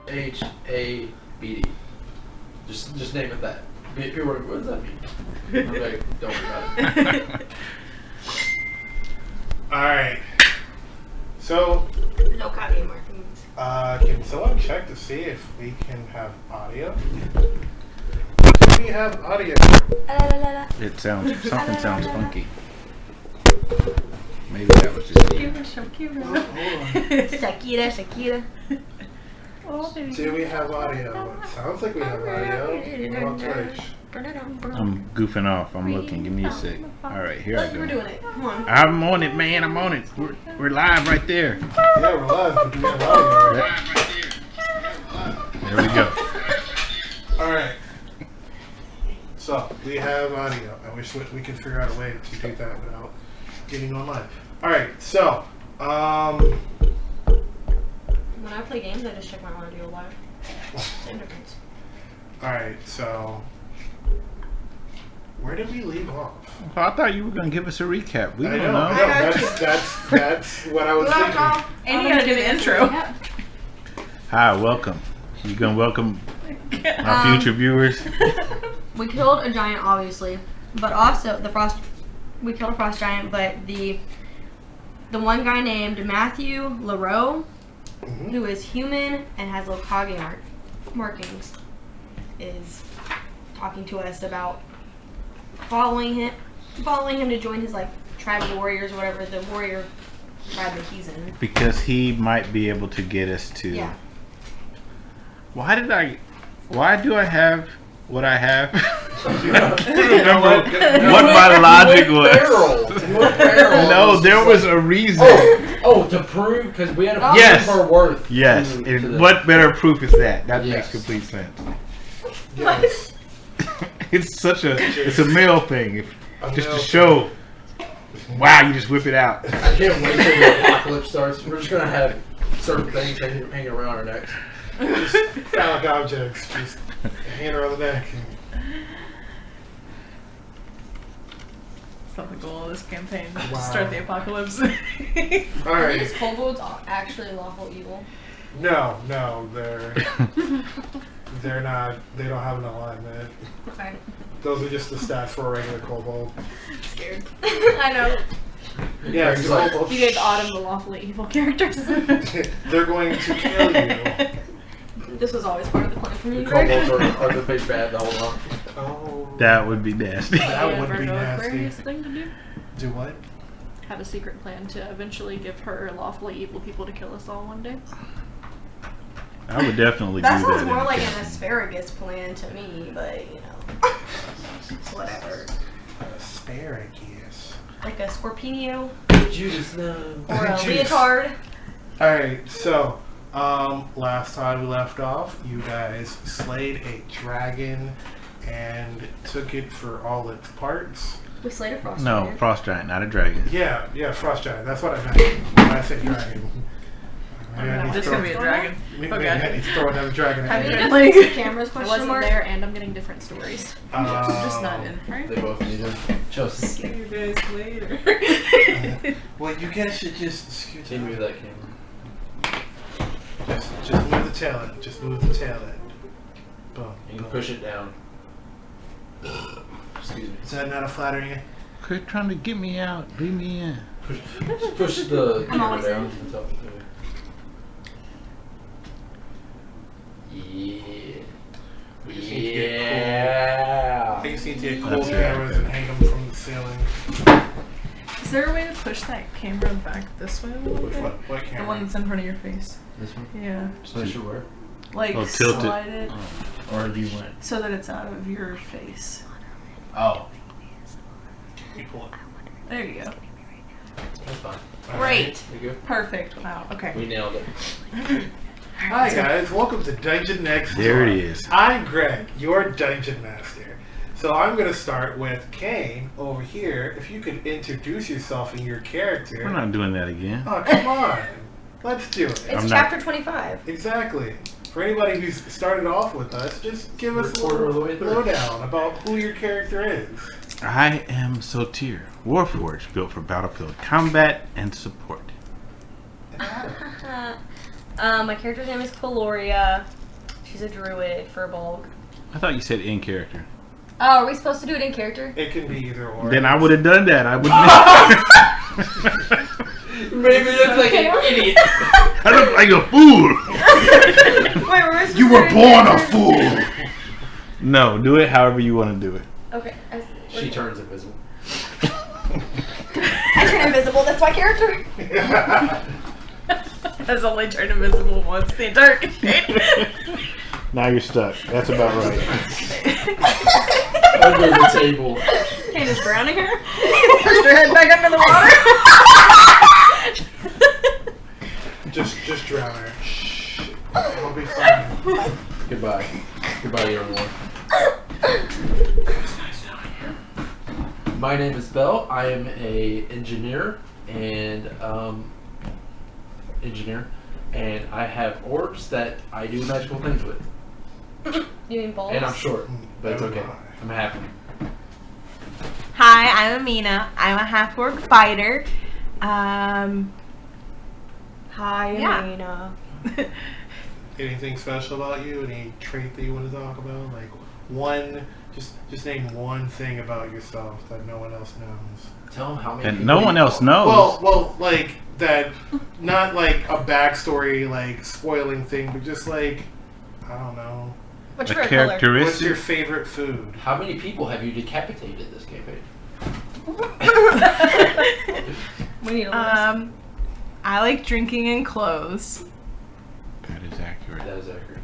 HABD. Just name it that. People are like, what does that mean? I'm like, don't worry about it. Alright. So, No copy markings. can someone check to see if we can have audio? Do we have audio? It sounds, something sounds funky. Maybe that was just me. Shakira. Do we have audio? It sounds like we have audio. What about Twitch? I'm goofing off. I'm looking. Give me a sec. Alright, here I We're go. doing it. Come on. I'm on it, man. I'm on it. We're live right there. Yeah, we're live, but do we have audio? There we go. Alright. So, we have audio. I wish we could figure out a way to do that without getting online. Alright, so, When I play games, I just check my audio live. Same difference. alright, so, where did we leave off? Well, I thought you were going to give us a recap. We I don't know, know. that's what I was thinking. And you gotta do the intro. Hi, welcome. You going to welcome our future viewers? We killed a giant, obviously, but also we killed a frost giant, but the one guy named Matthew Leroux, who is human and has little Kage markings, is talking to us about following him to join his tribe of warriors or whatever, the warrior tribe that he's in. Because he might be able to get us to... Yeah. Why do I have what I have? I don't remember what my logic was. No, there was a reason. Oh, to prove, because we had to prove Yes. our worth. Yes, and what better proof is that? That makes complete sense. Yes. It's a male thing. Just to show, wow, you just whip it out. I can't wait till the apocalypse starts. We're just going to have certain things hanging around our necks. Just phallic objects, just hanging around the neck. That's not the goal of this campaign. Wow. To start the apocalypse. Alright. These kobolds are actually lawful evil. No, they're not. They don't have an alignment. Okay. Those are just the stats for a regular kobold. Scared. I know. Yeah, it's kobolds. You gave Autumn the lawfully evil characters. They're going to kill you. This was always part of the plan for me. The kobolds are the big bad the whole time. Oh. That would be nasty. That would be Aquarius nasty. thing to do. Do what? Have a secret plan to eventually give her lawfully evil people to kill us all one day. I would definitely That do that. sounds more in like campaign. an asparagus plan to me, but whatever. Asparagus. Like a scorpino Judas, no. or a Juice. leotard. Alright, so, last time we left off, you guys slayed a dragon and took it for all its parts. We slayed a frost No, giant. frost giant, not a dragon. Yeah, frost giant. That's what I meant when I said dragon. This is gonna be a dragon. Maybe Okay. I need to throw another dragon Have at you me. Like- different cameras? I Question wasn't mark. there, and I'm getting different stories. I'm just not in. Right? They both need them. Chelsey. See you guys later. Well, you guys should just scoot Can you move that camera? Just move the tail end. Just move the tail end. Boom. You can boom. push it down. Excuse me. Is that not a flattering? Quit trying to get me out. Leave me in. Just push the I'm camera always down. in. That's all. Yeah. We just need to get Yeah. I just need to get cool That's it. cameras and hang them from the ceiling. Is there a way to push that camera back this way a little bit? What The camera? one that's in front of your face. This one? Yeah. Push it where? Like Oh, tilt it. slide it Or do you want? so that it's out of your face. Oh. There you go. That's fine. Great. You good? Perfect. Wow. Okay. We nailed it. Hi guys, welcome to Dungeon Next Door. There it is. I'm Greg, your Dungeon Master. So I'm going to start with Kayn over here. If you could introduce yourself and your character. We're not doing that again. Oh, come on. Let's do it. It's I'm chapter 25. Exactly. For anybody who's started off with us, just give us a Quarter of the little way through. lowdown about who your character is. I am Soter, Warforged, built for battlefield combat and support. My character's name is Cuilorea. She's a druid for Bulk. I thought you said in character. Oh, are we supposed to do it in character? It can be either or. Then I would have done that. I would. Maybe looks like an idiot. I look like a fool. Wait, we're You were born a fool. No, do it however you want to do it. Okay. She turns invisible. I turn invisible. That's my character. Has only turned invisible once the entire campaign. Now you're stuck. That's about right. Under the table. Kayn is drowning her. Pushed her head back under the water. Just drown her. Shh. It'll be fine. Goodbye. Goodbye, everyone. My name is Bhel. I am a engineer and I have orbs that I do magical things with. You mean balls? And I'm short, but it's okay. I'm happy. Hi, I'm Imina. I'm a half-orc fighter. Hi, Yeah. Imina. Anything special about you? Any trait that you want to talk about? Like one, just name one thing about yourself that no one else knows. Tell them how many. And people no you one else know. knows. Well, like that. Not like a backstory, like spoiling thing, but just like I don't know. What's A your favorite color? What's characteristic. your favorite food? How many people have you decapitated this campaign? We need a list. I like drinking and clothes. That is accurate. That is accurate.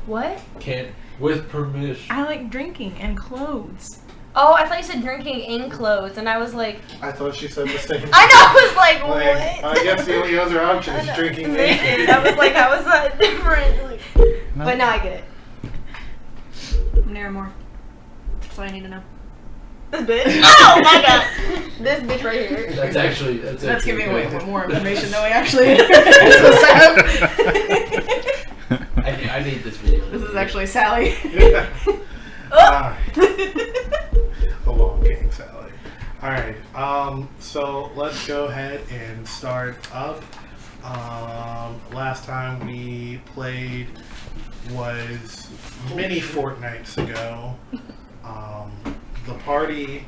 What? Can't with permission. I like drinking and clothes. Oh, I thought you said drinking in clothes, and I was like, I thought she said the same. I know, I was like, Like, what? I guess the only other option is drinking naked. I was like, how is that different? Like, No. but now I get it. Niramour. That's all I need to know. This bitch. Oh my god. This bitch right here. That's actually That's giving away good. more information than we actually supposed to have. I need this video. This is actually Sally. Ah, a long game, Sally. All right. So let's go ahead and start up. Last time we played was many fortnights ago. The party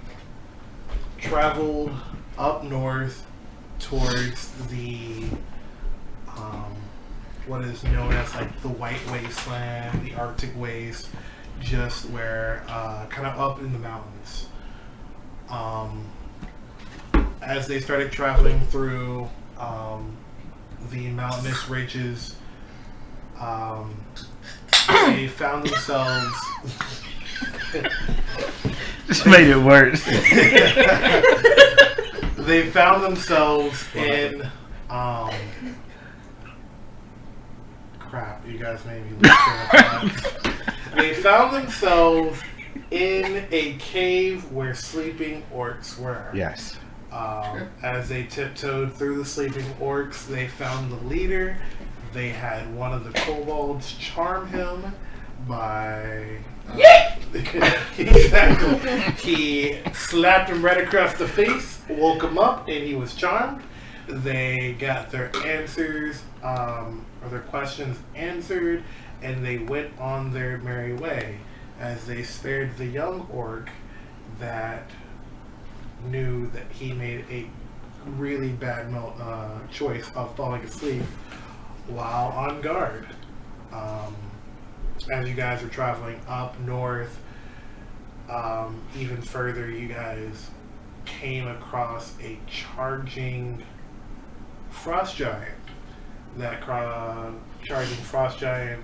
traveled up north towards the what is known as like the White Wasteland, the Arctic Waste, just where kind of up in the mountains. As they started traveling through the mountainous ridges, they found themselves. Just made it worse. They found themselves in crap, you guys made me lose train of thought. They found themselves in a cave where sleeping orcs were. Yes. As they tiptoed through the sleeping orcs, they found the leader. They had one of the kobolds charm him by exactly. He slapped him right across the face, woke him up, and he was charmed. They got their answers, or their questions answered, and they went on their merry way as they spared the young orc that knew that he made a really bad choice of falling asleep while on guard. As you guys are traveling up north, even further, you guys came across a charging frost giant. That charging frost giant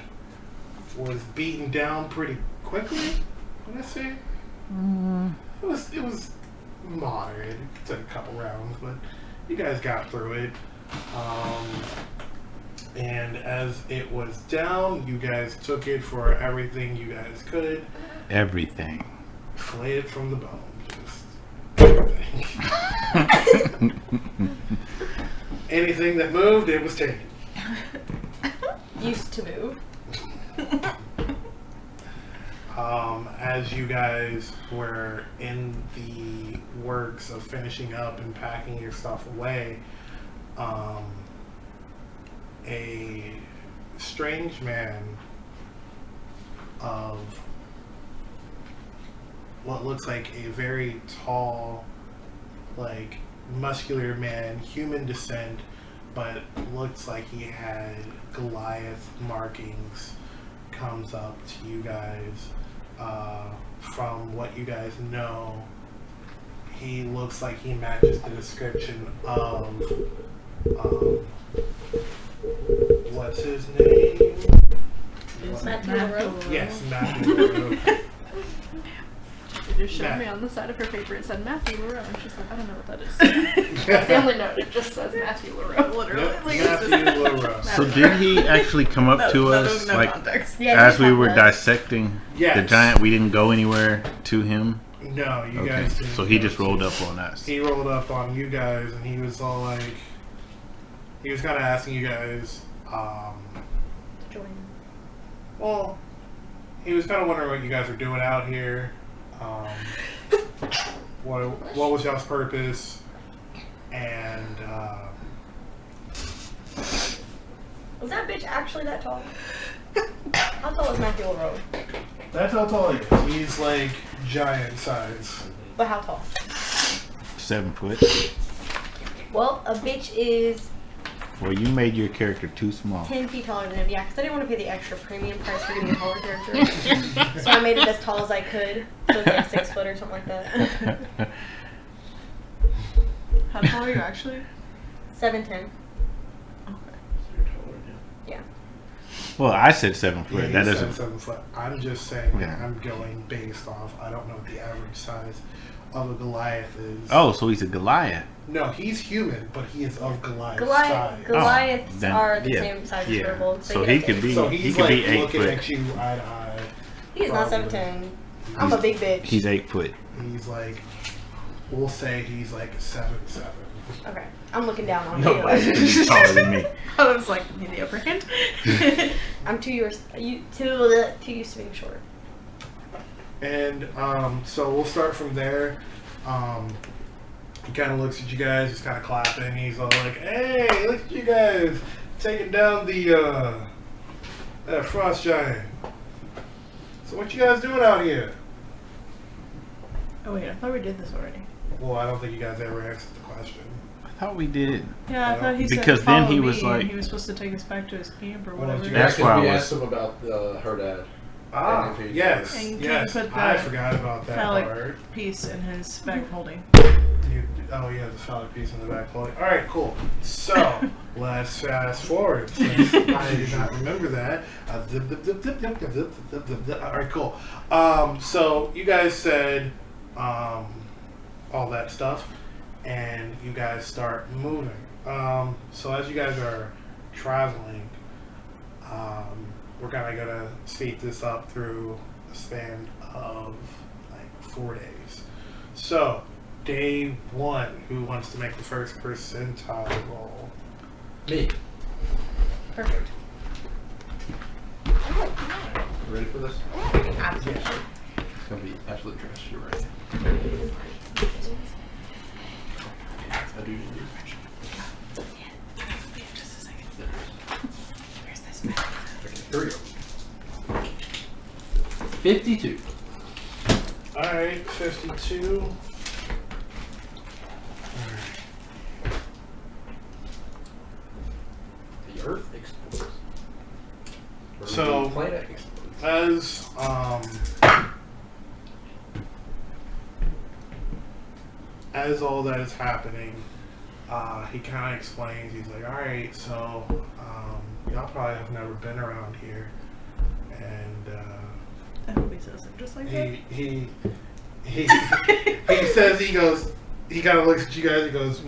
was beaten down pretty quickly. What did I say? It was moderate. It took a couple rounds, but you guys got through it. And as it was down, you guys took it for everything you guys could. Everything. Flayed it from the bone. Just everything. Anything that moved, it was taken. Used to move. As you guys were in the works of finishing up and packing your stuff away, a strange man of what looks like a very tall, like muscular man, human descent, but looks like he had Goliath markings, comes up to you guys. From what you guys know, he looks like he matches the description of what's his name? Matthew LaRoe? Yes, Matthew LaRoe. She just showed me on the side of her paper. It said Matthew LaRoe, and she's like, I don't know what that is. That's the only note. It just says Matthew LaRoe. Literally. Yep, Like, Matthew LaRoe. So did he actually come up to us no like context. Yeah, as he we just were helped us. dissecting the Yes. giant? We didn't go anywhere to him. No, you Okay, guys didn't. so he go just to- rolled up on us. He rolled up on you guys, and he was all like, he was kind of asking you guys, Join. well, he was kind of wondering what you guys are doing out here. What was y'all's purpose? And Was that bitch actually that tall? How tall is Matthew LaRoe? that's how tall he is. He's like giant size. But how tall? 7 foot. Well, a bitch is Well, you made your character too small. 10 feet taller than him. Yeah, because I didn't want to pay the extra premium price for getting a taller character. So I made it as tall as I could. So it's like 6 foot or something like that. How tall are you actually? 7'10". Yeah. Well, I said 7 foot. Yeah, That he said doesn't. 7 foot. I'm just saying. Yeah. I'm going based off. I don't know what the average size of a Goliath is. Oh, so he's a Goliath. No, he's human, but he is of Goliath size. Goliaths then- are the yeah, same size as yeah. werewolves. So you he guys could get- be. So He he's could like be 8 looking foot. at you eye to eye. He is not probably. 7'10". I'm a big bitch. He's 8 foot. He's like, we'll say he's like 7'7". Okay, I'm looking down on Nobody you. can be taller than me. I was like, need the upper hand. I'm too used to being short. And so we'll start from there. He kind of looks at you guys. He's kind of clapping. He's all like, "Hey, look at you guys taking down the that frost giant. So what you guys doing out here?" Oh wait, I thought we did this already. Well, I don't think you guys ever answered the question. I thought we did. Yeah, I thought he said Because then he follow was me, and like- he was supposed to take us back to his camp or Well, whatever. did That's Because why I we was- asked him about her dad. Ah, And if he- yes, And yes. Kayn put I the forgot about that phallic part. piece in his bag of holding. Oh, yeah, the phallic piece in the back holding. All right, cool. So let's fast forward. Since I did not remember that. All right, cool. So you guys said all that stuff, and you guys start moving. So as you guys are traveling, we're kind of gonna speed this up through a span of like 4 days. So day 1, who wants to make the first percentile roll? Me. Perfect. Ready for this? Absolutely. It's gonna be absolute trash. You're right. I do need to. Okay, here we go. 52. Alright, 52. The Earth explodes. Or So- the planet explodes. As all that is happening, he kind of explains. He's like, "All right, so y'all probably have never been around here," and I hope he says it just like that. he says he goes. He kind of looks at you guys. He goes,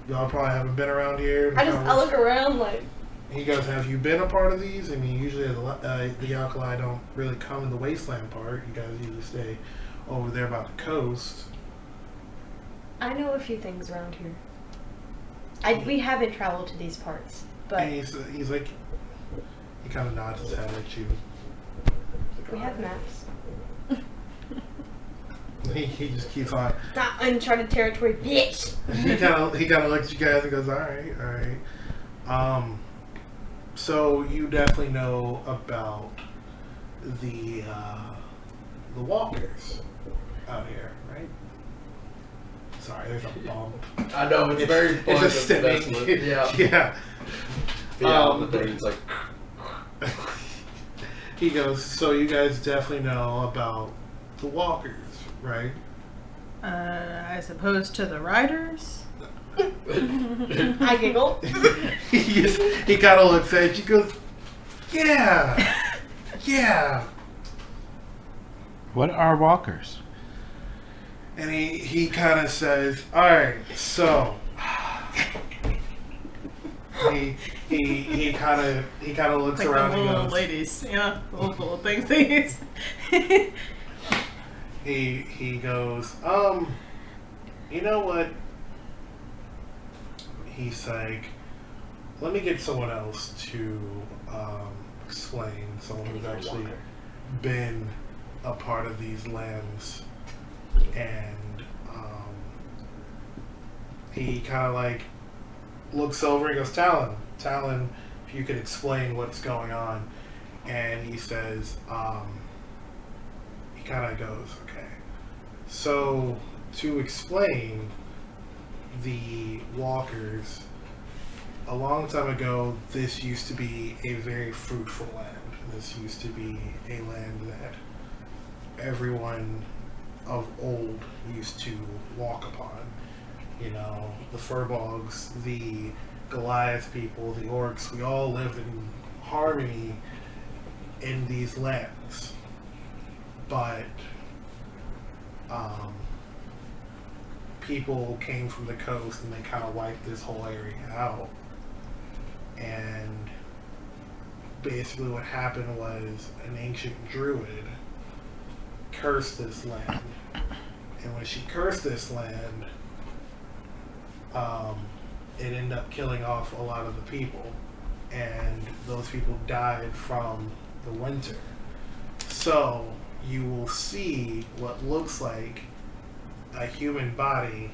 y'all probably haven't been around here. I look around like, He goes, have you been a part of these? I mean, usually the alkali don't really come in the wasteland part. You guys usually stay over there by the coast. I know a few things around here. We haven't traveled to these parts, but And he's like, he kind of nods his head at you. we have maps. He just keeps on. Not uncharted territory, bitch. He kind of looks at you guys and goes, all right. So you definitely know about the walkers out here, right? Sorry, there's a bump. I know it's very fun. It's a to mess stimming. with. Yeah. Yeah. Yeah, the thing is like. He goes, so you guys definitely know about the walkers, right? As opposed to the riders. I giggle. he kind of looks at you. He goes, yeah, yeah. What are walkers? And he kind of says, all right, so he kind of looks Like around the and little goes, ladies, yeah, the little things they use. he goes, you know what? He's like, let me get someone else to explain, someone who's actually been a part of these lands. And he kind of like looks over and goes, Talon, if you could explain what's going on. And he says, he kind of goes, okay. So to explain the walkers, a long time ago, this used to be a very fruitful land. This used to be a land that everyone of old used to walk upon. You know, the Furbolgs, the Goliath people, the Orcs, we all lived in harmony in these lands. But people came from the coast and they kind of wiped this whole area out. And basically what happened was an ancient druid cursed this land. And when she cursed this land, it ended up killing off a lot of the people. And those people died from the winter. So you will see what looks like a human body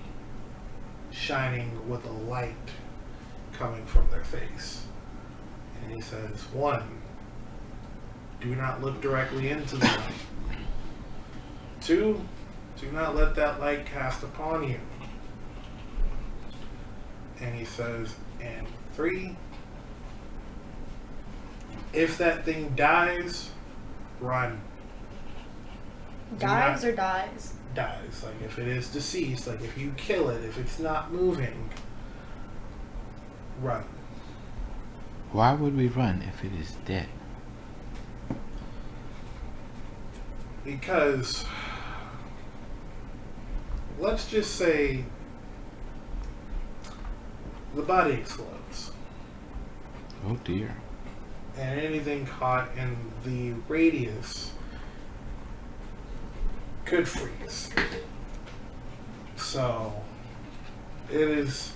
shining with a light coming from their face. And he says, 1, do not look directly into the light. 2, do not let that light cast upon you. And he says, and 3, if that thing dies, run. Dies or dies? Dies. Like if it is deceased, like if you kill it, if it's not moving, run. Why would we run if it is dead? Because let's just say the body explodes. Oh dear. And anything caught in the radius could freeze. So it is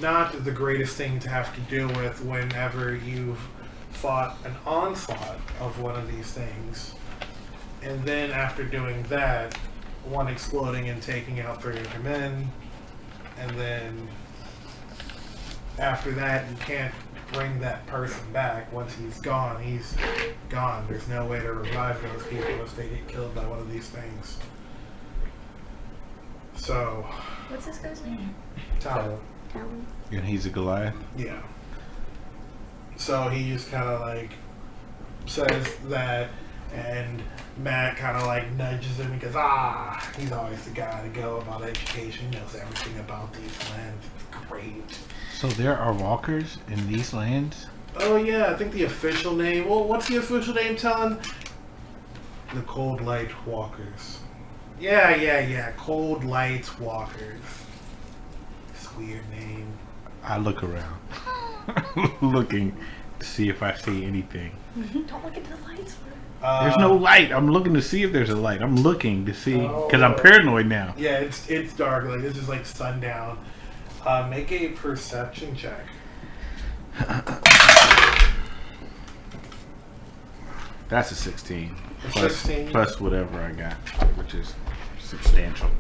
not the greatest thing to have to deal with whenever you've fought an onslaught of one of these things. And then after doing that, one exploding and taking out 3 of your men. And then after that, you can't bring that person back. Once he's gone, he's gone. There's no way to revive those people if they get killed by one of these things. So, What's this guy's name? Talon. Talon. And he's a Goliath? Yeah. So he just kind of like says that, and Matt kind of like nudges him because he's always the guy to go about education. He knows everything about these lands. It's great. So there are walkers in these lands? Oh yeah, I think the official name. Well, what's the official name, Talon? The Cold Light Walkers. Yeah. Cold Light Walkers. It's a weird name. I look around, looking to see if I see anything. Don't look into the lights. There's no light. I'm looking to see if there's a light. I'm looking to see because I'm paranoid now. Yeah, it's dark. Like this is like sundown. Make a perception check. That's a 16. A Plus, 16? plus whatever I got, which is substantial.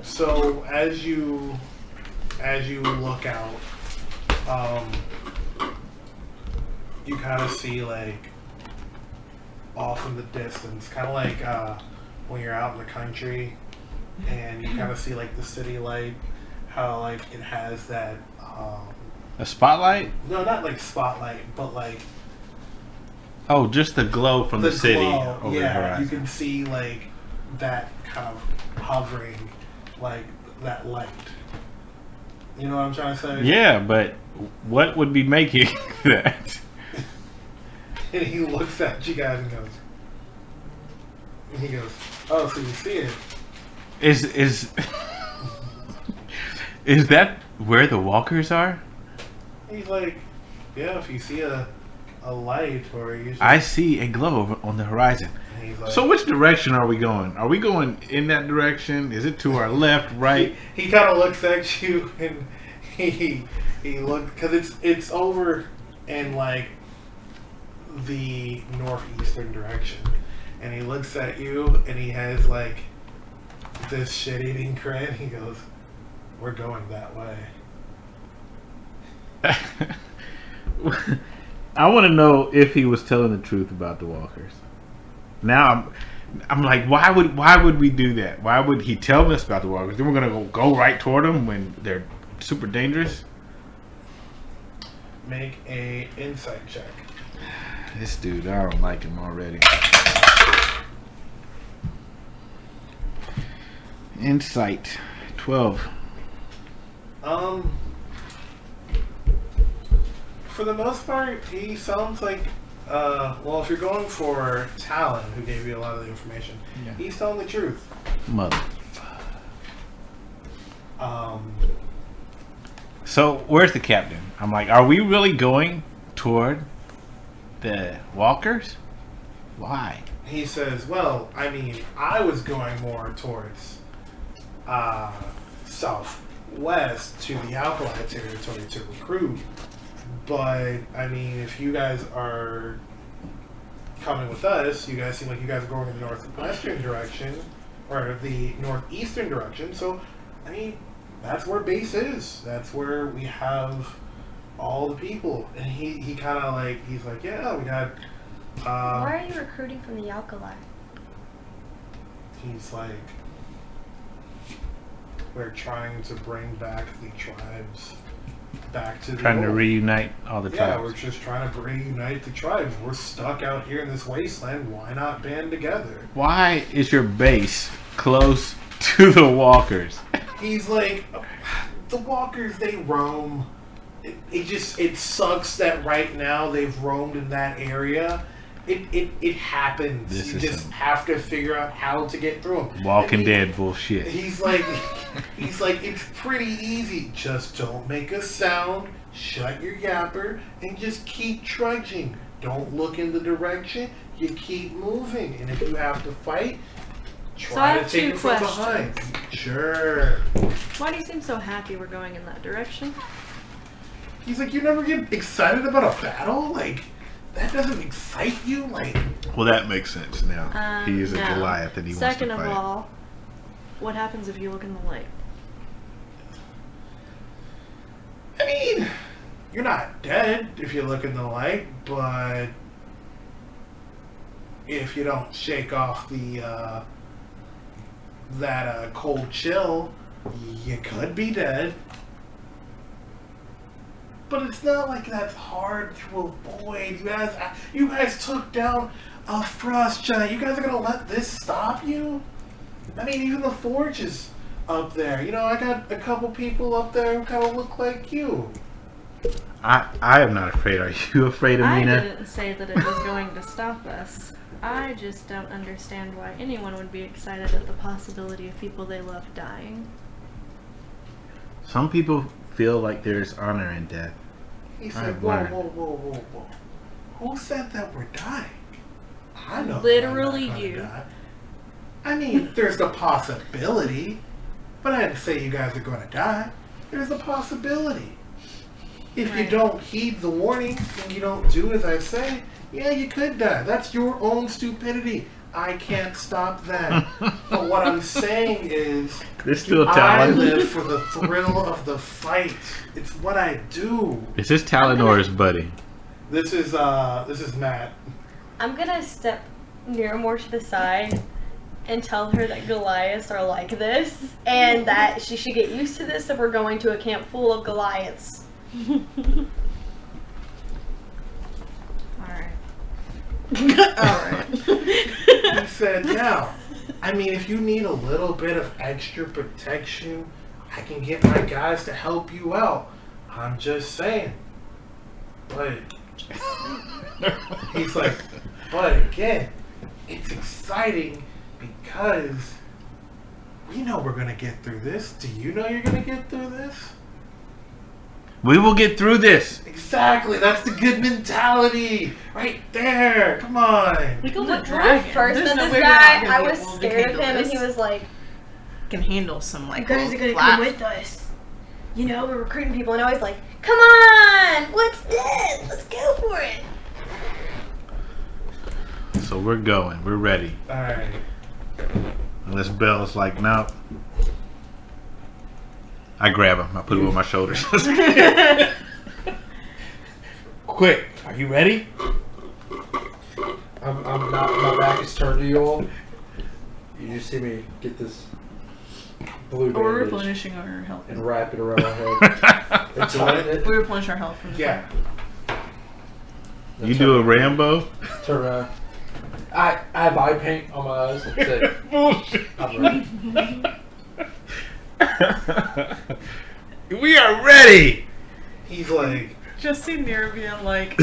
So as you look out, you kind of see like off in the distance, kind of like when you're out in the country and you kind of see like the city light, how like it has that a spotlight? no, not like spotlight, but like Oh, just the glow from the city glow. over the Yeah, horizon. you can see like that kind of hovering, like that light. You know what I'm trying to say? Yeah, but what would be making that? And he looks at you guys and he goes, "Oh, so you see it?" Is that where the walkers are? He's like, "Yeah, if you see a light or you." I see a glow on the horizon. And he's like, So which direction are we going? Are we going in that direction? Is it to our left, right? He kind of looks at you and he looks because it's over in like the northeastern direction, and he looks at you and he has like this shit-eating grin. He goes, "We're going that way." I want to know if he was telling the truth about the walkers. Now I'm like, why would we do that? Why would he tell us about the walkers? Then we're gonna go right toward them when they're super dangerous. Make a insight check. This dude, I don't like him already. Insight 12. For the most part, he sounds like, well, if you're going for Talon, who gave you a lot of the information, Yeah. he's telling the truth. Mother. Um, So where's the captain? I'm like, are we really going toward the walkers? Why? he says, well, I mean, I was going more towards southwest to the Alkali territory to recruit. But, I mean, if you guys are coming with us, you guys seem like you guys are going in the northwestern direction, or the northeastern direction. So, I mean, that's where base is. That's where we have all the people. And he kind of like, he's like, yeah, we got... Why are you recruiting from the Alkali? He's like, we're trying to bring back the tribes back to the Trying to old. reunite all the Yeah, tribes. we're just trying to reunite the tribes. We're stuck out here in this wasteland. Why not band together? Why is your base close to the walkers? He's like, the walkers, they roam. It sucks that right now they've roamed in that area. It happens. This you is just some have to figure out how to get through them. Walking Dead bullshit. He's like, it's pretty easy. Just don't make a sound. Shut your yapper and just keep trudging. Don't look in the direction. You keep moving, and if you have to fight, So I try to have take two it from behind. questions. Sure. Why do you seem so happy we're going in that direction? He's like, you never get excited about a battle? Like, that doesn't excite you? Like, Well, that makes sense now. He is a no. Goliath and he Second wants of to fight. all, what happens if you look in the light? I mean, you're not dead if you look in the light, but if you don't shake off the that cold chill, you could be dead. But it's not like that's hard to avoid. You guys took down a frost giant. You guys are gonna let this stop you? I mean, even the forge is up there. You know, I got a couple people up there who kind of look like you. I am not afraid. Are you afraid, I Imina? didn't say that it was going to stop us. I just don't understand why anyone would be excited at the possibility of people they love dying. Some people feel like there's honor in death. He I've said, whoa, learned. whoa. Who said that we're dying? I know. Literally I'm not gonna you. die. I mean, there's the possibility, but I didn't say you guys are going to die. There's a possibility. If you Right. don't heed the warning and you don't do as I say, yeah, you could die. That's your own stupidity. I can't stop that. But what I'm saying is, There's still I Talon. live for the thrill of the fight. It's what I do. Is this Talon or his buddy? This is Matt. I'm gonna step Niramour to the side and tell her that Goliaths are like this and that she should get used to this if we're going to a camp full of Goliaths. Alright. He said, now, I mean, if you need a little bit of extra protection, I can get my guys to help you out. I'm just saying. But he's like, but again, it's exciting because we know we're gonna get through this. Do you know you're gonna get through this? We will get through this. Exactly. That's the good mentality, right there. Come on. We killed When a I dragon. first There's met no this way we're not guy, gonna I be was able to scared of handle him and this. he was like, Can handle some like. you guys are gonna flat- come with us. You know, we're recruiting people, and I was like, come on, what's this? Let's go for it. So we're going. We're ready. All right. Unless Bell's like, no. I grab him. I put him on my shoulders. Quick. Are you ready? I'm not. My back is turned to you all. You just see me get this blue We're bandage replenishing our health. and wrap it around my head. and tighten it. We replenish our health from the Yeah. You do a Rambo? Turn around. I have eye paint on my eyes. That's it. Bullshit. I'm ready. We are ready. He's like, Just see Nira being like,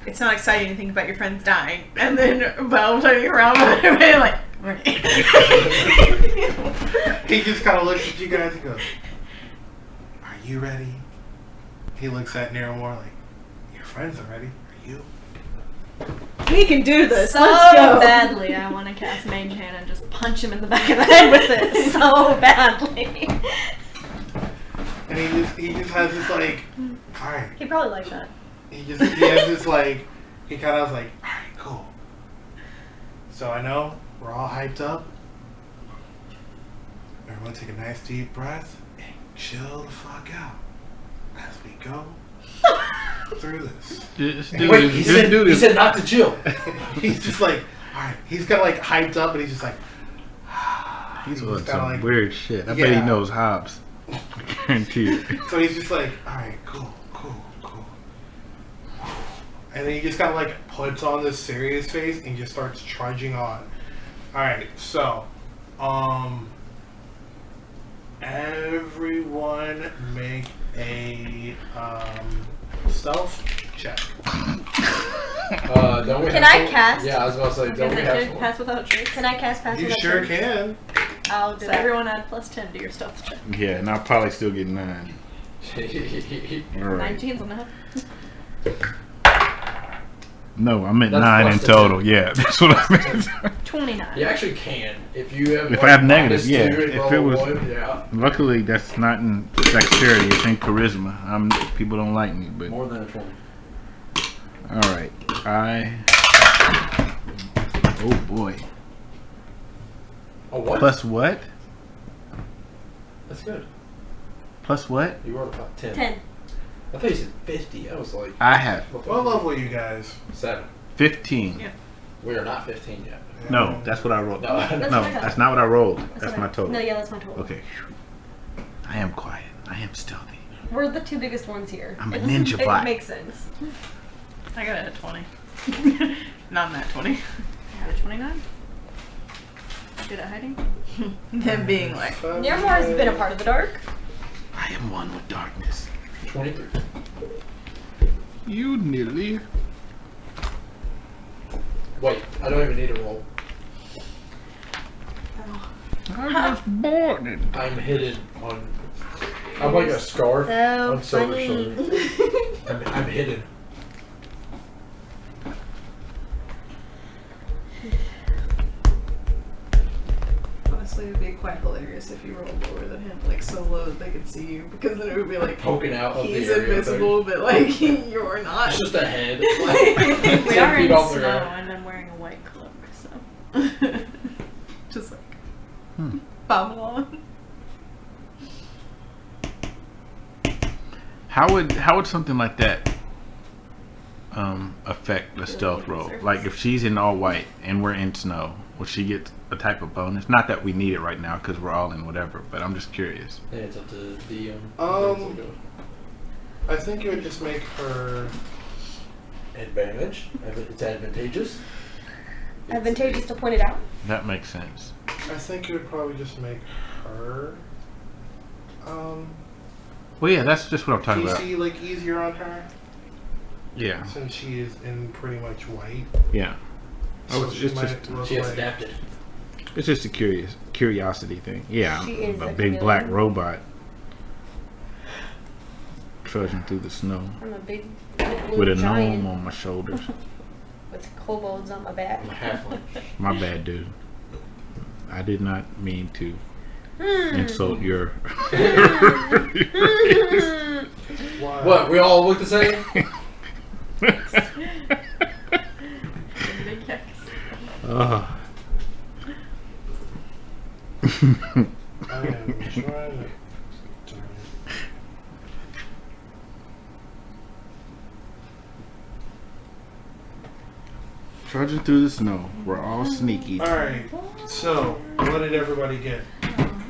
it's not exciting to think about your friends dying. And then Belle turning around and everybody like, ready. he just kind of looks at you guys and goes, are you ready? He looks at Niramour like, your friends are ready. Are you? We can do this. So Let's go. badly, I want to cast Mage Hand and just punch him in the back of the head with it. So badly. And he just has this like, all right. He probably liked that. He has this like, he kind of was like, all right, cool. So I know we're all hyped up. Everyone take a nice deep breath and chill the fuck out as we go through this. Just do Wait, this. he Just do he this. said not to chill. He's just like, all right. He's kind of like hyped up, and he's just like, He's he's on kinda some like- weird shit. I bet Yeah. he knows Hobbs. I guarantee it. So he's just like, all right, cool. And then he just kind of like puts on this serious face and just starts trudging on. All right, so, everyone make a stealth check. Don't we Can have I someone- cast? Yeah, I was about to say, don't we have someone? Pass without trace. Can I cast Pass You Without sure Trace? can. I'll do So that. everyone add +10 to your stealth check. Yeah, and I'll probably still get 9. Alright. 19's enough. No, I meant That's 9 plus in the total. Yeah, that's what I meant. 29. You actually can. If you have If like, I have negative, -2 yeah. and If roll it was- one, yeah. Luckily, that's not in dexterity. It's in charisma. People don't like me, but More than a 20. all right. Oh boy. Oh, what? Plus what? That's good. Plus what? You rolled about 10. 10. I thought you said 50. I was like, I have What level are you guys? 7. 15. Yeah. We are not 15 yet. No, that's what I rolled. No. That's No, what I got. that's not what I rolled. That's That's what my I- total. No, yeah, that's my total. Okay. I am quiet. I am stealthy. We're the two biggest ones here. I'm a It ninja doesn't- bot. It makes sense. I got it at 20. Not that 20. I got a 29. Good at hiding. Them being like, Niramour has been a part of the dark. I am one with darkness. 23. You nearly. Wait, I don't even need a roll. I was born in. I'm hidden on. I'm like a scarf So on Soter's shoulder. funny. I'm hidden. honestly, it would be quite hilarious if you rolled lower than him, like so low that they could see you, because then it would be like Poking out of he's the area. invisible, but like you're not. It's just a head. Like, We 10 are in feet off the snow ground. and I'm wearing a white cloak, so. Just like Hmm. Babylon. How would something like that affect the stealth roll? Like if she's in all white and we're in snow, will she get a type of bonus? Not that we need it right now because we're all in whatever, but I'm just curious. Yeah, it's up to the I think it would just make her advantage. It's advantageous. Advantageous to point it out. That makes sense. I think it would probably just make her Well, yeah, that's just what I'm talking about. PC like easier on her Yeah, since she is in pretty much white. yeah. So Oh, she it's might just look She has like adapted. it's just a curiosity thing. Yeah, She is I'm a a big black chameleon. robot trudging through the snow I'm a big blue with a giant gnome on my shoulders. with kobolds on my back. I'm a halfling. My bad, dude. I did not mean to Hmm. insult your. why? What? We all look the same? Big X. Oh. I am trying to. Trudging through the snow. We're all sneaky. Alright, so what did everybody get?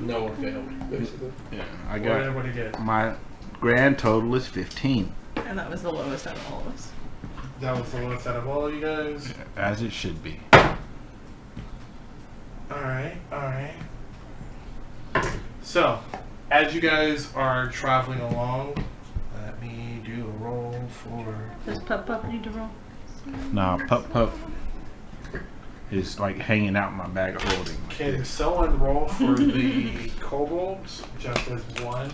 No one failed, basically. Yeah, I What did got everybody get? my grand total is 15, And that was the lowest out of all of us. That was the lowest out of all you guys. as it should be. Alright. So, as you guys are traveling along, let me do a roll for. Does Pup Pup need to roll? Nah, Pup is like hanging out in my bag of holding. Like Can this. someone roll for the kobolds just as one?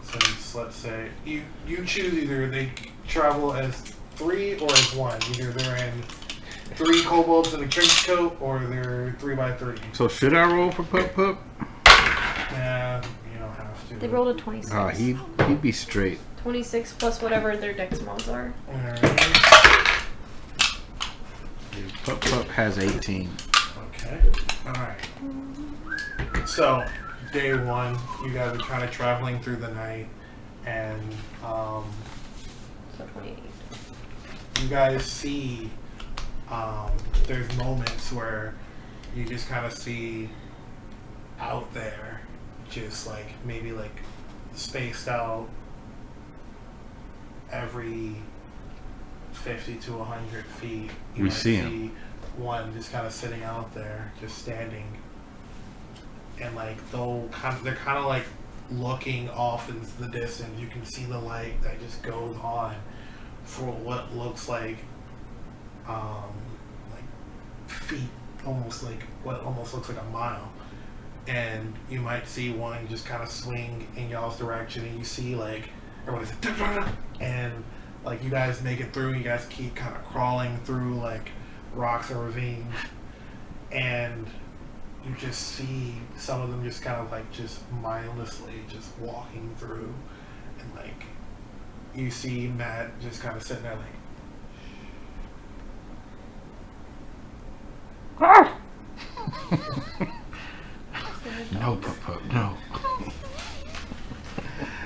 Since, let's say, you choose either they travel as 3 or as 1. Either they're in 3 kobolds in a trench coat or they're 3x3. So should I roll for Pup? Nah, you don't have to. They rolled a 26. Ah, he'd be straight. 26 plus whatever their dex mods are. Alright. Pup has 18. Okay. Alright. So, day 1, you guys are kind of traveling through the night, and So 28. you guys see there's moments where you just kind of see out there, just like maybe like spaced out every 50 to 100 feet. You We might see him. one just kind of sitting out there, just standing, and like they're kind of like looking off into the distance. You can see the light that just goes on for what looks like feet, almost like what almost looks like a mile. And you might see one just kind of swing in y'all's direction, and you see like everybody's like, and like you guys make it through. You guys keep kind of crawling through like rocks and ravines, and you just see some of them just kind of like just mindlessly just walking through, and like you see Matt just kind of sitting there like. No, Pup, no.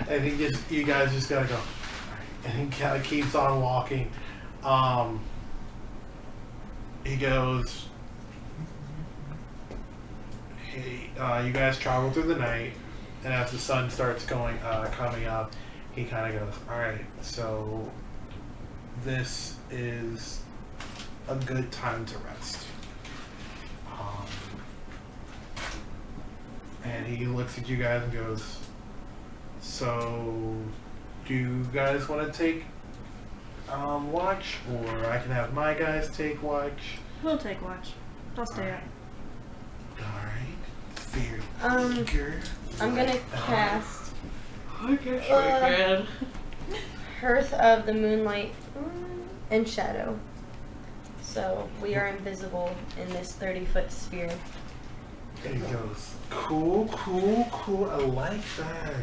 And you guys just gotta go. All right. And he kind of keeps on walking. He goes. You guys travel through the night, and as the sun starts coming up, he kind of goes, all right, so this is a good time to rest. And he looks at you guys and goes, so do you guys want to take watch, or I can have my guys take watch? We'll take watch. I'll stay up. Alright. Very eager. I'm gonna cast Man. Hearth of the Moonlight and Shadow. So we are invisible in this 30-foot sphere. And he goes, cool. I like that.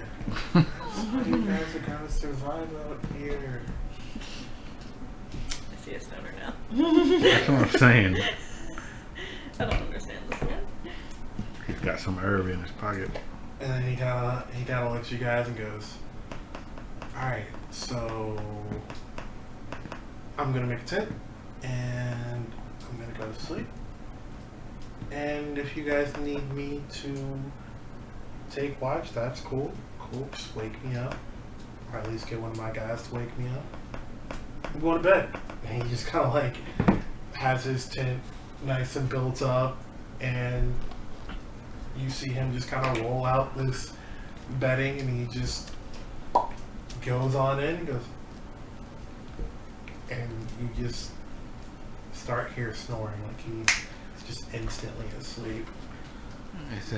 That's how you guys are gonna survive out here. I see a stoner now. That's what I'm saying. I don't understand this one. He's got some herb in his pocket. And then he kind of looks at you guys and goes, all right, so I'm gonna make a tent, and I'm gonna go to sleep. And if you guys need me to take watch, that's cool. Cool. Just wake me up, or at least get one of my guys to wake me up. I'm going to bed. And he just kind of like has his tent nice and built up, and you see him just kind of roll out this bedding, and he just goes on in and goes, and you just start hear snoring like he's just instantly asleep. It's,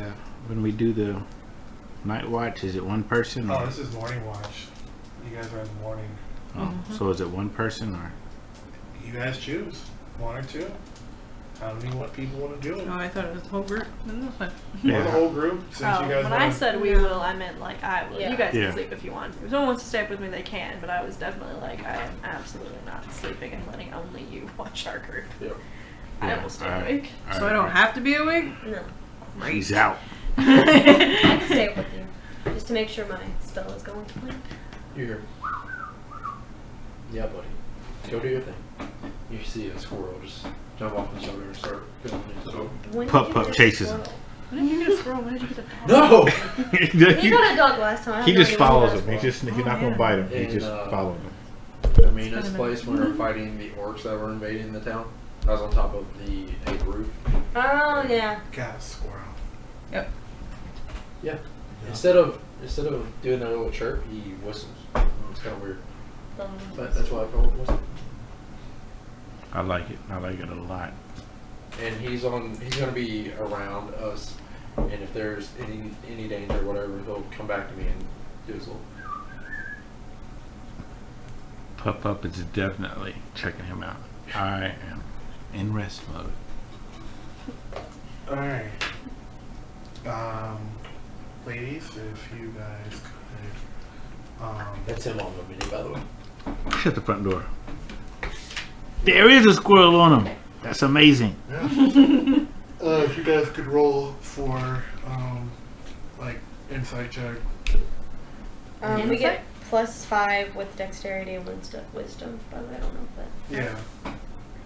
when we do the night watch, is it one person? Oh, this is morning watch. You guys are in the morning. Oh, so is it one person or? You guys choose one or two. How many what people want to do it? Oh, I thought it was the whole group. No, that's fine. Or the whole group, since you guys when wanna- I said we will, I meant like I will. Yeah. You guys Yeah. can sleep if you want. If someone wants to stay up with me, they can. But I was definitely like, I am absolutely not sleeping and letting only you watch our group. Yep. I Yeah, will stay alright. awake. So I don't have to be awake? No. He's out. I can stay up with you. Just to make sure my spell is going to plan. You hear? Yeah, buddy. Go do your thing. You see a squirrel just jump off the shoulder and start going into the When did Pup you Pup get a chases squirrel? him. When did you get a squirrel? When did you get a dog? No! He got a dog last time. I He have no just idea when follows got a him. He's squirrel. not gonna bite him. He And, just follows him. Imina's place when we were fighting the orcs that were invading the town. I was on top of a roof. Oh, yeah. Got a squirrel. Yeah. Yeah. Instead of doing that little chirp, he whistles. It's kind of weird, but that's why I call it whistle. I like it. I like it a lot. And he's gonna be around us, and if there's any danger or whatever, he'll come back to me and do his little. Pup Pup is definitely checking him out. I am in rest mode. Alright. Ladies, if you guys could, That's him on the mini, by the way. Shut the front door. There is a squirrel on him. That's amazing. if you guys could roll for, like, insight check. We get +5 with dexterity and wisdom. By the way, I don't know if that. Yeah.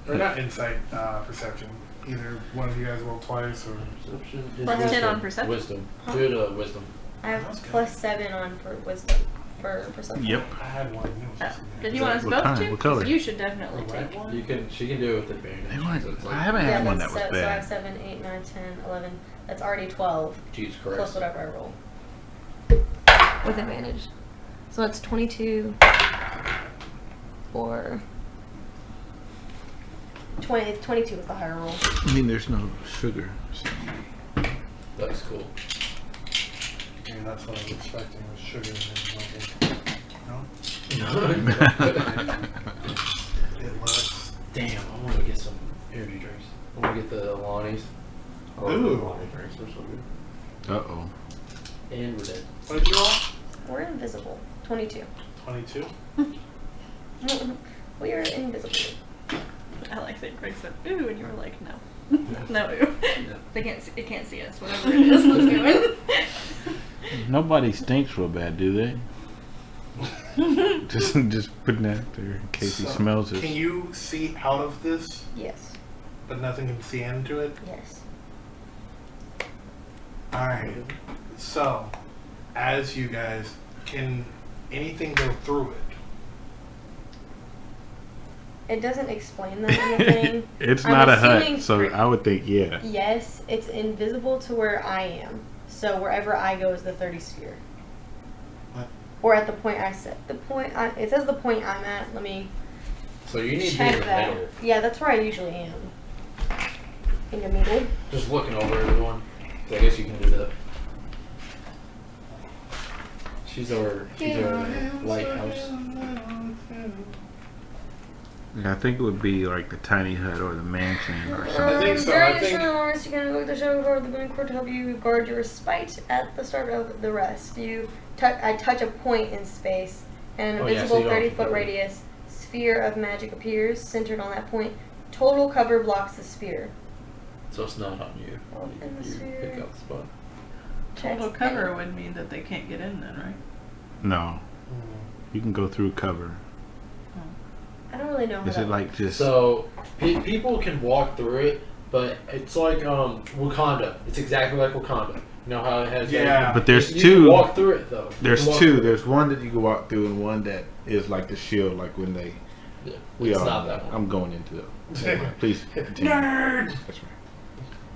Or not insight, perception. Either one of you guys roll twice, or... Perception is Plus 10 wisdom. on perception? Wisdom. Do it, wisdom. I have That's good. +7 on for wisdom for perception. Yep. I had one. It was just Did you want us What both kind? to? What color? You should definitely The red take one? You can. She can do it with advantage. They weren't- So it's I haven't had one that that's was so I have bad. 7, 8, 9, 10, 11. That's already 12 Jesus plus Christ. whatever I roll. With advantage. So it's 22 or 20. 22 is the higher roll. I mean, there's no sugar. So. That's cool. Yeah, that's what I was expecting, was sugar in it. No? It looks... Damn, I want to get some energy drinks. I want to get the Alani's. I love the Ooh. Alani drinks. They're so good. Uh-oh. And we're dead. What did you roll? We're invisible. 22. 22? We are invisible. I like that Greg said, ooh, and you were like, no. No, ooh. They can't see, it can't see us, whatever it is, let's go in. Nobody stinks real bad, do they? just putting that there in case he So, smells it. Can you see out of this, Yes. but nothing can see into it? Yes. Alright. So, as you guys, can anything go through it? It doesn't explain that anything. It's I'm not a assuming- hut, so I would think yeah. Yes, it's invisible to where I am. So wherever I go is the 30 sphere. What? Or at the point I set. It says the point I'm at. Let me So you need to be in check the that. middle. Yeah, that's where I usually am. In the middle. Just looking over everyone. So I guess you can do that. She's our lighthouse. Yeah, I think it would be like the tiny hut or the mansion or something. I think so, During I the think- storms, you can look at the show guard the moon court to help you guard your respite at the start of the rest. I touch a point in space, and an Oh, yeah, so invisible you don't have to 30-foot do it. radius sphere of magic appears centered on that point. Total cover blocks the sphere. So it's not on you. Oh, in the You sphere. pick out the spot. Total cover would mean that they can't get in then, right? No, you can go through cover. I don't really know. How Is it like just? So people can walk through it, but it's like Wakanda. It's exactly like Wakanda. You know how it has. Yeah. But there's you two. Can walk through it though. There's You can walk two. through it. There's one that you can walk through, and one that is like the shield, like when they. Yeah, We it's all. not that one. I'm going into it. Please continue. Nerd! That's right.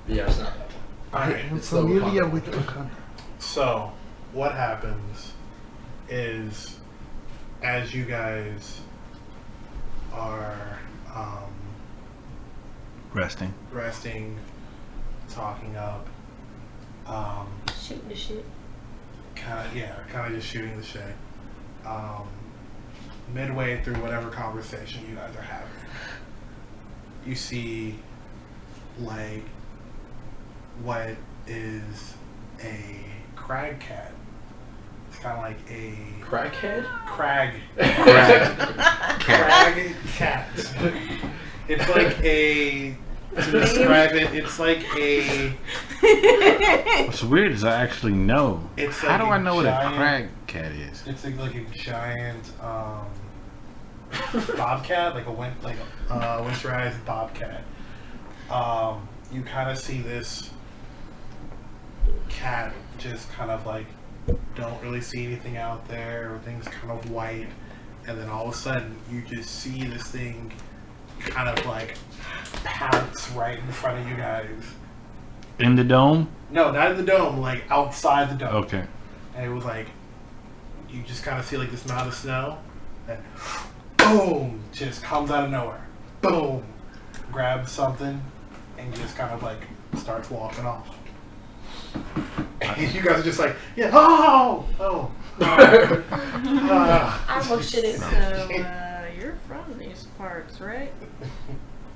Yeah, it's not that one. Alright, It's the Wakanda. with Wakanda. so what happens is as you guys are Resting. resting, talking up, Shooting the shit. kind of just shooting the shit. Midway through whatever conversation you guys are having, you see like what is a crag cat. It's kind of like a Crackhead. crag Cat. cat. It's like a to describe it. It's like a. What's weird is I actually know. It's How like do a I know what a giant- crag cat is? It's like a giant bobcat, like a winterized bobcat. You kind of see this cat just kind of like don't really see anything out there. Everything's kind of white, and then all of a sudden you just see this thing kind of like pounce right in front of you guys. In the dome? No, not in the dome, like outside the dome. Okay. And it was like, you just kind of see like this mound of snow, and boom, just comes out of nowhere. Boom, grabs something, and just kind of like starts walking off. And you guys are just like, yeah, oh. I almost shit it. So, you're from these parts, right?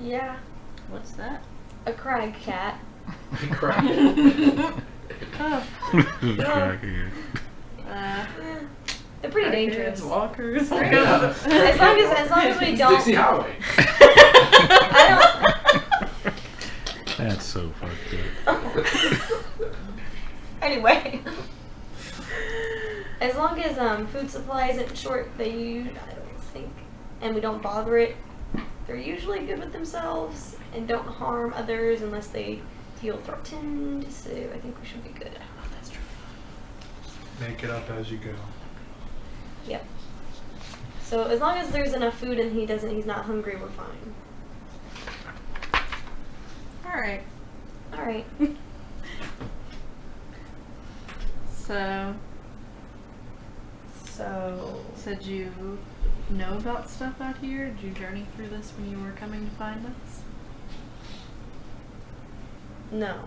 Yeah, What's that? a crag cat. Crackhead. Oh, They're pretty crackheads, dangerous. walkers. Yeah. As long as we don't. Dixie Highway. I That's so fucked up. don't. Anyway. As long as food supply isn't short, I don't think, and we don't bother it, they're usually good with themselves and don't harm others unless they feel threatened. So I think we should be good. I don't know if that's true. Make it up as you go. Yep. So as long as there's enough food and he's not hungry, we're fine. Alright. All right. So, So did you know about stuff out here? Did you journey through this when you were coming to find us? no,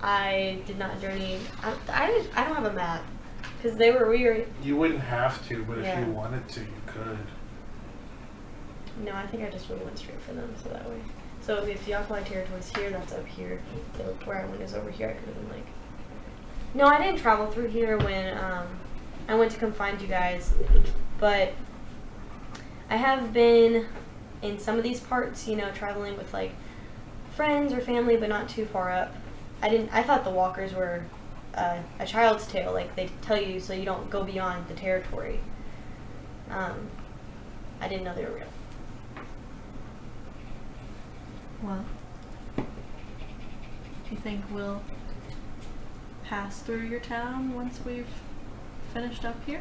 I did not journey. I don't have a map because we were. You wouldn't have to, but Yeah. if you wanted to, you could. No, I think I just really went straight for them, so that way. So if the Alkali territory's here, that's up here. So where I went is over here. I could have been like, no, I didn't travel through here when I went to come find you guys, but I have been in some of these parts, traveling with like friends or family, but not too far up. I thought the walkers were a child's tale, like they tell you so you don't go beyond the territory. I didn't know they were real. Well, do you think we'll pass through your town once we've finished up here?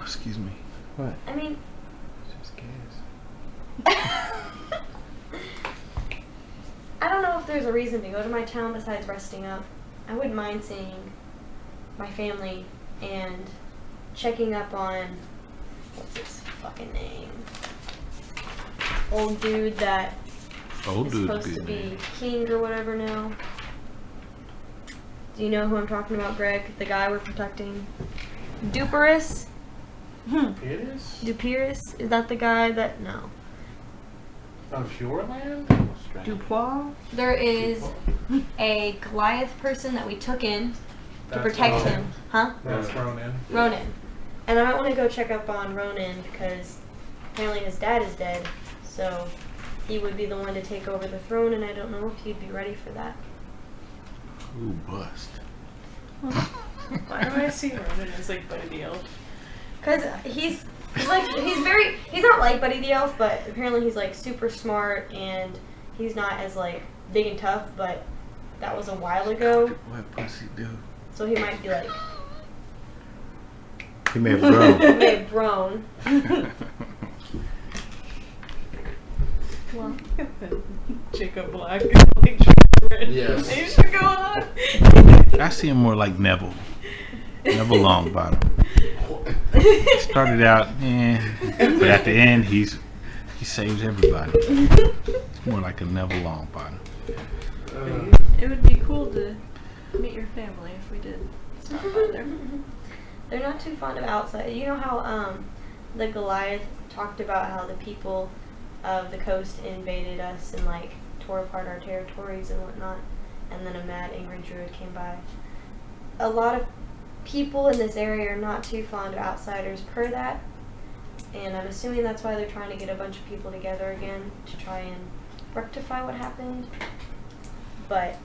Excuse me. What? I mean, Just gas. I don't know if there's a reason to go to my town besides resting up. I wouldn't mind seeing my family and checking up on, what's his fucking name? Old dude that Old is dude's supposed to good be name. king or whatever now. Do you know who I'm talking about, Greg? The guy we're protecting? Duperus? It is? Duperus? Is that the guy that... No. Of your land? Dupois? There is a Goliath person that we took in to That's protect Ronan. him. Huh? That's Ronan. Ronan. And I might want to go check up on Ronan because apparently his dad is dead. So he would be the one to take over the throne, and I don't know if he'd be ready for that. Ooh, bust. Why do I see Ronan as like Buddy the Elf? Because he's He's not like Buddy the Elf, but apparently he's like super smart and he's not as like big and tough, but that was a while ago. What pussy do? So he might be like, He may have grown. he may have grown. Well, Jacob Black is like Yes. you should go on. I see him more like Neville. Neville Longbottom. Started out, but at the end he saves everybody. It's more like a Neville Longbottom. it would be cool to meet your family if we did stop by there. They're not too fond of outside. You know how the Goliath talked about how the people of the coast invaded us and like tore apart our territories and whatnot, and then a mad angry druid came by. A lot of people in this area are not too fond of outsiders per that, and I'm assuming that's why they're trying to get a bunch of people together again to try and rectify what happened. But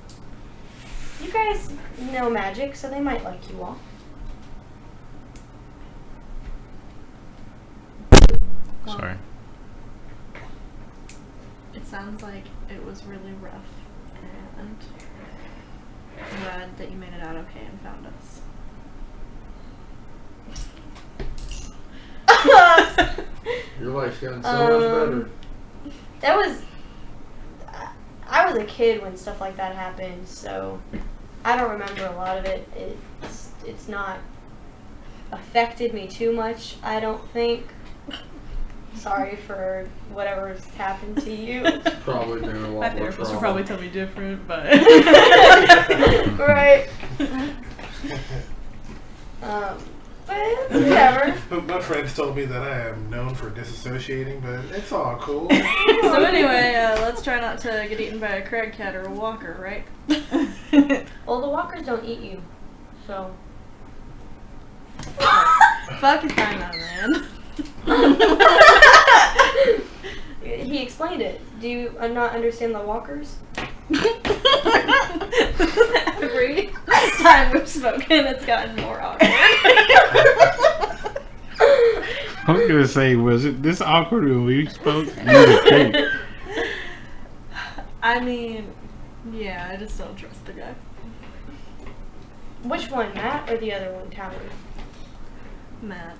you guys know magic, so they might like you all. Well, Sorry. it sounds like it was really rough, and I'm glad that you made it out okay and found us. Your life's gotten so much better. That was. I was a kid when stuff like that happened, so I don't remember a lot of it. It's not affected me too much, I don't think. Sorry for whatever's happened to you. It's probably been a My lot more therapist will trauma. probably tell me different, but Right. But whatever. My friends told me that I am known for disassociating, but it's all cool. So anyway, let's try not to get eaten by a crag cat or a walker, right? Well, the walkers don't eat you, so. Fuck is going on, man? He explained it. Do you not understand the walkers? Every time we've spoken, it's gotten more awkward. I was gonna say, was it this awkward when we spoke? You were great. I mean, yeah, I just don't trust the guy. Which one, Matt or the other one, Talon? Matt.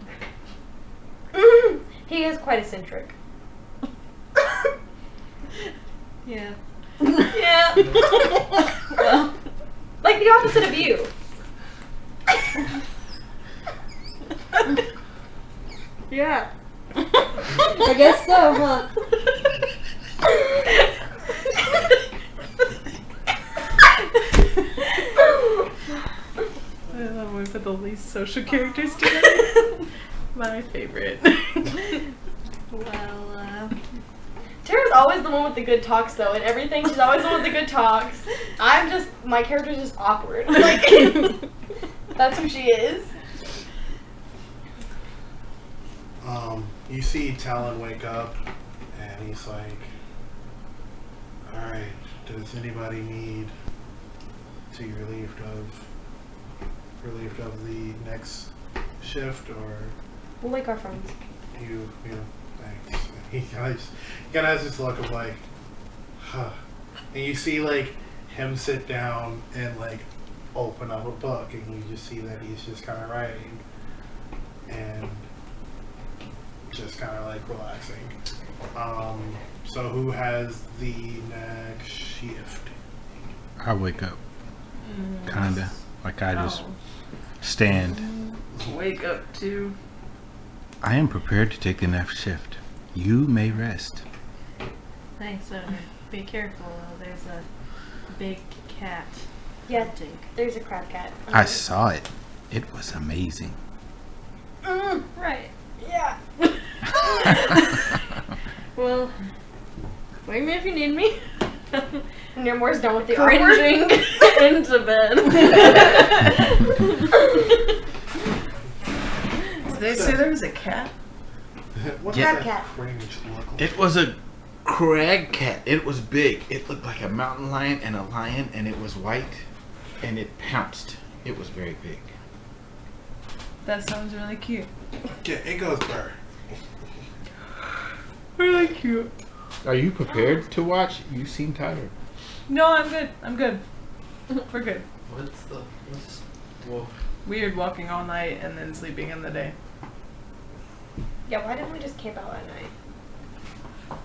He is quite eccentric. Yeah. Yeah. Well, like the opposite of you. Yeah. I guess so, huh? I love when we put the least social characters together. My favorite. Well, Tara's always the one with the good talks, though, and everything. She's always the one with the good talks. My character's just awkward. Like, that's who she is. You see Talon wake up, and he's like, "Alright, does anybody need to be relieved of the next shift, or We'll wake our friends. you thanks." And he kind of has this look of like, huh. And you see like him sit down and like open up a book, and you just see that he's just kind of writing and just kind of like relaxing. So who has the next shift? I wake up, kinda like I just stand. Wake up to. I am prepared to take the next shift. You may rest. thanks, be careful. There's a big cat. Yeah, hunting. there's a crab cat. I saw it. It was amazing. Right. Yeah. Well, wake me if you need me. Niramour's done with the Cringing awkward. into bed. Did they say there was a cat? What's Yeah. that Cat. cringe look like? It was a crag cat. It was big. It looked like a mountain lion and a lion, and it was white, and it pounced. It was very big. That sounds really cute. Yeah, it goes burr. Really cute. Are you prepared to watch? You seem tired. No, I'm good. I'm good. We're good. Well, Weird walking all night and then sleeping in the day. Yeah, why didn't we just camp out at night?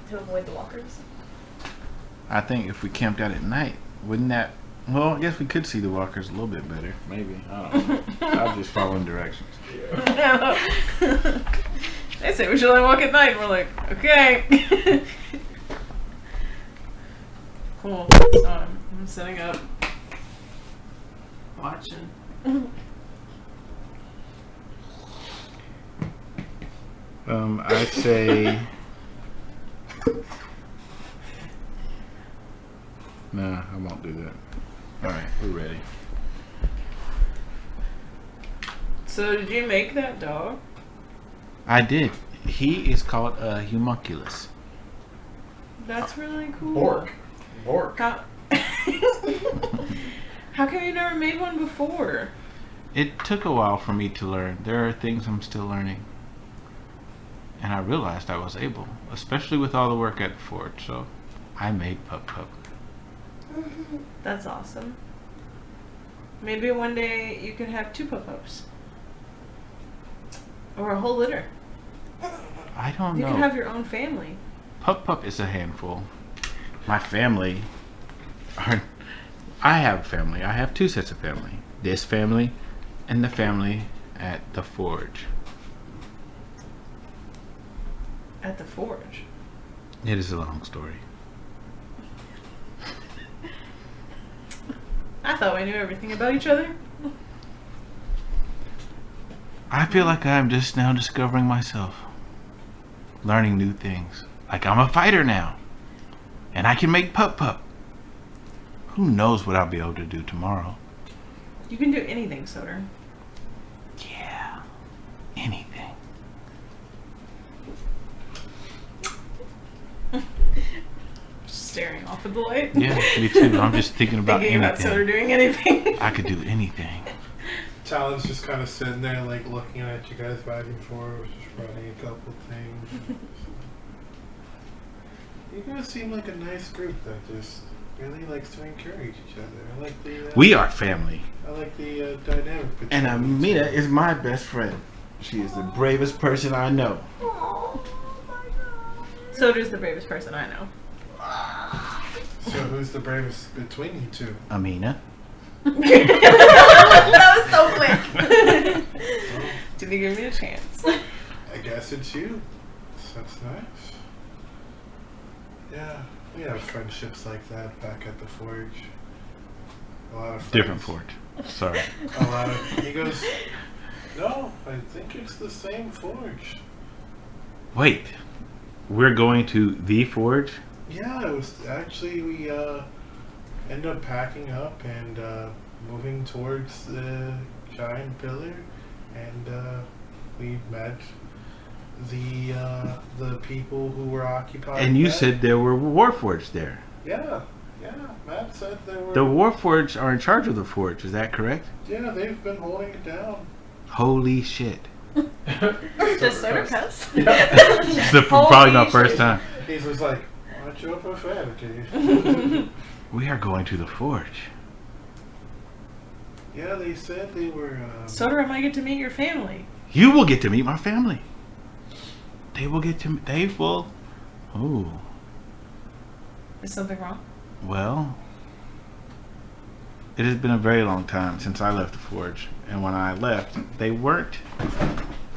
To avoid the walkers? I think if we camped out at night, wouldn't that? Well, I guess we could see the walkers a little bit better. Maybe. I don't know. I'm just following directions. They say we should only walk at night, and we're like, okay. Cool. So I'm setting up, watching. I say. Nah, I won't do that. All right, we're ready. So did you make that dog? I did. He is called a homunculus. That's really cool. Bork. How? How come you never made one before? It took a while for me to learn. There are things I'm still learning. And I realized I was able, especially with all the work at the forge. So I made Pup Pup. That's awesome. Maybe one day you could have 2 pup-ups. Or a whole litter. I don't You know. could have your own family. Pup Pup is a handful. My family are. I have family. I have 2 sets of family. This family and the family at the forge. At the forge. It is a long story. I thought we knew everything about each other. I feel like I'm just now discovering myself. Learning new things. Like I'm a fighter now. And I can make Pup Pup. Who knows what I'll be able to do tomorrow? You can do anything, Soter. Yeah. Anything. Staring off at the light. Yeah, me too. I'm just thinking about Thinking about anything. Soter doing anything. I could do anything. Talon's just kind of sitting there, like, looking at you guys back and forth, just running a couple things. You guys seem like a nice group that just really likes to encourage each other. I like the. We are family. I like the dynamic between. And you two. Amina is my best friend. She is the bravest person I know. Soter's the bravest person I know. So who's the bravest between you two? Amina. That was so quick. Did you give me a chance? I guess it's you. So that's nice. Yeah, we have friendships like that back at the forge. A lot of friends. Different forge. Sorry. A lot of. He goes. No, I think it's the same forge. Wait. We're going to the forge? Yeah, it was actually we ended up packing up and moving towards the giant pillar, and we met the people who were occupying. And you that. said there were warforged there. Yeah, Matt said there were. The warforged are in charge of the forge, is that correct? Yeah, they've been holding it down. Holy shit. Does Soter cuss? It's probably not first time. He's just like, watch your profanity. We are going to the forge. Yeah, they said they were. Soter, I might get to meet your family. You will get to meet my family. They will. Oh. Is something wrong? Well, it has been a very long time since I left the forge. And when I left, they weren't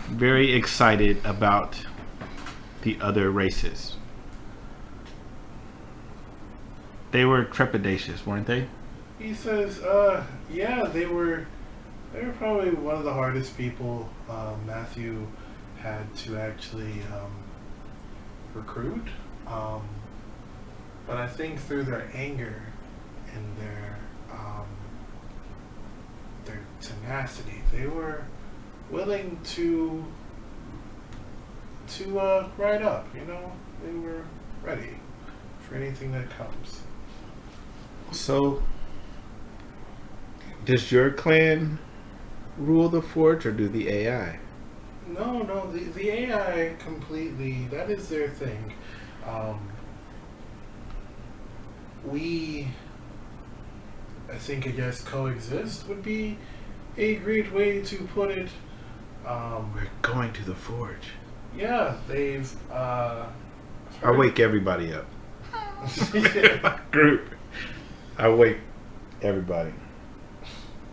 very excited about the other races. They were trepidatious, weren't they? He says, yeah, they were probably one of the hardest people Matthew had to actually recruit. But I think through their anger and their tenacity, they were willing to ride up, you know? They were ready for anything that comes. So, does your clan rule the forge or do the AI? No. The AI completely. That is their thing. I guess coexist would be a great way to put it. We're going to the forge. Yeah, they've. I wake everybody up. My group. I wake everybody.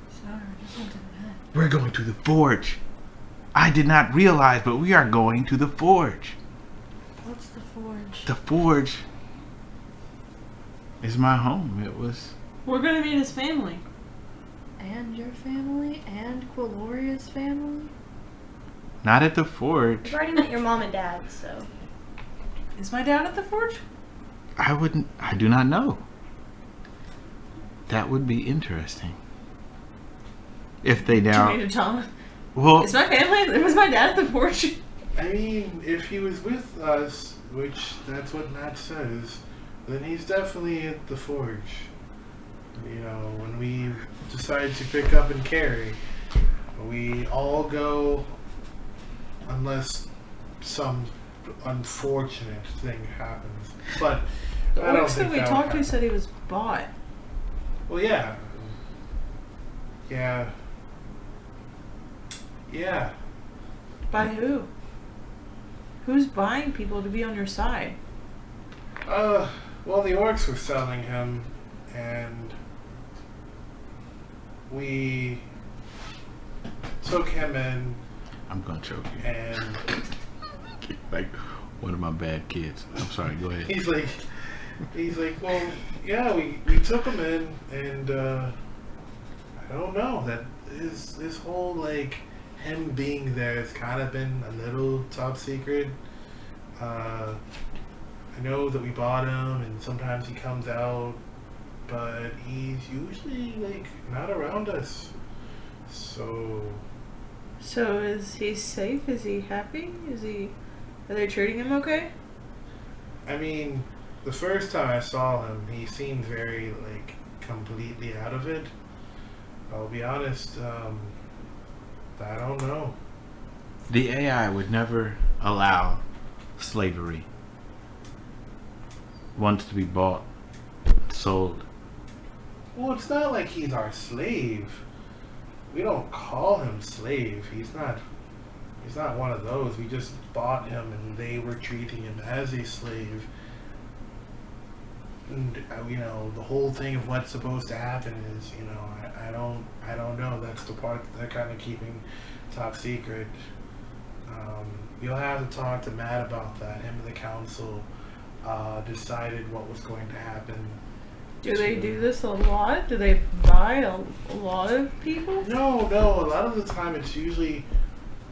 Sorry, just went to bed. We're going to the forge. I did not realize, but we are going to the forge. What's the forge? The forge is my home. It was. We're gonna meet his family. And your family? And Cuilorea's family? Not at the forge. You've already met your mom and dad, so. Is my dad at the forge? I do not know. That would be interesting. If they Do you now. need to tell him? Well, Is my family? Was my dad at the forge? I mean, if he was with us, which that's what Matt says, then he's definitely at the forge. You know, when we decide to pick up and carry, we all go unless some unfortunate thing happens. But The I don't orcs think that we that talked would to said he was bought. Well, yeah. Yeah. By who? Who's buying people to be on your side? Well, the orcs were selling him, and we took him in, I'm gonna choke you. and Like one of my bad kids. I'm sorry. Go ahead. he's like, well, yeah, we took him in, and I don't know, that this whole, like, him being there has kind of been a little top secret. I know that we bought him, and sometimes he comes out, but he's usually, like, not around us. So is he safe? Is he happy? Are they treating him okay? I mean, the first time I saw him, he seemed very, like, completely out of it. I'll be honest, I don't know. The AI would never allow slavery. Wants to be bought, sold. Well, it's not like he's our slave. We don't call him slave. He's not one of those. We just bought him, and they were treating him as a slave. And you know, the whole thing of what's supposed to happen is, you know, I don't know. That's the part that they're kind of keeping top secret. You'll have to talk to Matt about that. Him and the council decided what was going to happen. Do they do this a lot? Do they buy a lot of people? No. A lot of the time, it's usually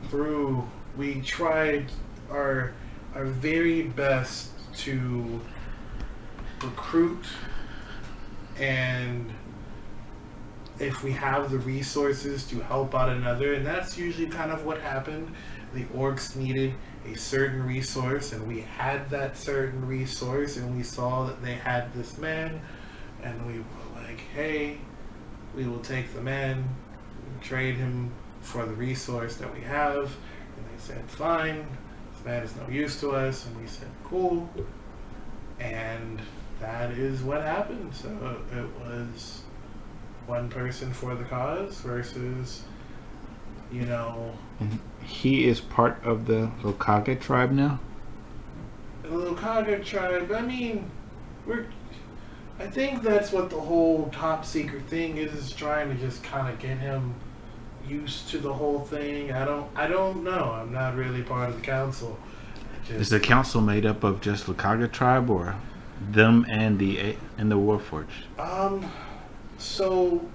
through. We tried our very best to recruit, and if we have the resources to help out another, and that's usually kind of what happened. The orcs needed a certain resource, and we had that certain resource, and we saw that they had this man, and we were like, hey, we will take the man, trade him for the resource that we have. And they said, fine, this man is no use to us. And we said, cool. And that is what happened. So it was one person for the cause versus, you know. And he is part of the Lokage tribe now? The Lokage tribe, I mean, I think that's what the whole top secret thing is trying to just kind of get him used to the whole thing. I don't know. I'm not really part of the council. Is the council made up of just Lokage tribe, or them and the Warforged? So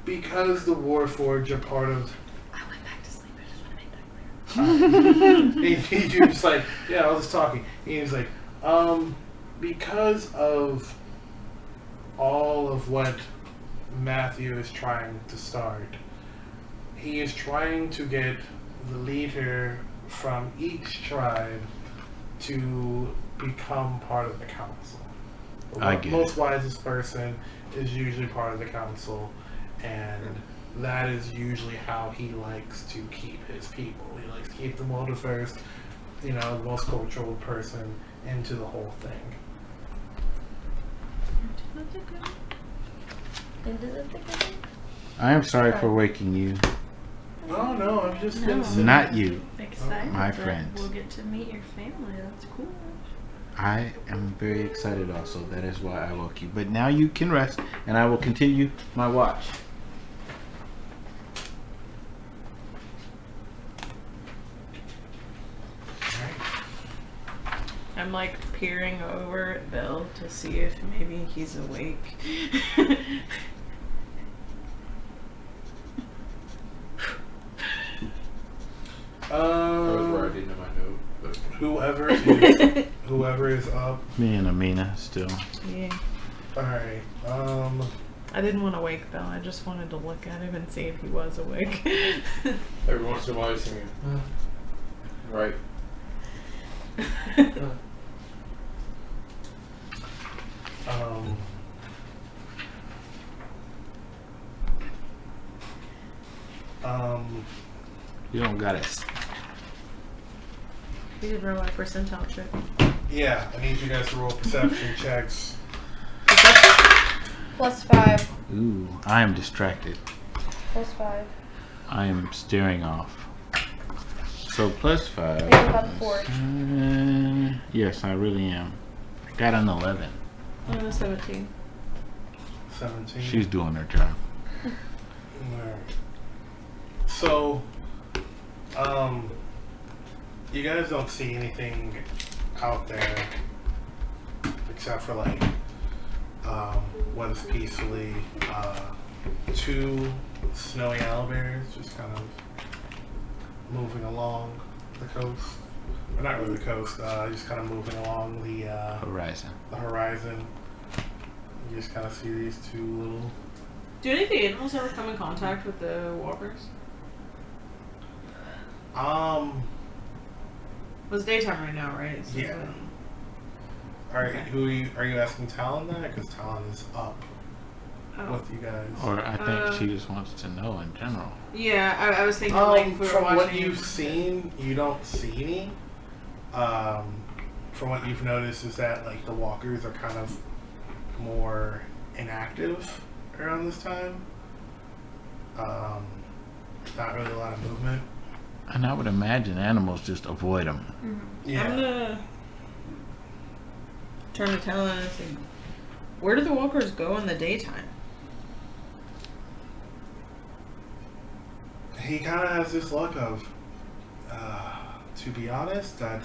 because the Warforged are part of. I went back to sleep. I just want to make that clear. He was like, yeah, I was talking. He was like, because of all of what Matthew is trying to start, he is trying to get the leader from each tribe to become part of the council. The I get most wisest person is usually part of the council, and that is usually how he likes to keep his people. He likes to keep them all the first, the most cultural person into the whole thing. I am sorry for waking you. Oh no, I've just been sitting. Not you. Excited My that friends. we'll get to meet your family. That's cool. I am very excited also. That is why I woke you. But now you can rest, and I will continue my watch. I'm like peering over at Bhel to see if maybe he's awake. I was writing in my note, but whoever is up. Me and Imina still. Yeah. All right. I didn't want to wake Bhel. I just wanted to look at him and see if he was awake. every once in a while you sing, right. You don't got it. We did roll a percentile check. Yeah, I need you guys to roll perception checks. +5. Ooh, I am distracted. +5. I am staring off. So +5. Are you about the forge? Yes, I really am. I got an 11. I'm a 17. 17. She's doing her job. Alright. So, you guys don't see anything out there except for what is peacefully 2 snowy owlbears just kind of moving along the coast. Or not really the coast, just kind of moving along the Horizon. horizon. You just kind of see these 2 little. Do any of the animals ever come in contact with the walkers? It's daytime right now, right? So Yeah. Alright, are you asking Talon that? Because Talon is up with you guys. Or I think she just wants to know in general. Yeah, I was thinking if we were from what watching you've seen, you don't see any. From what you've noticed is that the walkers are kind of more inactive around this time. Not really a lot of movement. And I would imagine animals just avoid them. Yeah. I'm gonna turn to Talon and say, where do the walkers go in the daytime? He kind of has this look of, to be honest, that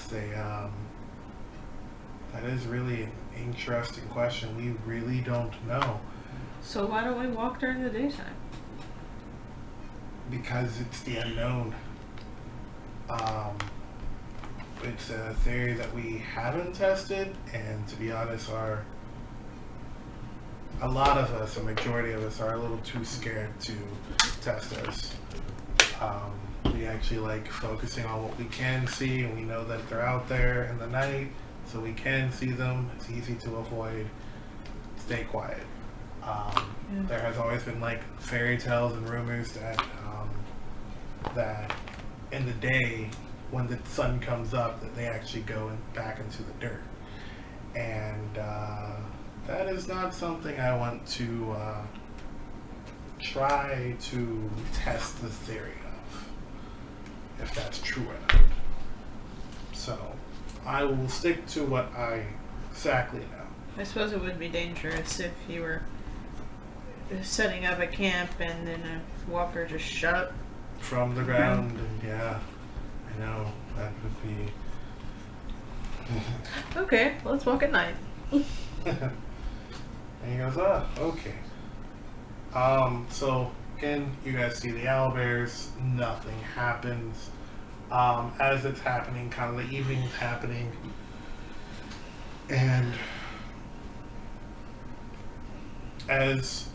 is really an interesting question. We really don't know. So why don't we walk during the daytime? Because it's the unknown. It's a theory that we haven't tested, and to be honest, a lot of us, a majority of us, are a little too scared to test us. We actually like focusing on what we can see, and we know that they're out there in the night, so we can see them. It's easy to avoid. Stay quiet. There has always been fairy tales and rumors that that in the day when the sun comes up that they actually go back into the dirt, and that is not something I want to try to test the theory of, if that's true or not. So I will stick to what I exactly know. I suppose it would be dangerous if you were setting up a camp and then a walker just shut up. From the ground, and yeah, I know, that would be... Okay, let's walk at night. And he goes, okay. So, again, you guys see the owlbears, nothing happens. As it's happening, kind of the evening's happening, and as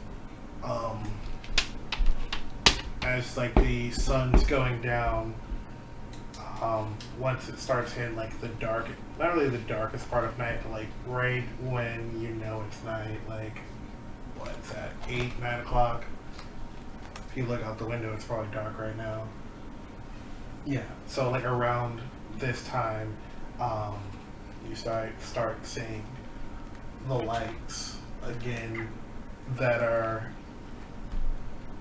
the sun's going down, once it starts hitting the dark, not really the darkest part of night, but right when you know it's night, what's that, 8, 9 o'clock, If you look out the window, it's probably dark right now. Yeah. So like around this time, you start seeing the lights again that are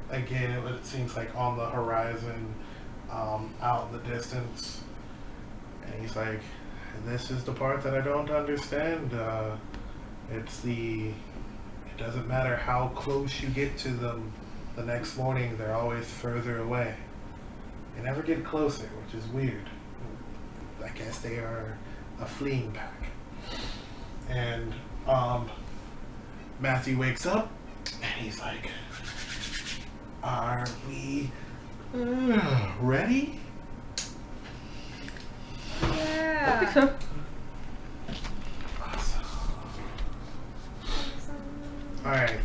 again it seems like on the horizon, out in the distance. And he's like, this is the part that I don't understand. It doesn't matter how close you get to them the next morning, they're always further away. They never get closer, which is weird. I guess they are a fleeing pack. And Matthew wakes up and he's like, are we ready? Yeah. I think so. Alright.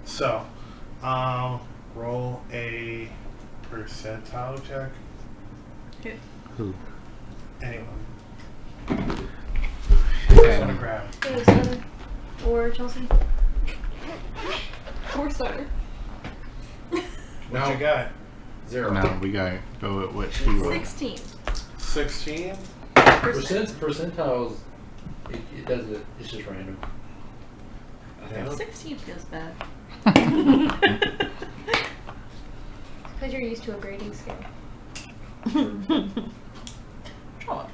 So, roll a percentile check. Okay. Who? Anyone. Just want to grab. Hey, Soter. Or Chelsea. Or Soter. What you got? 0. No, we gotta go with what she wrote. 16. 16? Percentiles, it does it. It's just random. I think. 16 feels bad. Because you're used to a grading scale. Oh.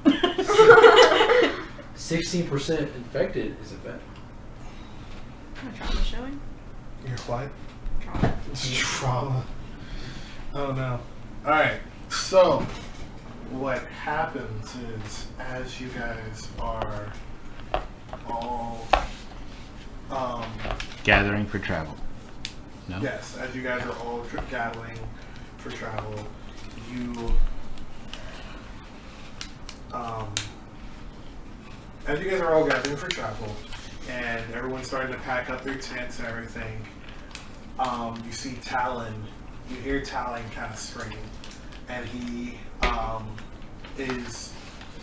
16% infected is a bet. My trauma showing. Your what? Trauma. Trauma. Oh no. Alright, so what happens is as you guys are all Gathering for travel. No? yes, as you guys are all gathering for travel, you as you guys are all gathering for travel and everyone's starting to pack up their tents and everything, you see Talon. You hear Talon kind of scream, and he is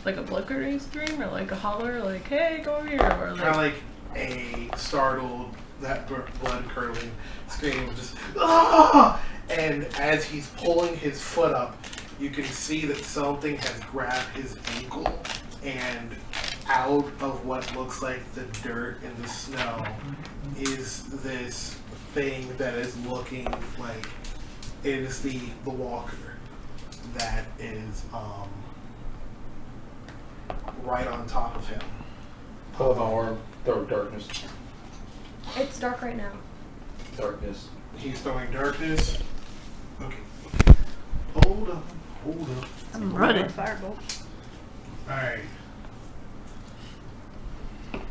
Like a flickering scream or like a holler, like, hey, go over here, or kind of like. like a startled, that blood curdling scream, just ah! And as he's pulling his foot up, you can see that something has grabbed his ankle, and out of what looks like the dirt and the snow is this thing that is looking like it is the walker that is right on top of him. Pull my arm, throw darkness. It's dark right now. Darkness. He's throwing darkness. Okay. Hold up. I'm running. Firebolt. Alright.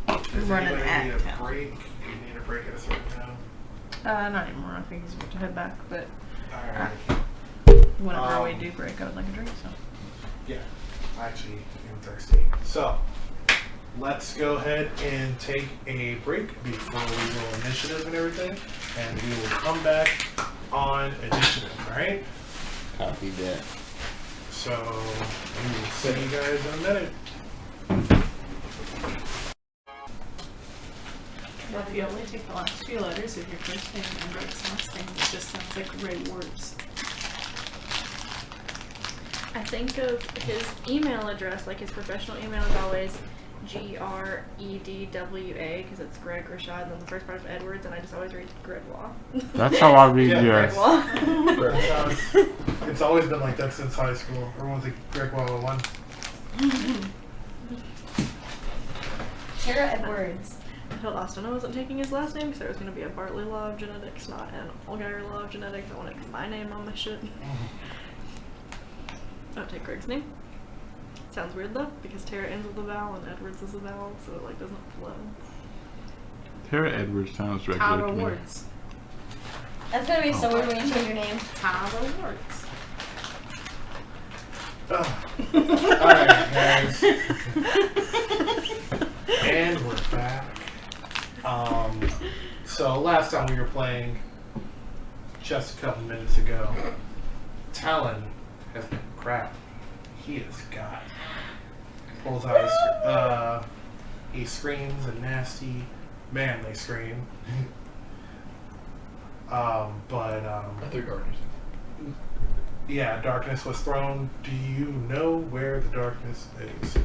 I'm running at need a town. break? You need a break at a certain time? Not anymore. I think he's about to head back, but Alright. whenever we do break, I would like a drink, so. Yeah. Actually, I'm thirsty. So, let's go ahead and take a break before we roll initiative and everything. And we will come back on initiative, alright? Copy that. So, we will see you guys in a minute. Well, if you only take the last few letters of your first name and Rick's last name, it just sounds like red words. I think of his email address, like his professional email is always GREDWA because it's Greg Rashad, and then the first part of Edwards, and I just always read Gridwa. That's how I read Yeah, yours. Gridwa. It's always been like that since high school. Everyone's like Greg Waller 1. Tara Edwards. I told Austin I wasn't taking his last name because there was going to be a Bartley Law of Genetics, not an Allgaier Law of Genetics. I wanted my name on my shit. Don't take Greg's name. Sounds weird though, because Tara ends with a vowel and Edwards is a vowel, so it like doesn't flow. Tara Edwards sounds regular Tara to me. words. That's gonna be so weird when you change your name. Tara words. Alright, guys. And we're back. So last time we were playing, just a couple minutes ago, Talon has been grabbed. He is got. Pulls out his, he screams a nasty, manly scream. I threw darkness. Yeah, darkness was thrown. Do you know where the darkness is?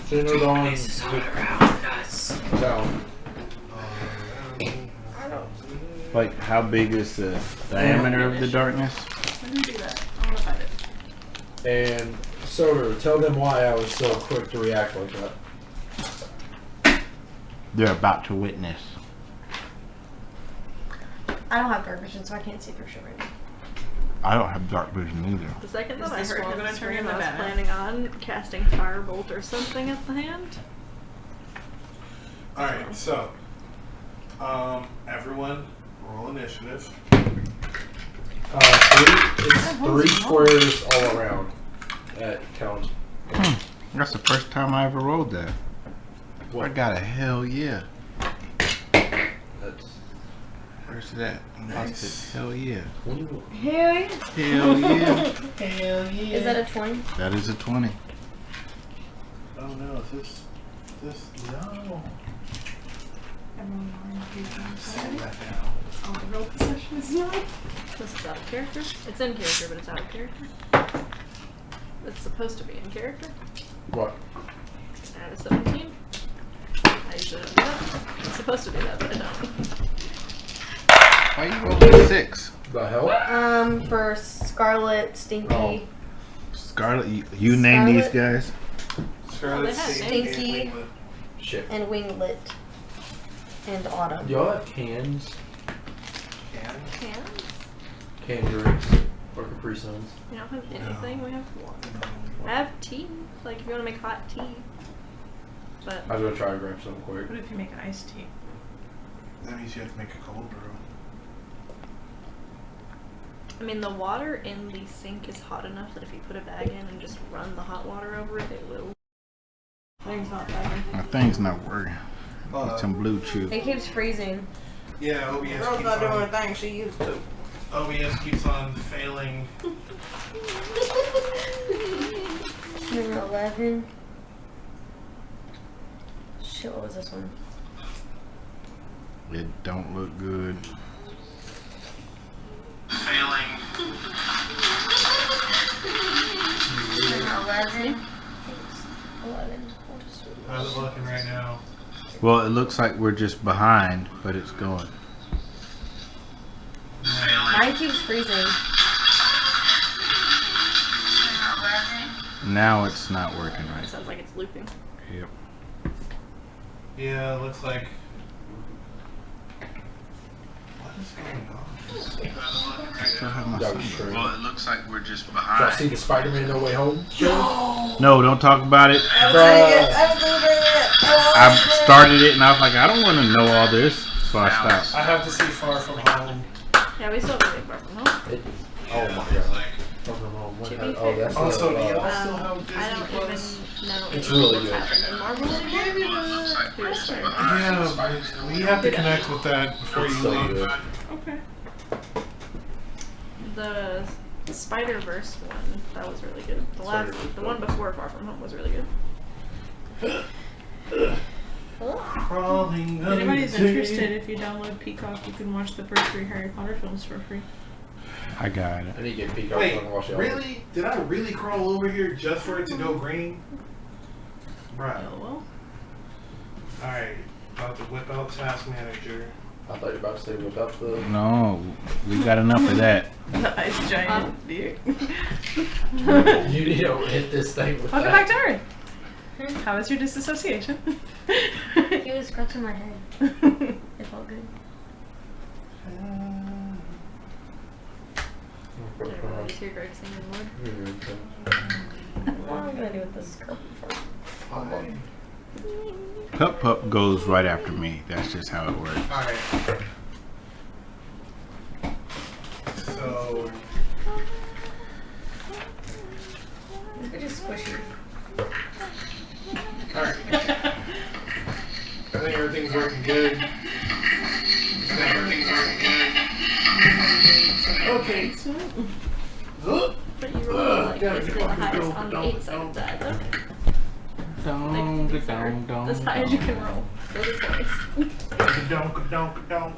Sooner dawn. It's all around us. Down. Like, how big is the diameter of the darkness? Let me do that. I want to find it. And Soter, tell them why I was so quick to react like that. They're about to witness. I don't have dark vision, so I can't see for sure right now. I don't have dark vision either. The second Is that I this heard wall him gonna turn scream, into I was bad? planning on casting Firebolt or something at the hand. Alright, so everyone roll initiative. Three squares all around. That counts. That's the first time I ever rolled that. I got a hell yeah. That's Where's that? Nice. Hell yeah. 21. Hell yeah. Hell yeah. Hell yeah. Is that a 20? That is a 20. Oh no, is this no. Send that down. Oh, the roll position is not. This is out of character. It's in character, but it's out of character. It's supposed to be in character. What? And it's 17. I usually don't do that. It's supposed to do that, but I don't. Why you rolling 6? The hell? For Scarlet, Stinky, Oh. Scarlet, you name these guys? Scarlet, they had Stinky, names. Winglet. Shit. and Winglet, and Autumn. Do y'all have cans? Cans? Canned drinks? Or Capri Suns? We don't have anything. We have one. I have tea. Like, if you want to make hot tea. But I was gonna try to grab something quick. What if you make iced tea? That means you have to make a cold brew. I mean, the water in the sink is hot enough that if you put a bag in and just run the hot water over it, it will. Thing's not bagging. My thing's not working. Need some blue chew. It keeps freezing. Yeah, OBS Girl's keeps not doing on. the thing she used to. OBS keeps on failing. Number 11. Shit, what was this one? It don't look good. Failing. Number 11. 11. We'll just do How's it looking right now? Well, it looks like we're just behind, but it's going. Mine keeps freezing. Now it's not working It right. sounds like it's looping. Yep. Yeah, it looks like. What is going on? Still have my That was sunburn. true. It looks like we're just Did y'all behind. see the Spider-Man No Way Home show? No, don't talk about it. I started it and I was like, I don't want to know all this, so I stopped. I have to see Far From Home. Yeah, we still have to make far from home. It, oh my god. Far From Home. What To be had- fair. oh, that's Also, do y'all the, still have Disney I don't Plus? even know It's if really what's good. happened in Marvel anymore. Who's there? Yeah, we have to connect with that before it's you so leave. good. Okay. The Spider-Verse one, that was really good. The last, Spider-Verse. the one before Far From Home was really good. Crawling If anybody's under the interested, if you download Peacock, you can watch the first 3 Harry Potter films for free. I got it. I need to get Peacock Wait, so I can watch it all. really? Did I really crawl over here just for it to go green? Bruh. Oh well. Alright, about to whip out Task Manager. I thought you were about to say without the. No, we got enough of that. The ice giant dick. You need to hit this thing with Welcome that. back to Earth. How was your disassociation? He was scratching my head. It felt good. Everybody's here, Greg singing Lord. What am I gonna do with this scarf for? Pup Pup goes right after me. That's just how it works. Alright. So, It's just squishy. alright. I think everything's working good. Everything's working good. Okay. But you roll like basically the highest on the 8-sided die, though. Dong, Like, dong, dong, as high as you can dong. roll. Those are points. Donk, donk, donk.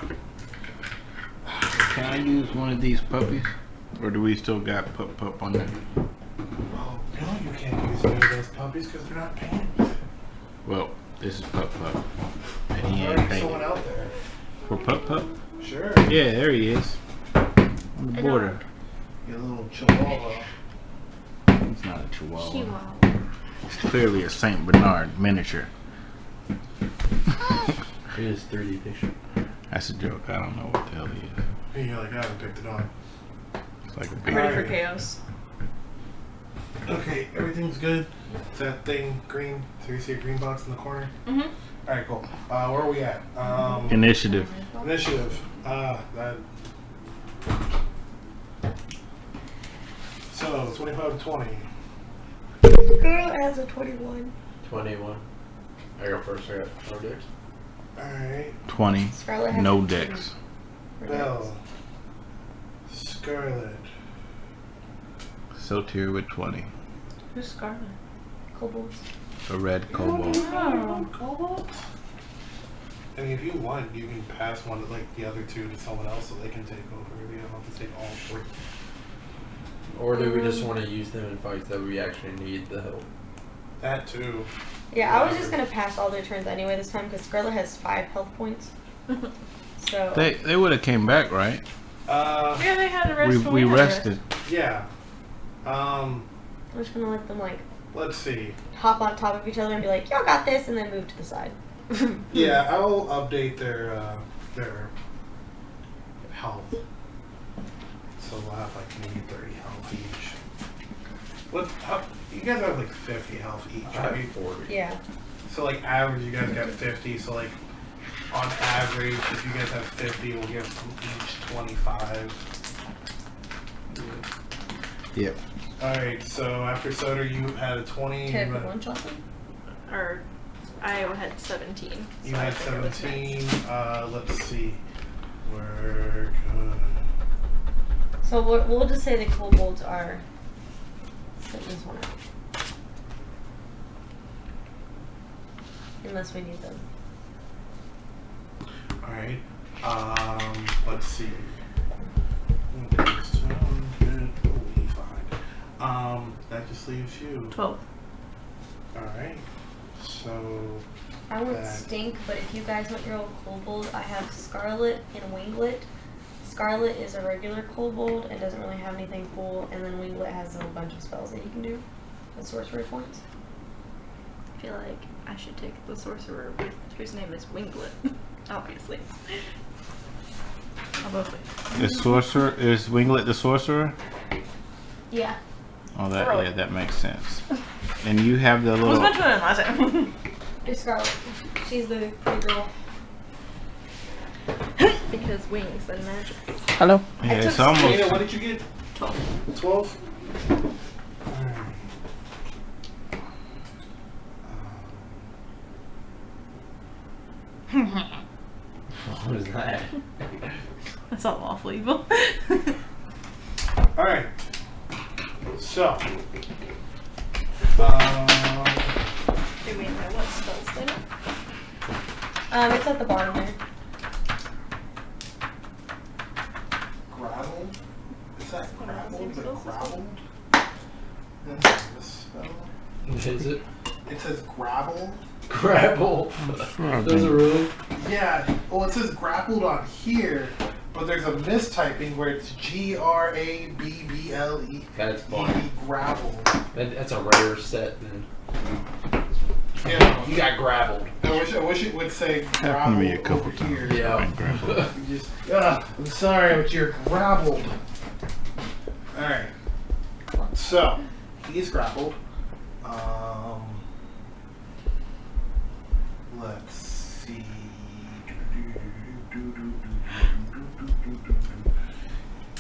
Can I use one of these puppies? Or do we still got pup on there? Oh, no, you can't use any of those puppies because they're not painted. Well, this is pup. And he There's ain't already someone painted. out there. For pup? Sure. Yeah, there he is. On the border. Your little chihuahua. He's not a chihuahua. Chihuahua. It's clearly a Saint Bernard miniature. It is 3D picture. That's a joke. I don't know what the hell he is. And you're like, I haven't picked it up. It's like a I'm big. ready for Alright. chaos. Okay, everything's good. Is that thing green? So you see a green box in the corner? Mm-hmm. Alright, cool. Where are we at? Initiative. Initiative. That. So, 25 to 20. Girl has a 21. 21. I go first. I got 4 dicks. Alright. 20. Scarlet has No a decks. 2. Bell. Scarlet. Soter with 20. Who's Scarlet? Kobolds. A red cobalt. Oh. Cobalt? I mean, if you want, you can pass one of like the other two to someone else so they can take over. You don't have to take all 3. Or do we just want to use them in fights that we actually need the help? That too. Yeah, I was just gonna pass all their turns anyway this time because Scarlet has 5 health points. So. They would have came back, right? Yeah, they had a rest. when We had rested. Yeah. I'm just gonna let them like Let's see. hop on top of each other and be like, y'all got this, and then move to the side. Yeah, I'll update their health. So we'll have like maybe 30 health each. You guys have like 50 health each, I have right? 40. Yeah. So like average, you guys got 50. So like on average, if you guys have 50, we'll give them each 25. Yep. All right. So after Soter, you had a 20. Can I You pick had- one, Chelsey? Or I had 17. You so I had figured it was 17. next. Let's see. We're gonna. So we'll just say the kobolds are. Put this one out. Unless we need them. All right. Let's see. We find. That just leaves you. 12. All right. So. I went That- stink, but if you guys want your old kobold, I have Scarlet and Winglet. Scarlet is a regular kobold and doesn't really have anything cool, and then Winglet has a bunch of spells that he can do with sorcery points. I feel like I should take the sorcerer with whose name is Winglet, obviously. I'll both wait. The sorcerer is Winglet the sorcerer. Yeah. Oh, that makes sense. And you have the Who's little. mentioned it last time? It's Scarlet. She's the big girl. Because wings and magic. Hello. Yeah, I it's took almost. Imina, what did you get? 12. 12. What is that? That's not lawful evil. All right. So. Do we know what spells they know? It's at the bottom there. Gravel? Is that gravel? Is it gravel? This spell? Is it? It says gravel. Grapple. Those are really. Yeah. Well, it says grappled on here, but there's a mistyping where it's GRABBLE. That's fine. Gravel. That's a rare set then. Yeah. You got grappled. I wish it would say gravel Happened to me a couple over times. here. Yeah. You just, I'm sorry, but you're grappled. Alright. So, he's grappled. Let's see.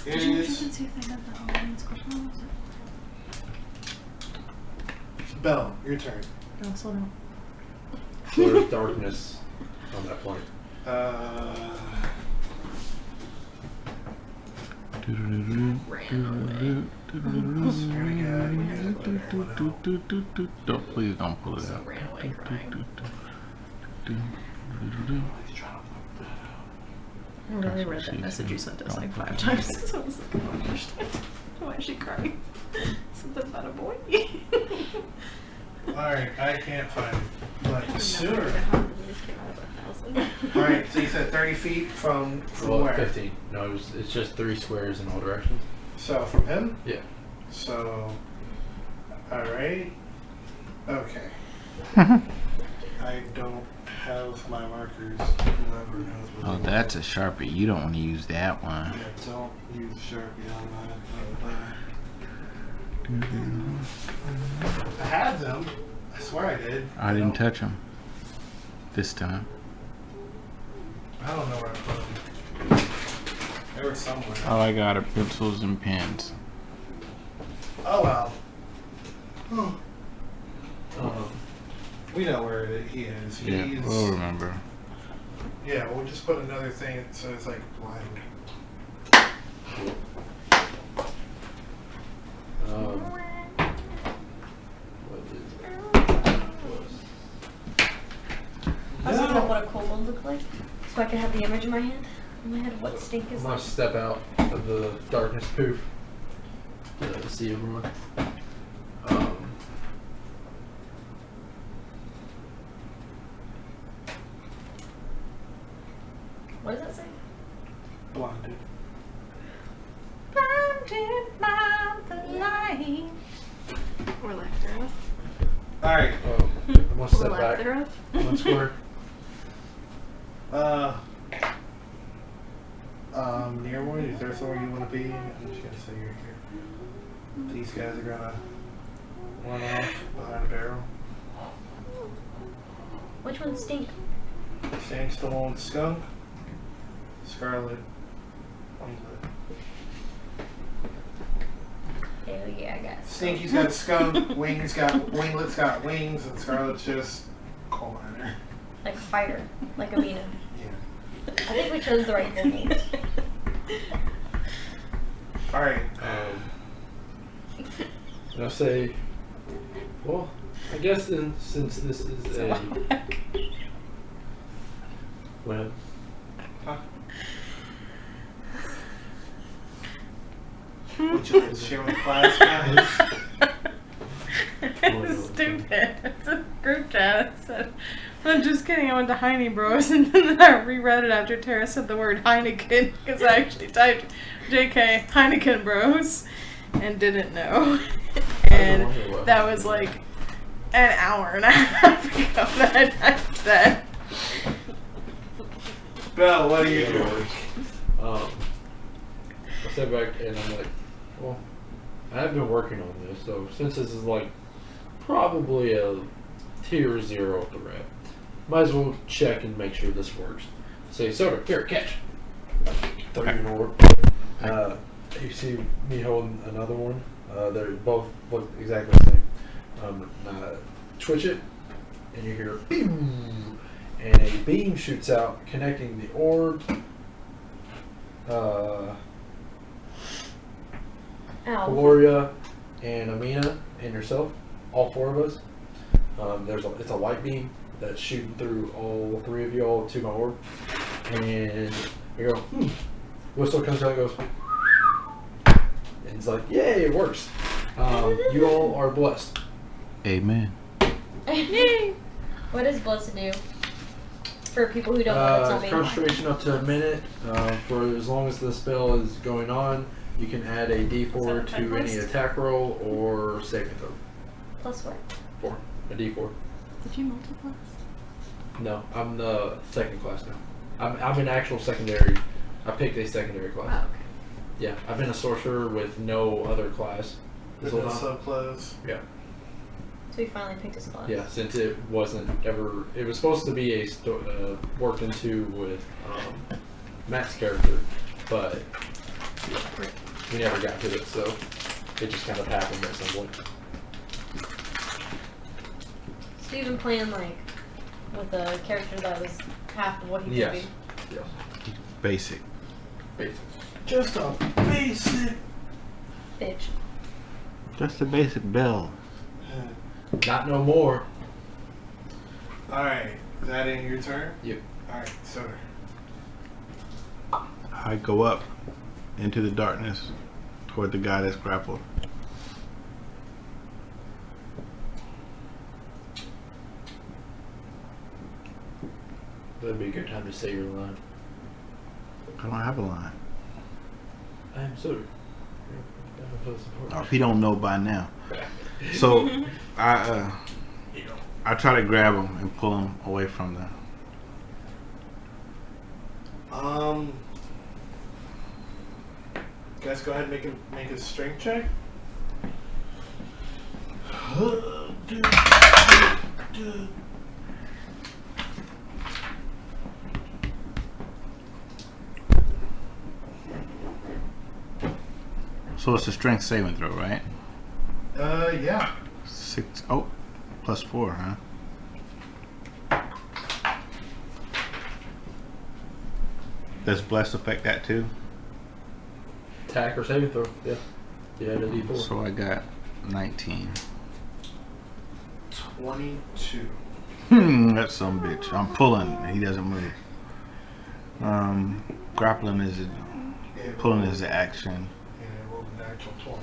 Did you Is check and see if they have the Halloween scorpions? Belle, your turn. No, still no. There's darkness on that point. Don't, please don't pull it out. Ran away crying. He's trying to look that I really That's what read that she message you said. sent us Don't like 5 put times. So I was like, I don't understand. Why is she crying? Something about a boy. Alright, I can't find it. But sooner. How many movies came out of 1,000? Alright, so you said 30 feet from Well, where? 15. No, it's just 3 squares in all directions. So from him? Yeah. So, alright. Okay. I don't have my markers. Whoever knows what Oh, they that's a Sharpie. You don't want to use that one. Yeah, don't use Sharpie on that. I had them. I swear I did. I didn't touch them this time. I don't know where I put them. They were somewhere. All I got are pencils and pens. Oh well. Hmm. Um, We know where he is. Yeah, He's, we'll remember. yeah, we'll just put another thing so it's like blind. what is it? I was looking up what a kobold looked like, so I could have the image in my hand. In my head, what stink I'm is gonna like. step out of the darkness poof to see everyone. What does that say? Blinded. Blinded by the light. Or lack thereof. Alright. I'm gonna Or step lack back thereof. 1 square. Niramour, is there somewhere you want to be? I'm just gonna say you're here. These guys are gonna run off behind a barrel. Which one stink? Stank's the one with skunk. Scarlet. Winglet. Hell yeah, I got it. Stinky's got skunk, Winglet's got wings, and Scarlet's just coal miner. Like a fighter, like Imina. Yeah. I think we chose the right names. Alright. And I'll say, well, I guess then since this is a well, Would you like to share with class, guys? It's stupid. It's a group chat. It said, I'm just kidding, I went to Heine Bros, and then I reread it after Tara said the word Heineken, because I actually typed JK Heineken Bros, and didn't know. And that was like an hour and a half ago that I typed that. Bhel, what are you doing? I step back and I'm like, well, I've been working on this, so since this is like probably a tier 0 threat, might as well check and make sure this works. Say, Soter, here, catch. Throw you an orb. You see me holding another one. They're both look exactly the same. Twitch it, and you hear beam, and a beam shoots out, connecting the orb. Cuilorea and Imina and yourself, all 4 of us. It's a light beam that's shooting through all 3 of you all to my orb, and you go. Whistle comes out, and goes, and it's like, yay, it works. You all are blessed. Amen. What does blessed do? For people who don't know, it's not being Concentration up to a minute. For as long as the spell is going on, you can add a D4 to any attack roll or saving throw. Plus what? 4. A D4. Did you multiply? No, I'm the second class now. I'm an actual secondary. I picked a secondary class. Oh, okay. Yeah, I've been a sorcerer with no other class. With no subclass. Yeah. So we finally picked a spot. Yeah, since it wasn't ever, it was supposed to be worked into with Matt's character, but we never got to it, so it just kind of happened at some point. So you've been playing like with a character that was half of what he Yes. could be. Yes. Basic. Basic. Just a basic. Bitch. Just a basic Bhel. Not no more. Alright, is that in your turn? Yep. Alright, Soter. I go up into the darkness toward the guy that's grappled. That'd be a good time to say your line. I don't have a line. I am Soter. Oh, if he don't know by now. So I try to grab him and pull him away from the. Guys, go ahead and make a strength check. So it's a strength saving throw, right? Yeah. 6. Oh, plus 4, huh? Does bless affect that too? Attack or saving throw. Yeah. Yeah, the D4. So I got 19. 22. That's some bitch. I'm pulling. He doesn't move. Grappling is pulling is the action. And it rolled an actual 20.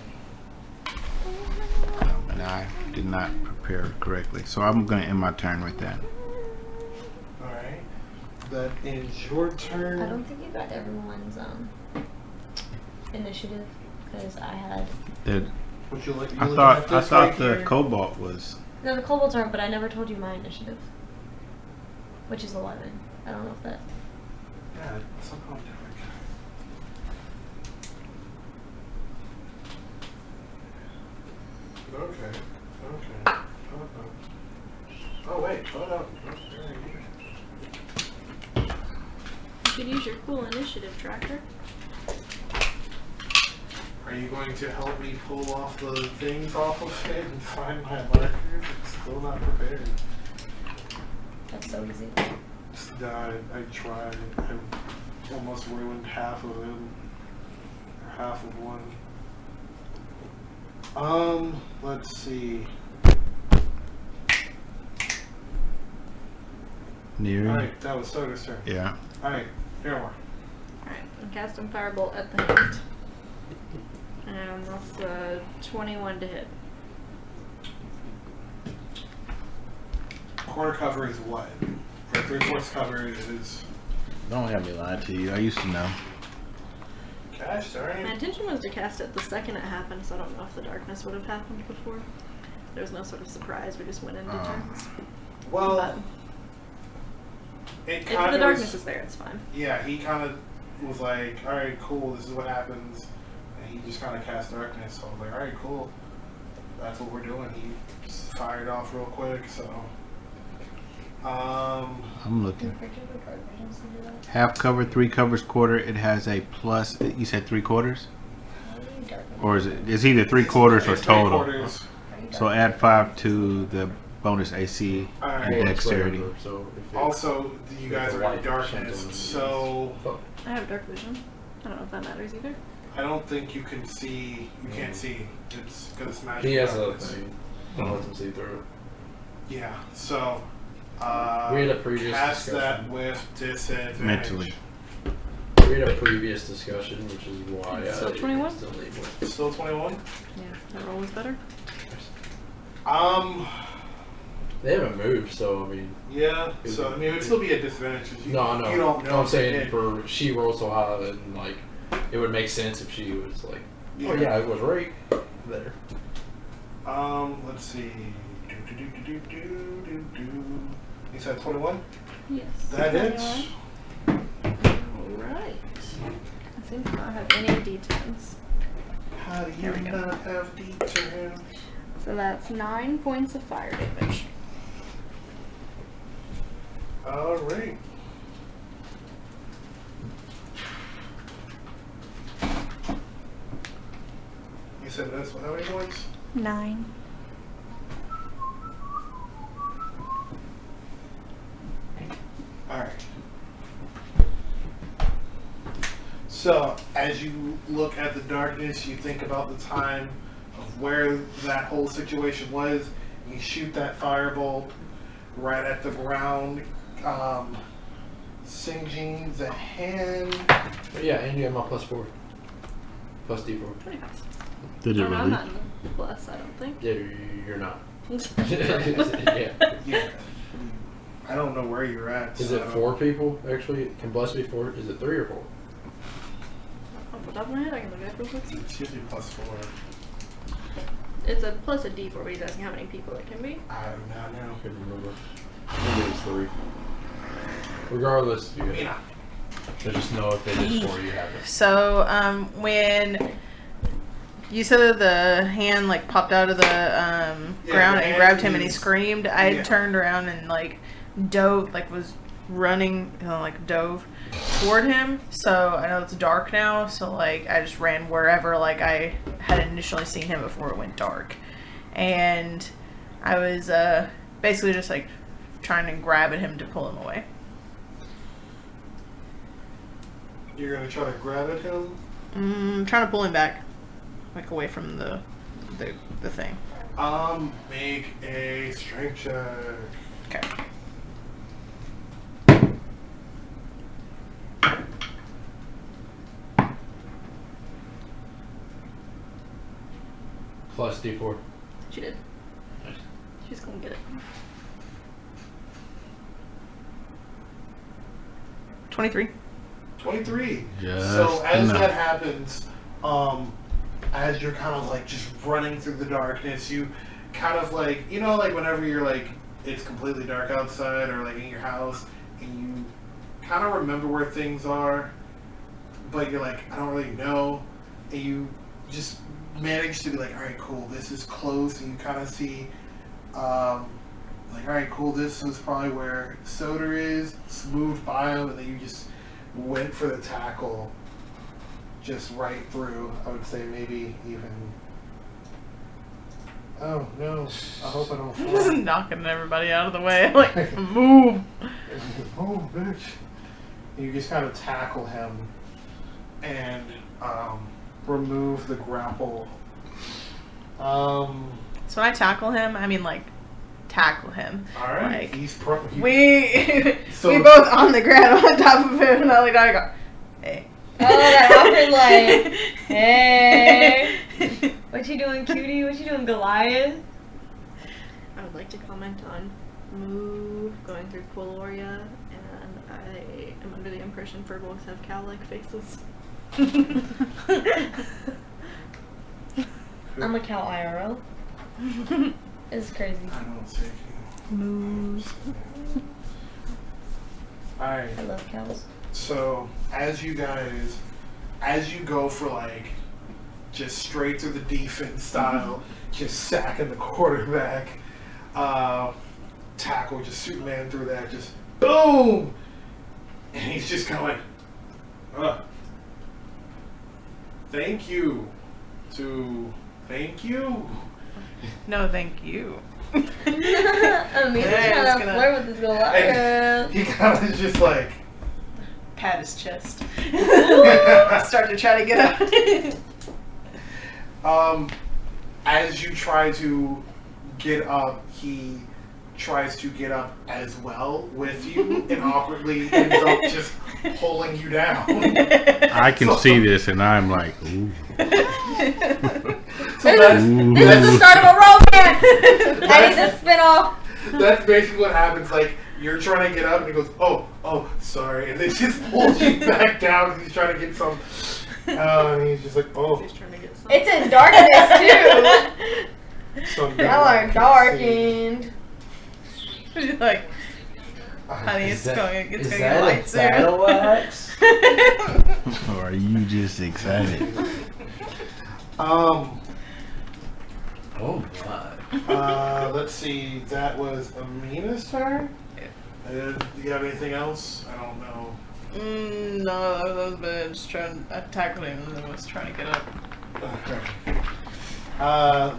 And I did not prepare correctly. So I'm going to end my turn with that. Alright. That ends your turn. I don't think you got everyone's initiative because I had. Would you like, I thought the cobalt was. No, the kobolds aren't, but I never told you my initiative, which is 11. I don't know if that. Yeah, somehow different. Okay. Oh wait, hold on. You could use your cool initiative tracker. Are you going to help me pull off the things off of it and find my markers? It's still not prepared. That's so easy. I tried. I almost ruined half of them. Or half of one. Let's see. Near. Alright, that was Soter's turn. Yeah. Alright, Niramour. Alright, I'm casting Firebolt at the hand. And that's 21 to hit. Quarter cover is what? Or 3/4 cover is. Don't have me lie to you. I used to know. Gosh, My darn. intention was to cast it the second it happened, so I don't know if the darkness would have happened before. There was no sort of surprise, we just went into turns. Well, But it if kind the of. darkness is there, it's fine. Yeah, he kind of was like, alright, cool, this is what happens. And he just kind of cast darkness. So I was like, alright, cool. That's what we're doing. He just fired off real quick, so. I'm looking. Half cover, 3 covers, quarter. It has a plus. You said 3/4? Or is it? It's either 3/4 or it's total. 3/4. So add 5 to the bonus AC Alright. and dexterity. So if it- Also, you guys If are the in light darkness, shines on so I have dark vision. I don't know if that matters either. I don't think you can see. You can't see. It's because it's magic. He has a darkness. thing that lets him see through it. Yeah. So. We had a previous cast discussion. that with disadvantage. Mentally. We had a previous discussion, which is why Still I 21? still need one. Still 21. Yeah, that roll was better. They haven't moved, so I mean. Yeah. So I mean, it would still be a disadvantage. 'Cause you, No. You don't know. I'm if they saying hit. for she rolled so high, and like it would make sense if she was like, oh yeah, it was right there. Let's see. You said 21? Yes. That hits. Alright. I think I don't have any D10s. How do you not have D10? So that's 9 points of fire damage. Alright. You said that's how many points? 9. Alright. So, as you look at the darkness, you think about the time of where that whole situation was. You shoot that firebolt right at the ground. Singeing the hand. But yeah, and you have my +4. Plus D4. 25. Did it Oh, no, I'm really? not in the plus, I don't think. Yeah, you're not. Yeah. Yeah. I don't know where you're at. Is so it 4 people actually? Can bless be 4? Is it 3 or 4? Off the top of my head, I can look it up real quick. It's usually +4. It's a plus a D4, but he's asking how many people it can be. I do not know. I couldn't remember. Maybe it's 3. Regardless, you Imina. so just know if it is 4, you have it. So, when you said that the hand like popped out of the ground the and grabbed him hand and he is- screamed, I yeah. turned around and like dove, like was running, like dove toward him. So I know it's dark now, so like I just ran wherever like I had initially seen him before it went dark, and I was basically just like trying to grab at him to pull him away. You're gonna try to grab at him. Trying to pull him back, like away from the thing. Make a strength check. Okay. Plus D4. She did. Nice. She's gonna get it. 23. 23. Just So as enough. that happens, as you're kind of like just running through the darkness, you kind of like, you know, like whenever you're like, it's completely dark outside or like in your house and you kind of remember where things are, but you're like, I don't really know. And you just manage to be like, all right, cool, this is close. And you kind of see, like, all right, cool, this is probably where Soter is. Moved by him, and then you just went for the tackle just right through. I would say maybe even. Oh no! I hope I don't Just fall. knocking everybody out of the way. Like, move. Oh, bitch! You just kind of tackle him and remove the grapple. So when I tackle him, I mean like tackle him. All right. Like, He's we So- we both on the ground on top of him, and I go, hey. Oh, that awkward like, hey, what you doing, cutie? What you doing, Goliath? I would like to comment on move going through Cuilorea, and I am under the impression furbolgs have cow-like faces. I'm a cow IRL. It's crazy. I don't take you. Move. All right. I love cows. So as you go for like just straight through the defense style, just sacking the quarterback, tackle, just Superman through that, just boom, and he's just kind of like, thank you. No, thank you. I mean, Hey, trying it's to gonna- flirt with this Goliath. And he kind of just like, Pat his chest. Start to try to get up. as you try to get up, he tries to get up as well with you and awkwardly ends up just pulling you down. I can see this, and I'm like, ooh. So that's, This is the start of a romance! I need to spin off. that's basically what happens. Like, you're trying to get up and he goes, oh, sorry. And then just pulls you back down because he's trying to get some. And he's just like, oh. He's trying to get some. It's in darkness too. Some Y'all are darkened. She's like, honey, it's going to get that light a soon. battle axe? Or are you just excited? Oh my. Let's see. That was Amina's turn. Do you have anything else? I don't know. No, that was bad. Just trying. I tackled him and then was trying to get up. Okay.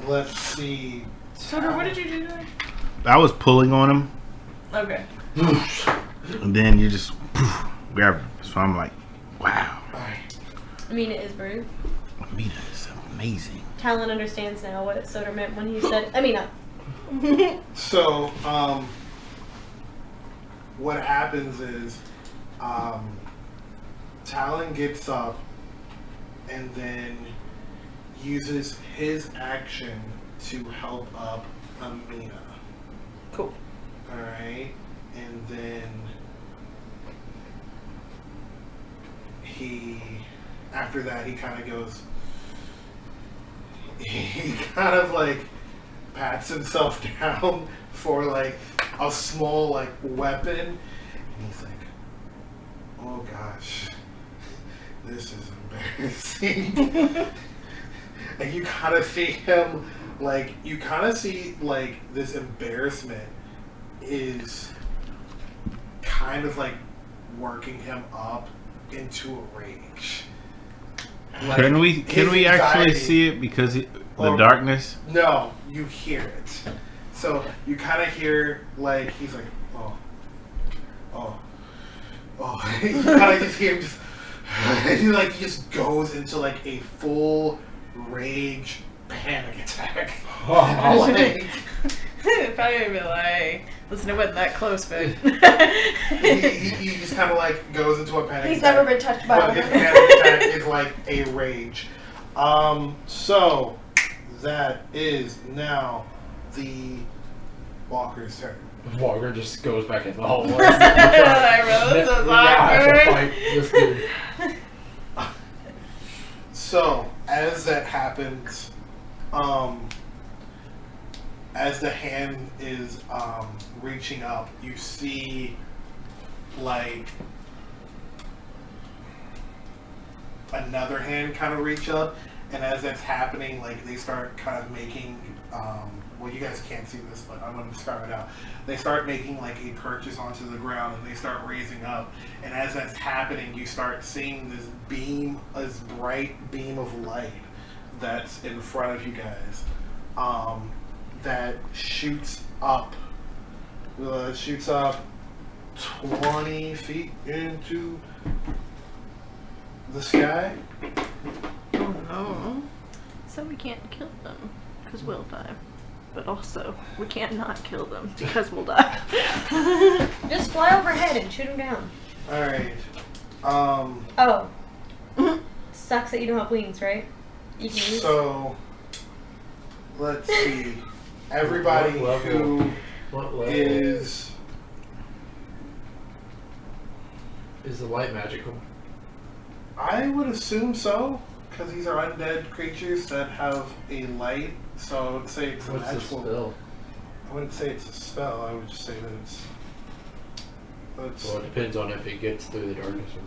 Let's see. Soter, what did you do there? I was pulling on him, Okay. and then you just grab him. So I'm like, wow, I mean, it is rude. Imina is amazing. Talon understands now what Soter meant when he said, Imina. So, what happens is, Talon gets up and then uses his action to help up Imina. Cool. Alright. And then after that, he kind of goes, he kind of like pats himself down for like a small like weapon. And he's like, oh gosh, this is embarrassing. And you kind of see him, like, this embarrassment is kind of like working him up into a rage. Like, can we actually see it because the darkness? No, you hear it. So you kind of hear like he's like, oh. You kind of just hear him just. He just goes into like a full rage panic attack. Probably be like, listen, it wasn't that close, but he just kind of like goes into a panic He's attack. never been touched by But his panic attack is like a rage. So that is now the Walker's turn. Walker just goes back in the hallway. I really so Fight this dude. So as that happens, as the hand is reaching up, you see like another hand kind of reach up, and as that's happening, like they start kind of making well, you guys can't see this, but I'm going to describe it out. They start making like a purchase onto the ground, and they start raising up. And as that's happening, you start seeing this bright beam of light that's in front of you guys, that shoots up 20 feet into the sky. Oh no. So we can't kill them, because we'll die. But also, we can't not kill them, because we'll die. Just fly overhead and shoot him down. Alright. Oh. Sucks that you don't have wings, right? You can use. So, let's see. Everybody What level? who What level is the light magical? I would assume so, because these are undead creatures that have a light. So I would say it's a What's the magical. spell? I wouldn't say it's a spell. I would just say that it's. Well, it depends on if it gets through the darkness or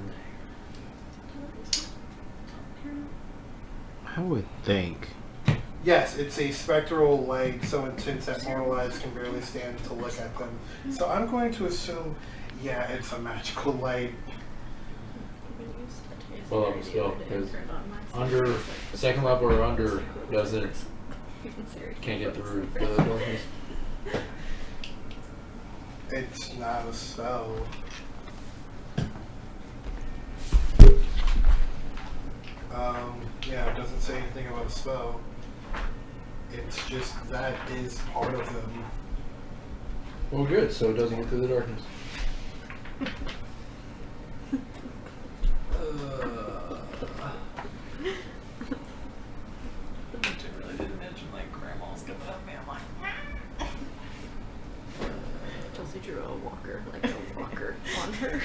not. I would think. Yes, it's a spectral light so intense that mortal eyes can barely stand to look at them. So I'm going to assume, yeah, it's a magical light. Well, that was spell because under second level or under can't get through the darkness. It's not a spell. Yeah, it doesn't say anything about a spell. It's just that is part of them. Well, good. So it doesn't get through the darkness. really did imagine like grandma's coming up me. I'm like, Chelsey drew a walker on her.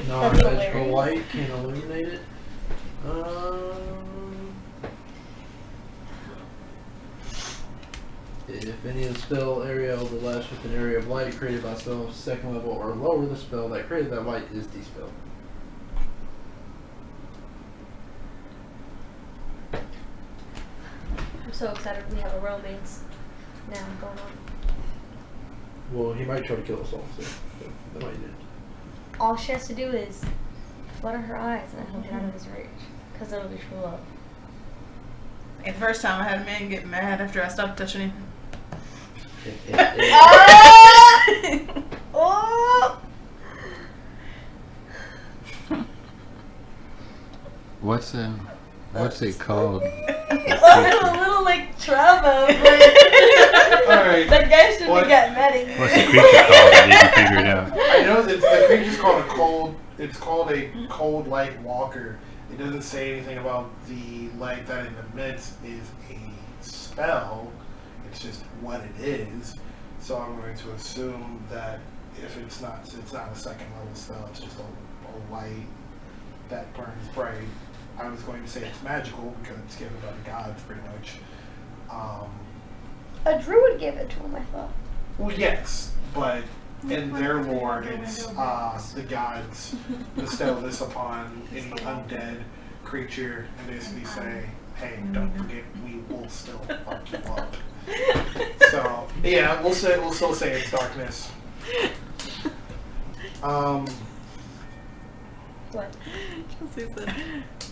Non-magical light can illuminate it. If any of the spell area overlaps with an area of light created by spell second level or lower, the spell that created that light is dispelled. I'm so excited we have a romance now going on. Well, he might try to kill us all, so that might end. All she has to do is flutter her eyes and he'll get out of his rage. Because it'll be true love. the first time I had a man get mad after I stopped touching him. Oh! What's it called? Also a little like trauma, but Alright. that guy shouldn't What? have gotten mad at you. What's the creature called? Did you figure it out? I know that the creature's called a cold it's called a cold light walker. It doesn't say anything about the light that it emits is a spell. It's just what it is. So I'm going to assume that if it's not a second level spell, it's just a light that burns bright. I was going to say it's magical because it's given by the gods, pretty much. A druid gave it to him, I thought. Well, yes, but in their lore, it's the gods bestow this upon any undead creature and basically say, hey, don't forget, we will still fuck you up. So, yeah, we'll still say it's darkness. What? Chelsey said,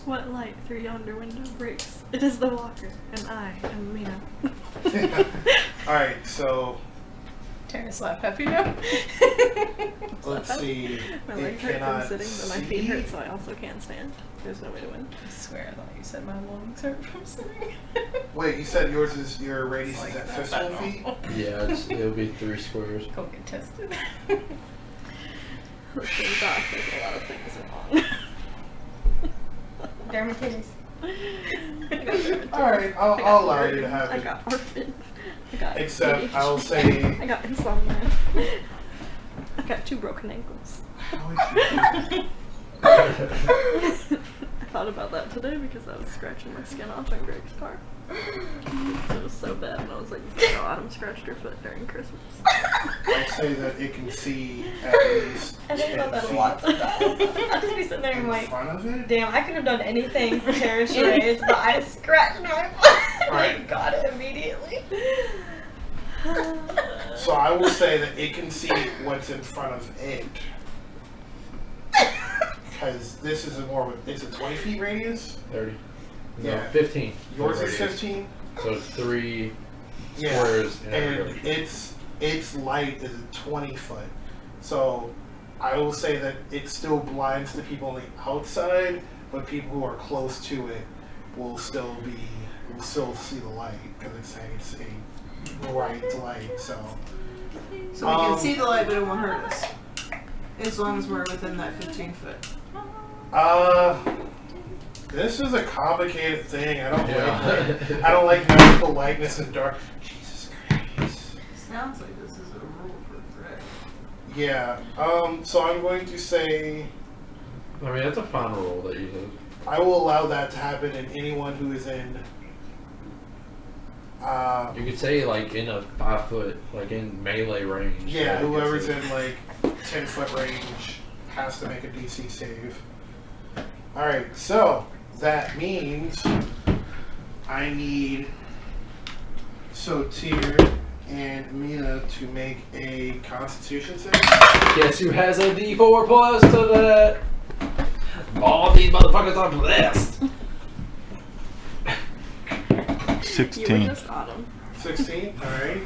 what light through yonder window breaks? It is the walker, and I am Imina. Alright, so Tara slap Peppy now. let's see. My It legs hurt cannot from sitting, but my feet see. hurt, so I also can't stand. There's no way to win. I swear I thought you said my lungs hurt from sitting. Wait, you said your radius Like, is at that's 15 not feet? normal. Yeah, it'll be 3 squares. Go get tested. Listen, Doc, there's a lot of things wrong. Dermatitis. I got dermatitis. Alright, I'll allow you to have I it. got orphan. I got Except ADHD. I'll say. I got insomnia. I got 2 broken ankles. How is your- I thought about that today because I was scratching my skin off in Greg's car. It was so bad, and I was like, oh, Autumn scratched her foot during Christmas. I'll say that it can see at least I think 10 about that a feet lot sometimes. I'll just be sitting there and in like, front of it. damn, I could have done anything for Tara's charades, but I scratched my foot. Right. Got it immediately. So I will say that it can see what's in front of it. Because this is it's a 20 feet radius? 30. No, Yeah. 15. Yours is Radius. 15? So it's 3 Yeah. squares in every And direction. its light is 20 foot. So I will say that it still blinds the people on the outside, but people who are close to it will still see the light because it's saying it's a bright light. So So we can see the light, but it won't hurt us. As long as we're within that 15 foot. this is a complicated thing. I don't Yeah. like. I don't like magical lightness in dark. Jesus Christ. Sounds like this is a rule for threat. Yeah. So I'm going to say I mean, that's a fun roll that you did. I will allow that to happen in anyone who is in. You could say, like, in a 5 foot, like, in melee range. Yeah, so you could whoever's say- in like 10-foot range has to make a DC save. Alright, so that means I need Soter and Imina to make a Constitution save. Guess who has a D4 plus to that? All these motherfuckers are blessed. You were 16. just Autumn. 16, alright.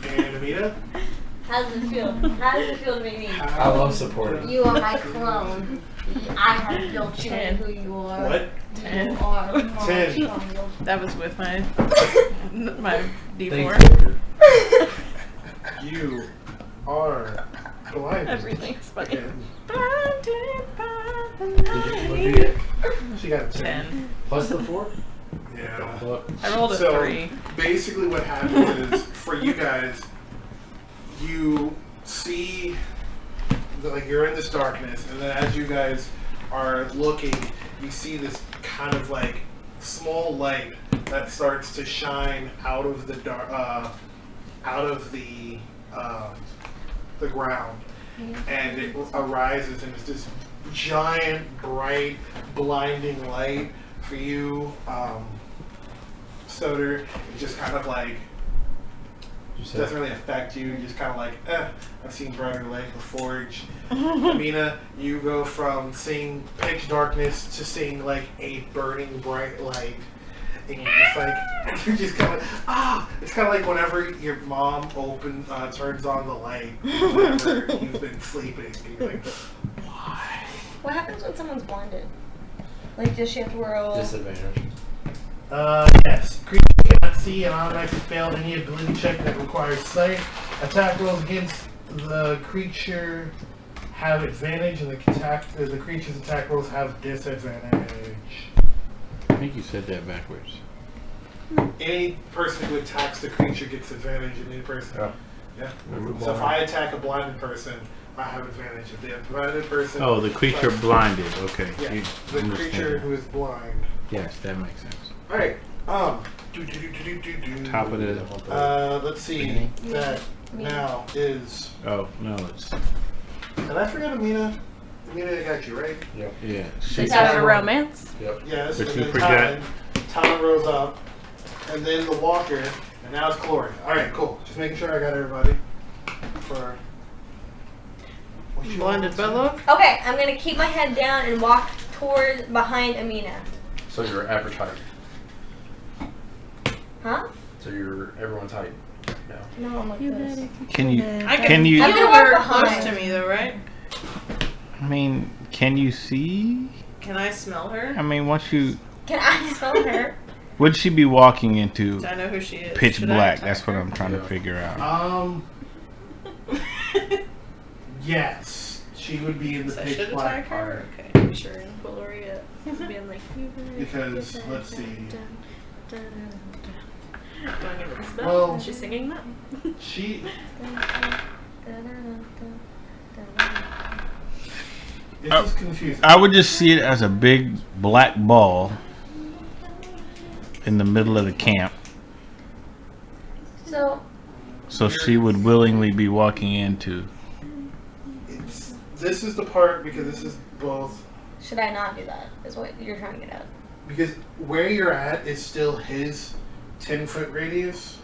And Imina? How does it feel? How does it feel to be me? I love supporting. You are my clone. I have built you in who you are. What? 10. You are my 10. child. That was with my my D4. Thanks. You are blind. Everything's funny. Again. What did you get? She got a 10. 10. Plus the 4? Yeah. Look. I rolled a So 3. basically what happens is for you guys, you see that, like, you're in this darkness, and then as you guys are looking, you see this kind of like small light that starts to shine out of the the ground, and it arises and it's this giant, bright, blinding light for you, Soter. It just kind of like doesn't really affect you. You just kind of like, I've seen brighter light before. Imina, you go from seeing pitch darkness to seeing like a burning bright light. And you're just kind of, it's kind of like whenever your mom turns on the light whenever you've been sleeping. And you're like, why? What happens when someone's blinded? Like, does she have to wear a... Disadvantage. Yes. Creature cannot see and automatically fail any ability check that requires sight. Attack rolls against the creature have advantage, and the creature's attack rolls have disadvantage. I think you said that backwards. Any person who attacks the creature gets advantage, and any person. Yeah. Remember So if blind. I attack a blinded person, I have advantage. If the blinded person. Oh, the creature blinded. Okay. Yeah. You The understand creature that. who is blind. Yes, that makes sense. All right. Top of the. Let's see. That now is. Oh no, it's. Did I forget Imina? Imina got you right. Yep. Yeah. Is She's. that a romance? Yep. Yes. But and you then forgot- Talon rose up, and then the walker, and now it's Cuilorea. All right, cool. Just making sure I got everybody. For. What you Blinded want? Belloc? Okay, I'm gonna keep my head down and walk toward behind Imina. So you're average height. Huh? So you're everyone's height now. No, I'm like this. Can you? I Can you? I'm feel gonna walk her behind. close to me though, right? I mean, can you see? Can I smell her? I mean, once you. Can I smell her? Would she be walking into Do I know who she is? pitch Should I black? attack That's what her? I'm trying to Yeah. figure out. Yes, she would be in the So I pitch should black attack her? part. Okay. Sure, and Cuilorea being like, Because, let's see. Going into the spell. Well- and she's singing that. She. It's just confusing. I would just see it as a big black ball in the middle of the camp. So, So she would willingly be walking into. This is the part because this is both. should I not do that? Is what you're trying to get at. Because where you're at is still his 10-foot radius.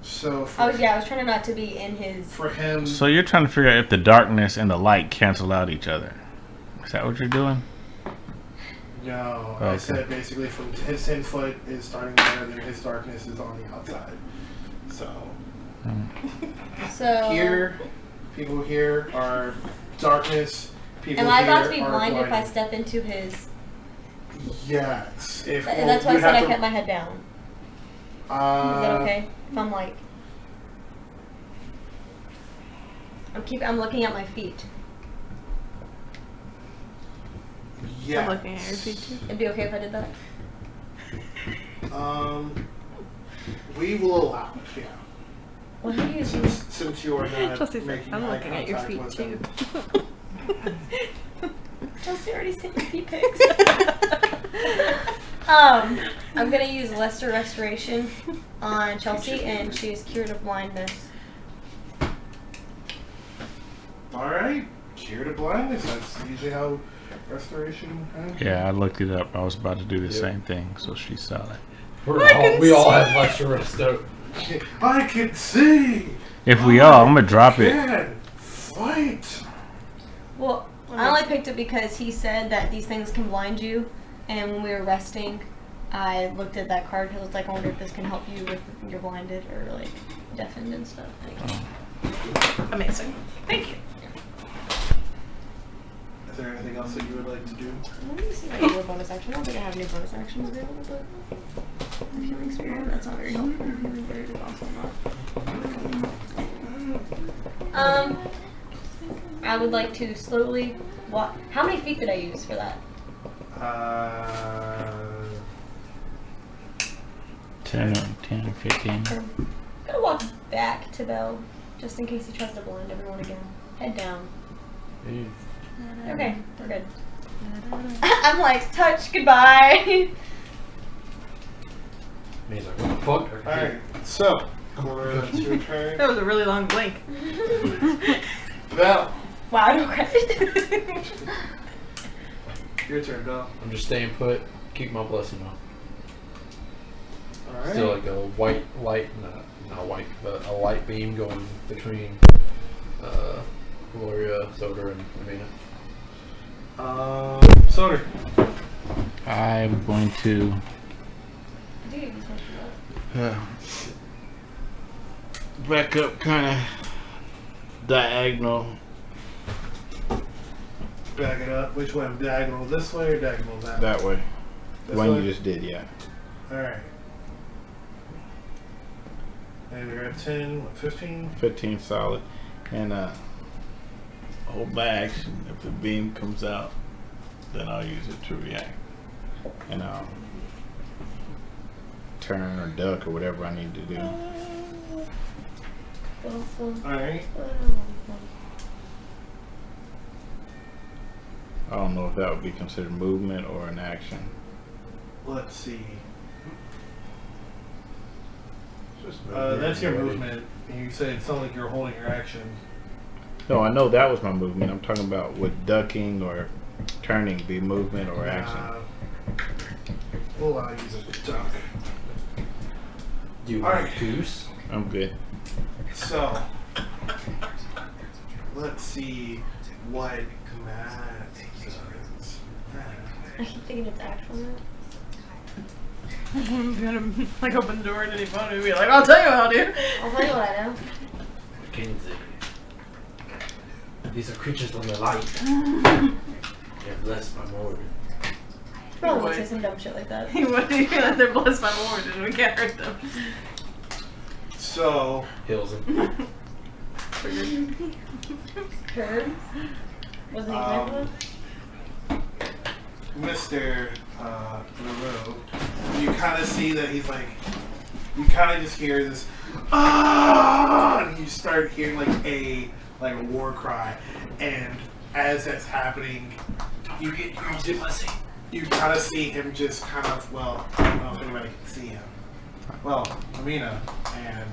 So for, Oh yeah, I was trying not to be in his. for him, So you're trying to figure out if the darkness and the light cancel out each other. Is that what you're doing? no, I Okay. said basically from his 10-foot is starting there, then his darkness is on the outside. So So. here, people here are darkness. People Am I about to here be are blind if I blinded. step into his? Yes. If And well, that's why I you said have I to- kept my head down. Is that okay? If I'm like. I'm looking at my feet. Yes. I'm looking at your feet too. It'd be okay if I did that. We will allow it. Yeah. What do you do? Since you are not Chelsea's like, making I'm eye looking at your contact feet with too. them. Chelsey already sent me feet pics. I'm gonna use Lesser Restoration on Chelsea, and she's cured of blindness. All right. Cure to blindness. That's usually how restoration happens. Yeah, I looked it up. I was about to do the Yep. same thing, so she saw it. We all have lesser resto. I can see. If we all, I'm gonna drop it. Can fight. Well, I only picked it because he said that these things can blind you, and when we were resting, I looked at that card because I was like, I wonder if this can help you with you're blinded or like deafened and stuff. Amazing. Thank you. Is there anything else that you would like to do? Let me see my other bonus action. I don't think I have any bonus actions available, but the healing spirit, that's not very helpful. The healing spirit is also not. I would like to slowly walk. How many feet did I use for that? 10 or 15. I'm gonna walk back to Bhel, just in case he tries to blind everyone again. Head down. Okay, we're good. I'm like, touch, goodbye. And he's like, what the fuck? All right. So, Cuilorea, it's your turn. That was a really long blink. Bhel, Wow, no credit. your turn, Bhel. I'm just staying put, keep my blessing on. All right. Still like a white light, not white, but a light beam going between Cuilorea, Soter, and Imina. Soter. I'm going to Dude, he's much back up kind of diagonal. Back it up. Which way? Diagonal this way or diagonal that way? That way. The This one way? you just did, yeah. All right. And you're at 10, what, 15? 15 solid. And hold my action. If the beam comes out, then I'll use it to react. And I'll turn or duck or whatever I need to do. Alright. I don't know if that would be considered movement or an action. Let's see. Just That's your movement. You said it sounded like you're holding your action. No, I know that was my movement. I'm talking about would ducking or turning be movement or action? We'll allow you to duck. Do you All want right. goose? I'm good. So, let's see what Matt does. I keep thinking it's actual Matt. I'm gonna like open the door at any point and be like, I'll tell you what I'll do. I'll tell you what I know. Mackenzie. These are creatures from the light. They have blessed my lord. Probably would say some dumb shit like that. He would be like, they're blessed by the Lord and we can't hurt them. So, Hills him. Curves? Was it example? Mr. Niramour, you kind of see that he's like, you kind of just hear this, and you start hearing like a war cry, and as that's happening, you kind of see him just kind of, well, I don't know if anybody can see him. Well, Imina and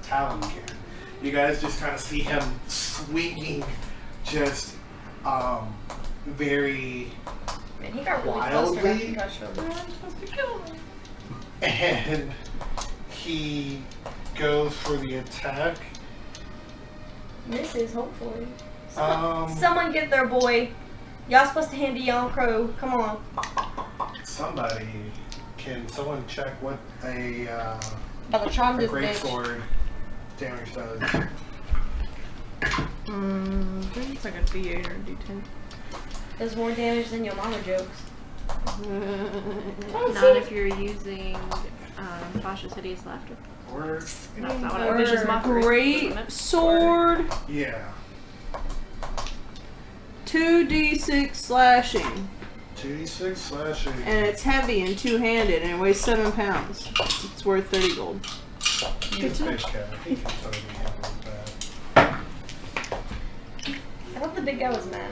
Talon can. You guys just kind of see him swinging, just very Man, he got really flustered after wildly, you touched him. and he goes for the attack. Misses, hopefully. Um, Someone get their boy. Y'all supposed to hand to Young Crow. Come on. Somebody, can someone check what a About to charm this great bitch. sword damage does? I think it's like a D8 or a D10. Does more damage than your mama jokes. Not if you're using Tasha's Hideous Laughter. Or That's not what Or I Vicious Mockery. Great wasn't it? sword, yeah, 2d6 slashing, 2d6 slashing. and it's heavy and two-handed, and it weighs 7 pounds. It's worth 30 gold. He's a big cat. He can totally handle that. I thought the big guy was mad.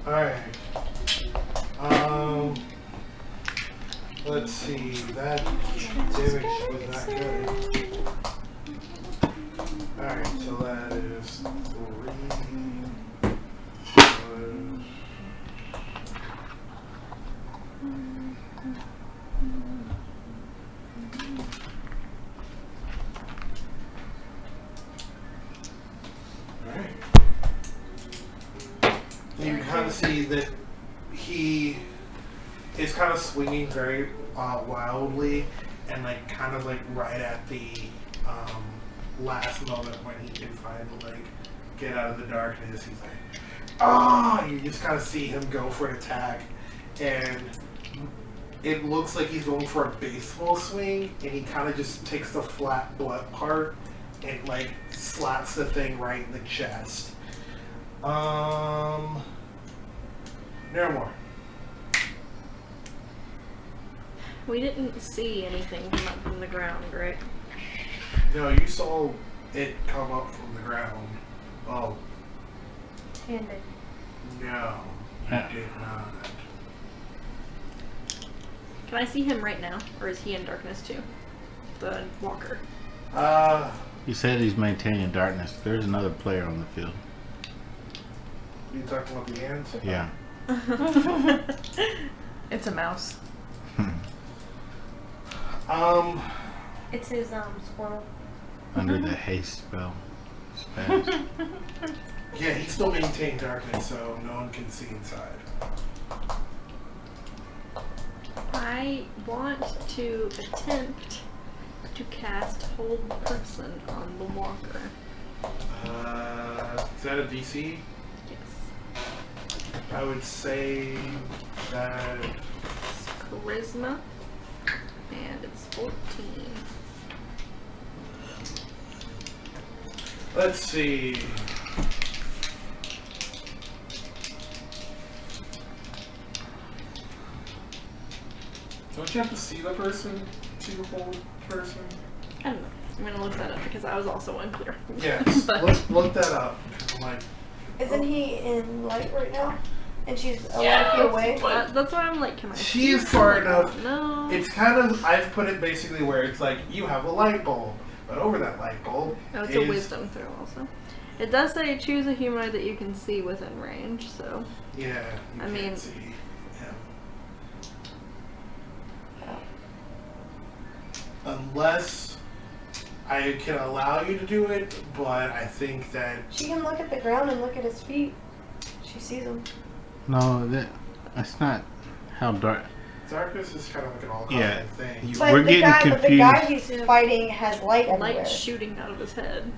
Alright. Let's see. That damage was not good. Alright, so that is 3. Alright. You kind of see that he is kind of swinging very wildly, and like kind of like right at the last moment when he can finally like get out of the darkness, he's like, ah! You just kind of see him go for an attack, and it looks like he's going for a baseball swing, and he kind of just takes the flat butt part and like slaps the thing right in the chest. Niramour. We didn't see anything come up from the ground, right? No, you saw it come up from the ground. Oh, Handed. no, you did not. Can I see him right now, or is he in darkness too? The walker. He said he's maintaining darkness. There's another player on the field. You talking about the ants? Yeah. It's a mouse. It's his squirrel. Under the haste spell. Spells. Yeah, he still maintained darkness, so no one can see inside. I want to attempt to cast Hold Person on the walker. Is that a DC? Yes. I would say that. It's Charisma, and it's 14. Let's see. you have to see the person to hold the person? I don't know. I'm gonna look that up because I was also unclear. Yes. But- Look that up. I'm like, Isn't he in light right now? And she's a lot of feet away? That's why I'm like, can I She see is her? far enough. No. it's kind of, I've put it basically where it's like you have a light bulb, but over that light bulb Oh, it's is a wisdom throw also. It does say choose a humanoid that you can see within range, so. Yeah, you I can't mean- see him. Unless I can allow you to do it, but I think that She can look at the ground and look at his feet. She sees him. No, that's not how dark. darkness is kind of like an all Yeah. thing. You- But We're the getting guy, confused. But the guy he's fighting has light everywhere. Light shooting out of his head.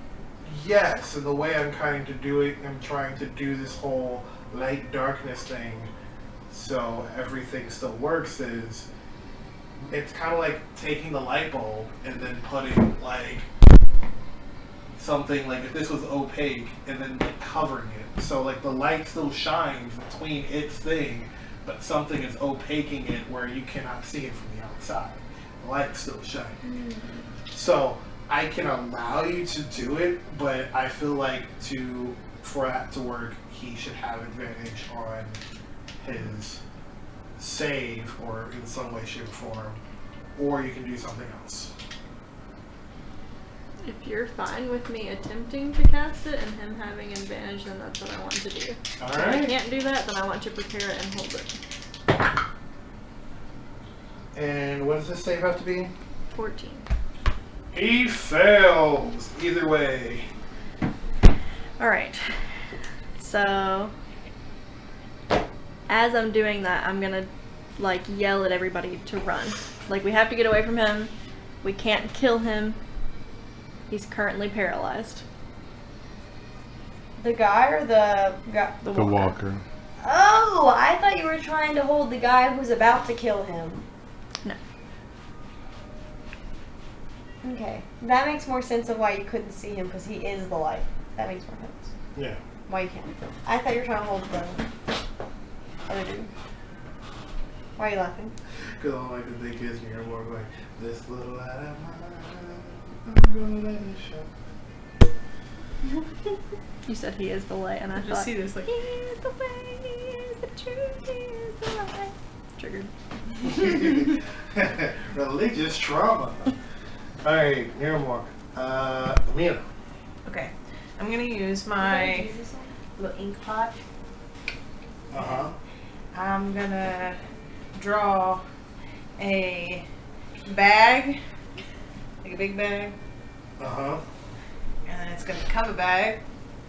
Yes, and the way I'm trying to do it, I'm trying to do this whole light darkness thing so everything still works is it's kind of like taking the light bulb and then putting like something like if this was opaque and then like covering it. So like the light still shines between its thing, but something is opaquing it where you cannot see it from the outside. The light's still shining. So I can allow you to do it, but I feel like for that to work, he should have advantage on his save or in some way, shape, or form, or you can do something else. If you're fine with me attempting to cast it and him having advantage, then that's what I want to do. All If I right. can't do that, then I want to prepare it and hold it. And what does this save have to be? 14. He fails. Either way. Alright. So, as I'm doing that, I'm gonna, like, yell at everybody to run. Like, we have to get away from him. We can't kill him. He's currently paralyzed. The guy or the guy? The The walker. walker. Oh, I thought you were trying to hold the guy who's about to kill him. No. Okay. That makes more sense of why you couldn't see him, because he is the light. That makes more sense. Yeah. Why you can't. I thought you were trying to hold the other dude. Why are you laughing? Because all I can think is Niramour like, this little light of mine, I'm gonna let it show. You said he is the light, and I I just thought, see this like. he is the way, he is the truth, he is the light. Triggered. Religious trauma. Alright, Niramour. Imina. Okay, I'm gonna use my little ink pot. Uh-huh. I'm gonna draw a bag, like a big bag, Uh-huh. and then it's gonna become a bag,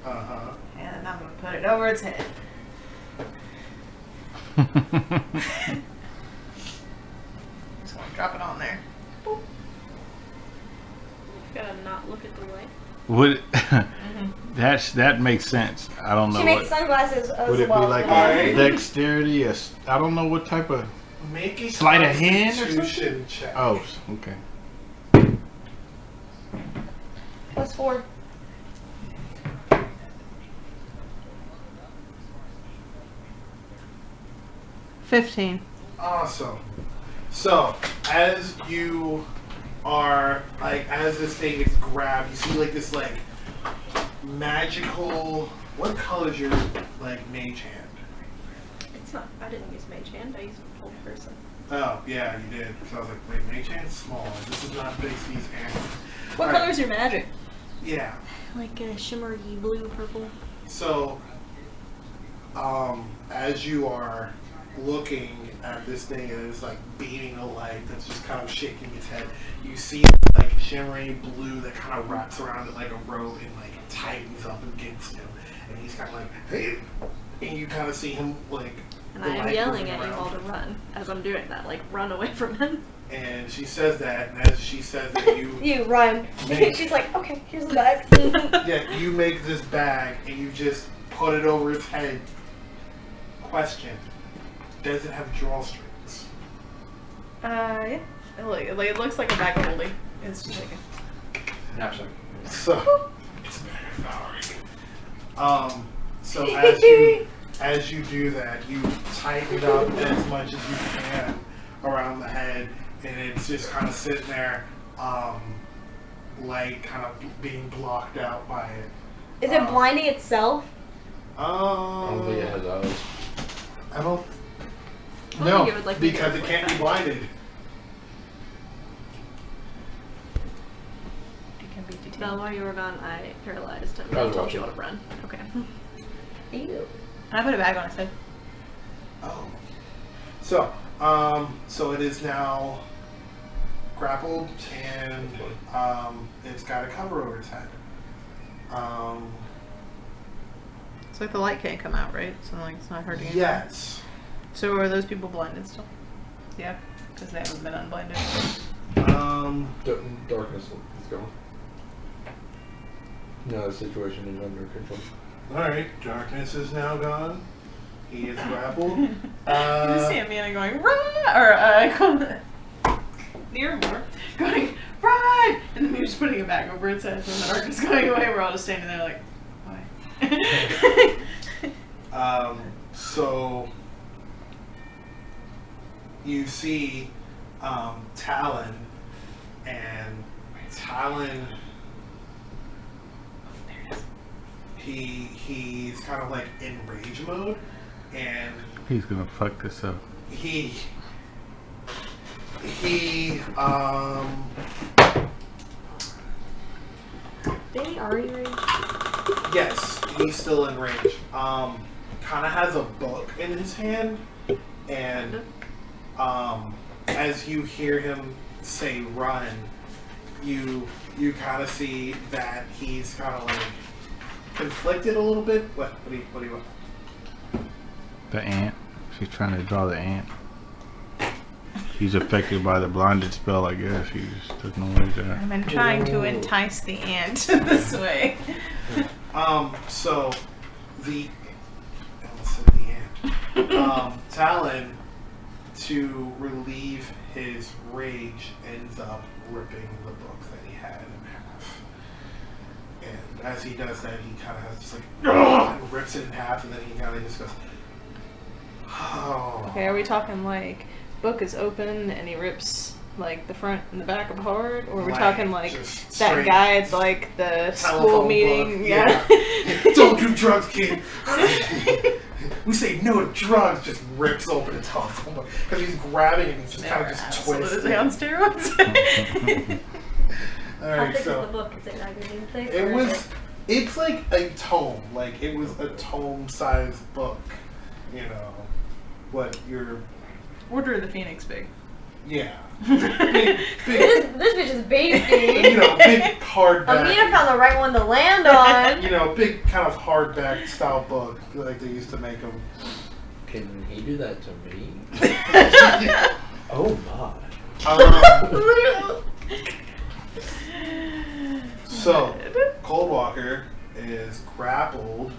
Uh-huh. and then I'm gonna put it over its head. Just gonna drop it on there. Gotta not look at the light. Would that makes sense. I don't know She what. makes sunglasses as Would it be well. like Alright. a dexterity? I don't know what type of. Make a Sleight of hand or Constitution check. Oh, okay. +4. Awesome. So, as you are, like, as this thing is grabbed, you see, like, this, like, magical... What color is your, like, mage hand? It's not, I didn't use mage hand, I used old person. Oh, yeah, you did. So I was like, wait, mage hand's small. This is not Basie's hand. What Alright. color is your magic? Yeah. Like a shimmery blue, purple. So, as you are looking at this thing and it's like beaming a light that's just kind of shaking its head, you see like shimmery blue that kind of wraps around it like a robe and like tightens up against him, and he's kind of like, hey, and you kind of see him like. And the I am light yelling moving at you around. all to run as I'm doing that, like run away from him. And she says that, and as she says that, You run. Make- She's like, okay, here's the bag. yeah, you make this bag and you just put it over its head. Question: does it have drawstrings? Yeah. It looks like a bag of holding. It's just like Knapsack. So it's metaphoric. So as you do that, you tighten it up as much as you can around the head, and it's just kind of sitting there, like kind of being blocked out by it. Is it blinding itself? I don't think it has eyes. I don't. I No, think it would, like, because make it it can't like be blinded. Bhel, while you were gone, I paralyzed him. I I was told you watching. to run. Okay. Ew. I put it back on its head. Oh. So it is now grappled, and it's got a cover over its head. It's like the light can't come out, right? So like it's not hurting anyone. Yes. So are those people blinded still? Yeah, because they haven't been unblinded. Darkness is gone. No, the situation is under control. Alright, darkness is now gone. He is grappled. You just see Imina going, run! Or, Niramour going, run! And then you're just putting it back over its head, and the darkness going away. We're all just standing there like, why? So you see Talon, and Talon, he's kind of like in rage mode, and He's gonna fuck this up. he They are you ready? yes, he's still in range. Kind of has a book in his hand, and as you hear him say "run," you kind of see that he's kind of like conflicted a little bit. What do you want? The ant. She's trying to draw the ant. He's affected by the blinded spell, I guess. He just doesn't know what he's at. I've been trying to entice the ant this way. So the ant. Talon, to relieve his rage, ends up ripping the book that he had in half. And as he does that, he kind of has just like, and rips it in half, and then he kind of just goes, oh. Okay, are we talking like book is open and he rips like the front and the back apart, or are we Like, talking like just that straight guy at like the school telephone meeting? book, Yeah. Don't do drugs, kid. We say no to drugs. Just rips open a telephone book because he's grabbing it and he's just kind of just Absolutely twisting. on steroids. All How right, thick so is the book? Is it magazine thick? it or was. is It's like a tome. Like it was a tome-sized book. You know, what you're. Order of the Phoenix big. Yeah. this bitch is baby. You know, big hardback. Amina found the right one to land on. You know, big kind of hardback style book like they used to make them. Can he do that to me? Oh my. So, Coldwalker is grappled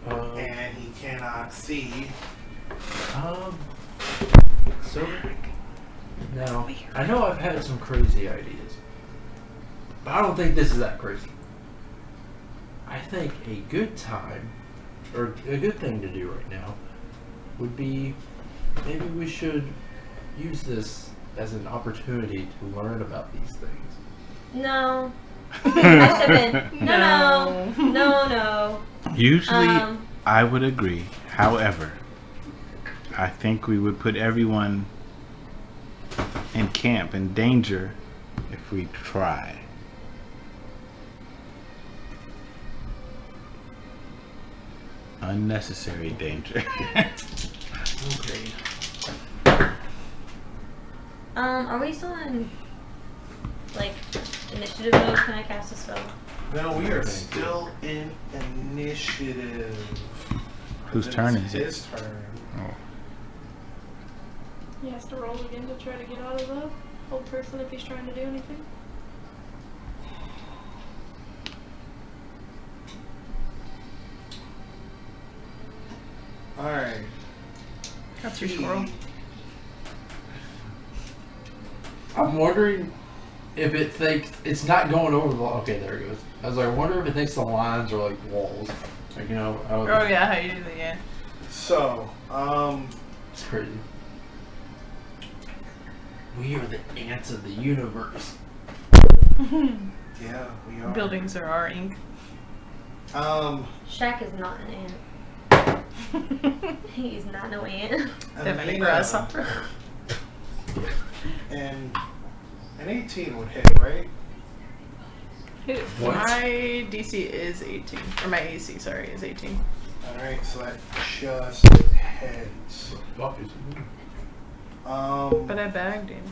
and he cannot see. So now I know I've had some crazy ideas, but I don't think this is that crazy. I think a good time, or a good thing to do right now, would be maybe we should use this as an opportunity to learn about these things. No. I step in. No. Usually, I would agree. However, I think we would put everyone in camp in danger if we try. Unnecessary danger. Okay. Are we still in like initiative mode? Can I cast a spell? No, we are still in initiative. Whose It turn is it? His turn. Oh. He has to roll again to try to get out of the old person if he's trying to do anything. Alright. That's your squirrel. I'm wondering if it thinks it's not going over the. Okay, there it goes. I was like, I wonder if it thinks the lines are like walls. Like, you know. Oh yeah, how you do that? Yeah. So, It's crazy. We are the ants of the universe. Yeah, we are. Buildings are our ink. Shaq is not an ant. He's not no ant. Definitely grasshopper. And an 18 would hit, right? Who? What? My DC is 18. Or my AC, sorry, is 18. Alright, so that just hits. But I bagged him.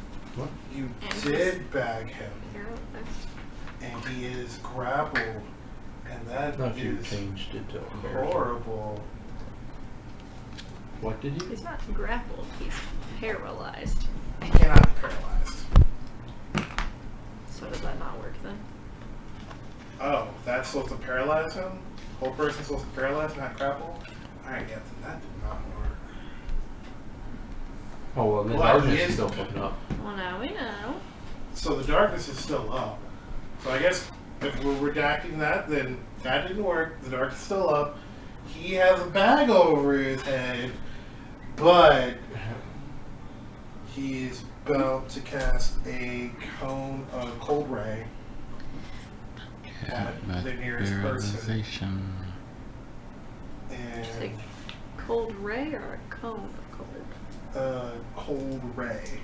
You And did bag him, You're up next. and he is grappled, and that Not if you is changed it to embarrassing. horrible. What did you? He's not grappled, he's paralyzed. He cannot be paralyzed. So does that not work then? Oh, that's supposed to paralyze him? Whole person's supposed to paralyze, not grapple? Alright, yeah, then that did not work. Oh well, the Well, darkness he is is- still fucking up. Well, now we know. So the darkness is still up. So I guess if we're redacting that, then that didn't work. The darkness is still up. He has a bag over his head, but he's about to cast a cone of cold ray at the nearest person. Materialization. Just like And cold ray or a cone of cold? cold ray.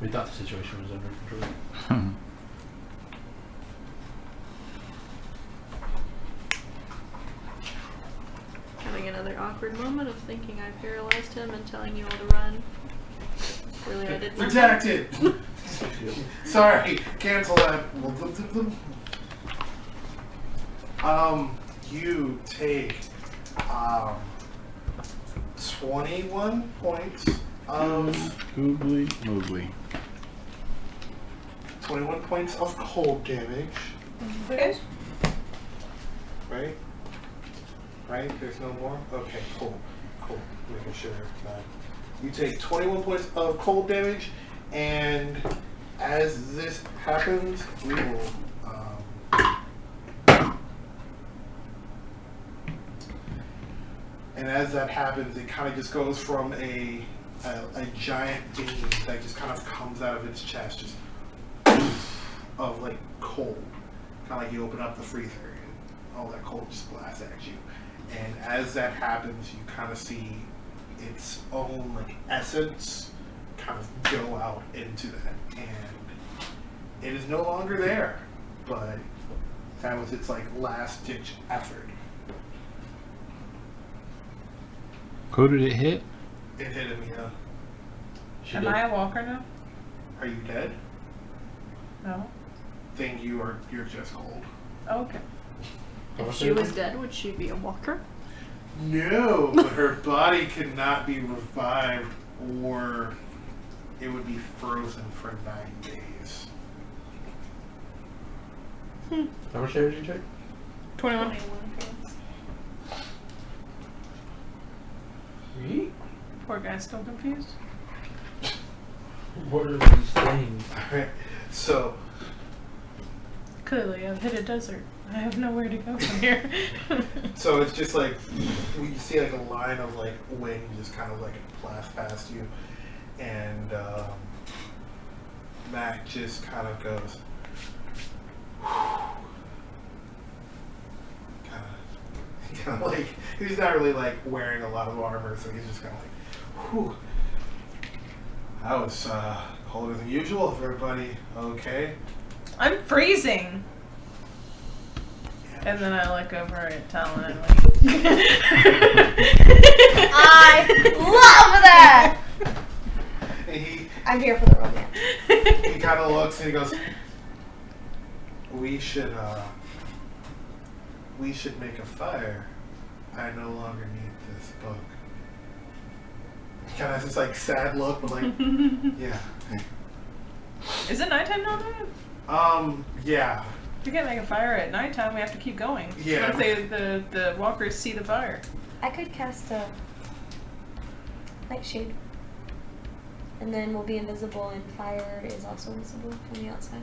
We thought the situation was under control. Having another awkward moment of thinking I paralyzed him and telling you all to run. Really, I did nothing. Redacted! Sorry, cancel that. You take 21 points of Googly moogly. 21 points of cold damage. Okay. Right? Right? There's no more? Okay, cool. Cool. Making sure that you take 21 points of cold damage, and as this happens, we will and as that happens, it kind of just goes from a giant beam that just kind of comes out of its chest, just of like cold. Kind of like you open up the freezer and all that cold just blasts at you. And as that happens, you kind of see its own like essence kind of go out into that, and it is no longer there. But that was its like last ditch effort. Who did it hit? It hit him, yeah. She Am did. I a walker now? Are you dead? No. Then you're just cold. Oh, okay. If she was dead, would she be a walker? No, but her body could not be revived, or it would be frozen for 9 days. How much damage did you take? 21. Me? Poor guy's still confused. What are these things? Alright, so Clearly, I've hit a desert. I have nowhere to go from here. So it's just like you see like a line of like wind just kind of like blast past you, and Mac just kind of goes, kind of like he's not really like wearing a lot of armor, so he's just kind of like, whew. That was colder than usual. If everybody okay? I'm freezing. And then I look over at Talon and like, I love that. And he I'm here for the romance. he kind of looks and he goes, we should make a fire. I no longer need this book. He kind of has this like sad look, but like, yeah. is it nighttime now then? Yeah. We can't make a fire at nighttime, we have to keep going. Yeah. What if the walkers see the fire? I could cast a nightshade. And then we'll be invisible, and fire is also invisible from the outside.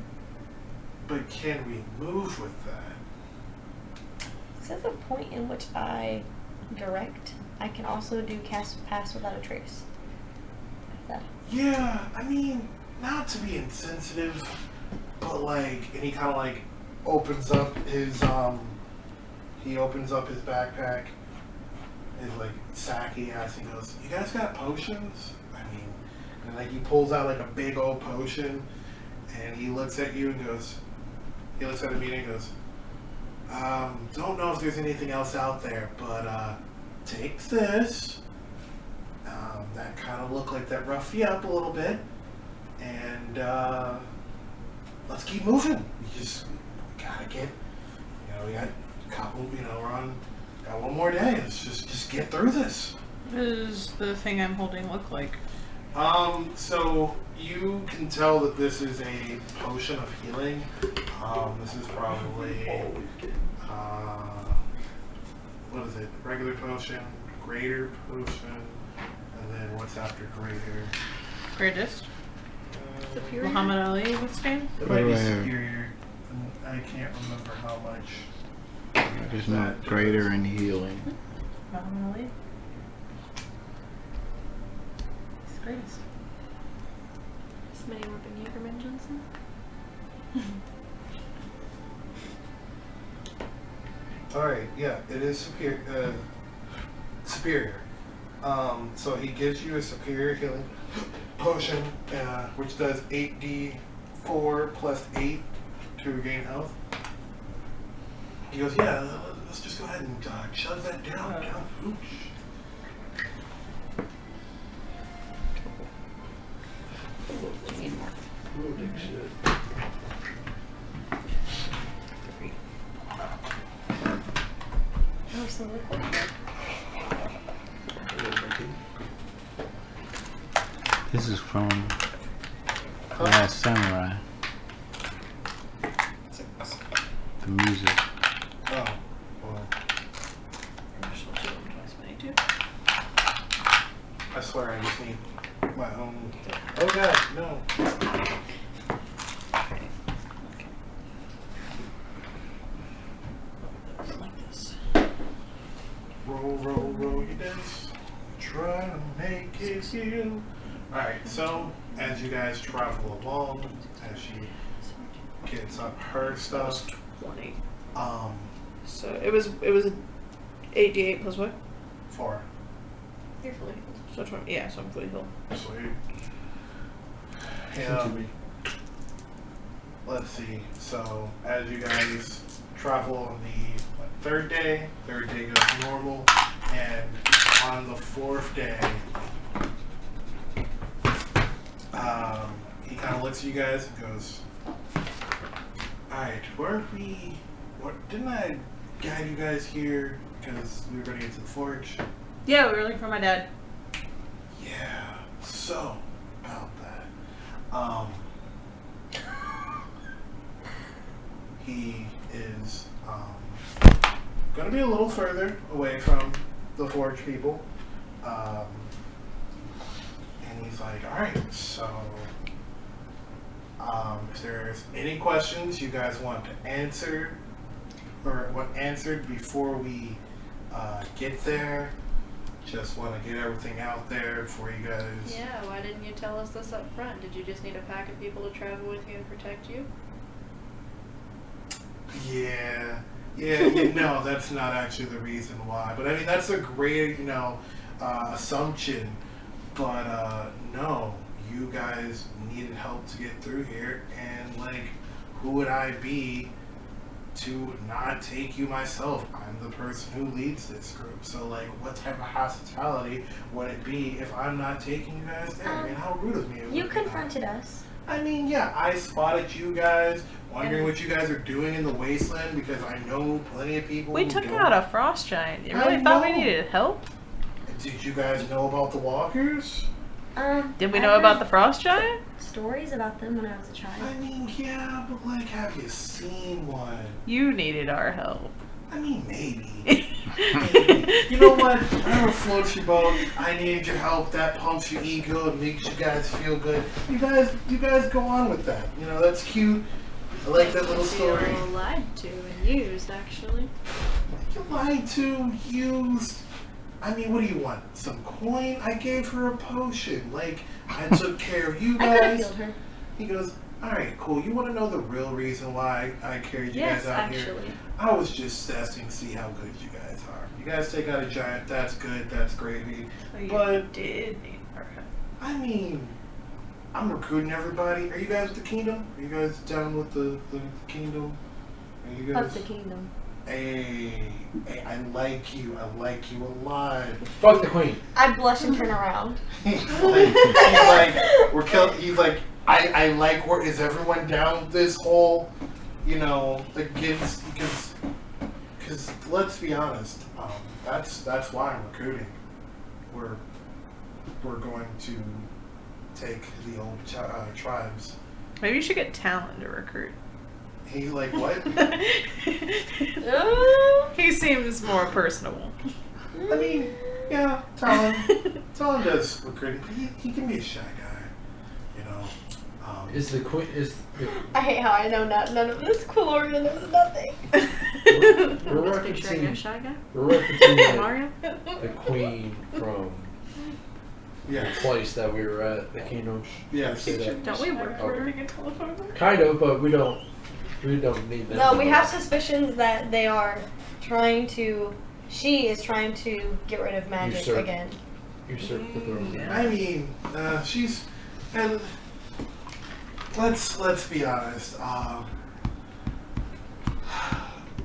But can we move with that? It says a point in which I direct. I can also do cast pass without a trace. That. Yeah, I mean, not to be insensitive, but like, and he kind of like opens up his backpack, his like sack he has. He goes, "You guys got potions?" I mean, and like he pulls out like a big old potion, and he looks at you and goes, he looks at Imina and goes, "Don't know if there's anything else out there, but take this. That kind of looked like that roughed you up a little bit, and let's keep moving. We just gotta get, we got a couple, got one more day. Let's just get through this." What does the thing I'm holding look like? So you can tell that this is a potion of healing. This is probably, what is it? Regular potion, greater potion, and then what's after greater? Greatest. Superior? Muhammad Ali, what's his name? It might be superior. I can't remember how much. There's no greater in healing. Muhammad Ali. He's the greatest. Somebody ripping Jaegerman Johnson? Alright, yeah, it is superior. So he gives you a superior healing potion, which does 8d4 plus 8 to regain health. He goes, "Yeah, let's just go ahead and shove that down. Ooch." Oh, some liquid. This is from Last Samurai. The music. Oh, well, I swear I just need my own. Oh god, no. Like this. Roll, roll, roll your dice. Try to make it heal. Alright, so as you guys travel along, as she gets up her stuff, 20. So it was 8d8 plus what? 4. You're fully healed. So 20. Yeah, so I'm fully healed. Sweet. Yeah. Let's see. So as you guys travel on the third day goes normal, and on the fourth day, he kind of looks at you guys and goes, "Alright, didn't I guide you guys here because we were going to get to the forge?" Yeah, we were looking for my dad. Yeah, so about that. He is going to be a little further away from the forge people. And he's like, "Alright, so if there's any questions you guys want to answer, or want answered before we get there, just want to get everything out there for you guys." Yeah, why didn't you tell us this up front? Did you just need a pack of people to travel with you and protect you? Yeah, no, that's not actually the reason why. But I mean, that's a great, assumption. But no, you guys needed help to get through here, and like, who would I be to not take you myself? I'm the person who leads this group. So like, what type of hospitality would it be if I'm not taking you guys there? I mean, how rude of me. You confronted us. I mean, yeah, I spotted you guys, wondering what you guys are doing in the wasteland, because I know plenty of people We who took don't. out a frost giant. You really I thought we know. needed help? Did you guys know about the walkers? Did we I know heard about the frost giant? stories about them when I was a I child? mean, yeah, but like, have you seen one? You needed our help. I mean, maybe. You know what? Whatever floats your boat. I need your help. That pumps your ego and makes you guys feel good. You guys go on with that. That's cute. I like that little story. Feel lied to and used, actually. You lied to, used. I mean, what do you want? Some coin? I gave her a potion. Like, I took care of you I could have guys. healed her. He goes, alright, cool. You want to know the real reason why I carried you Yes, guys out here? actually. I was just testing to see how good you guys are. You guys take out a giant, that's good, that's gravy. So you But- did need our help. I mean, I'm recruiting everybody. Are you guys with the kingdom? Are you guys down with the kingdom? Are you guys? Fuck the kingdom. Hey, I like you. I like you a lot. Fuck the queen. I blush and turn around. He's like, I like where is everyone down this whole, against, because let's be honest, that's why I'm recruiting. We're going to take the old tribes. Maybe you should get Talon to recruit. He's like, what? He seems more personable. I mean, yeah, Talon does recruiting, but he can be a shy guy, Is the queen? I hate how I know none of this. Cuilorea knows nothing. We're Just picturing a referencing. shy guy. We're referencing Mario? the queen from the Yes. place that we were at, the kingdom. Yes. Say that. Don't we work for her? Kind of, but we don't need that. No, we have suspicions that they are trying to. She is trying to get rid of magic Usurp. again. Usurp the throne. I mean, she's, and let's be honest.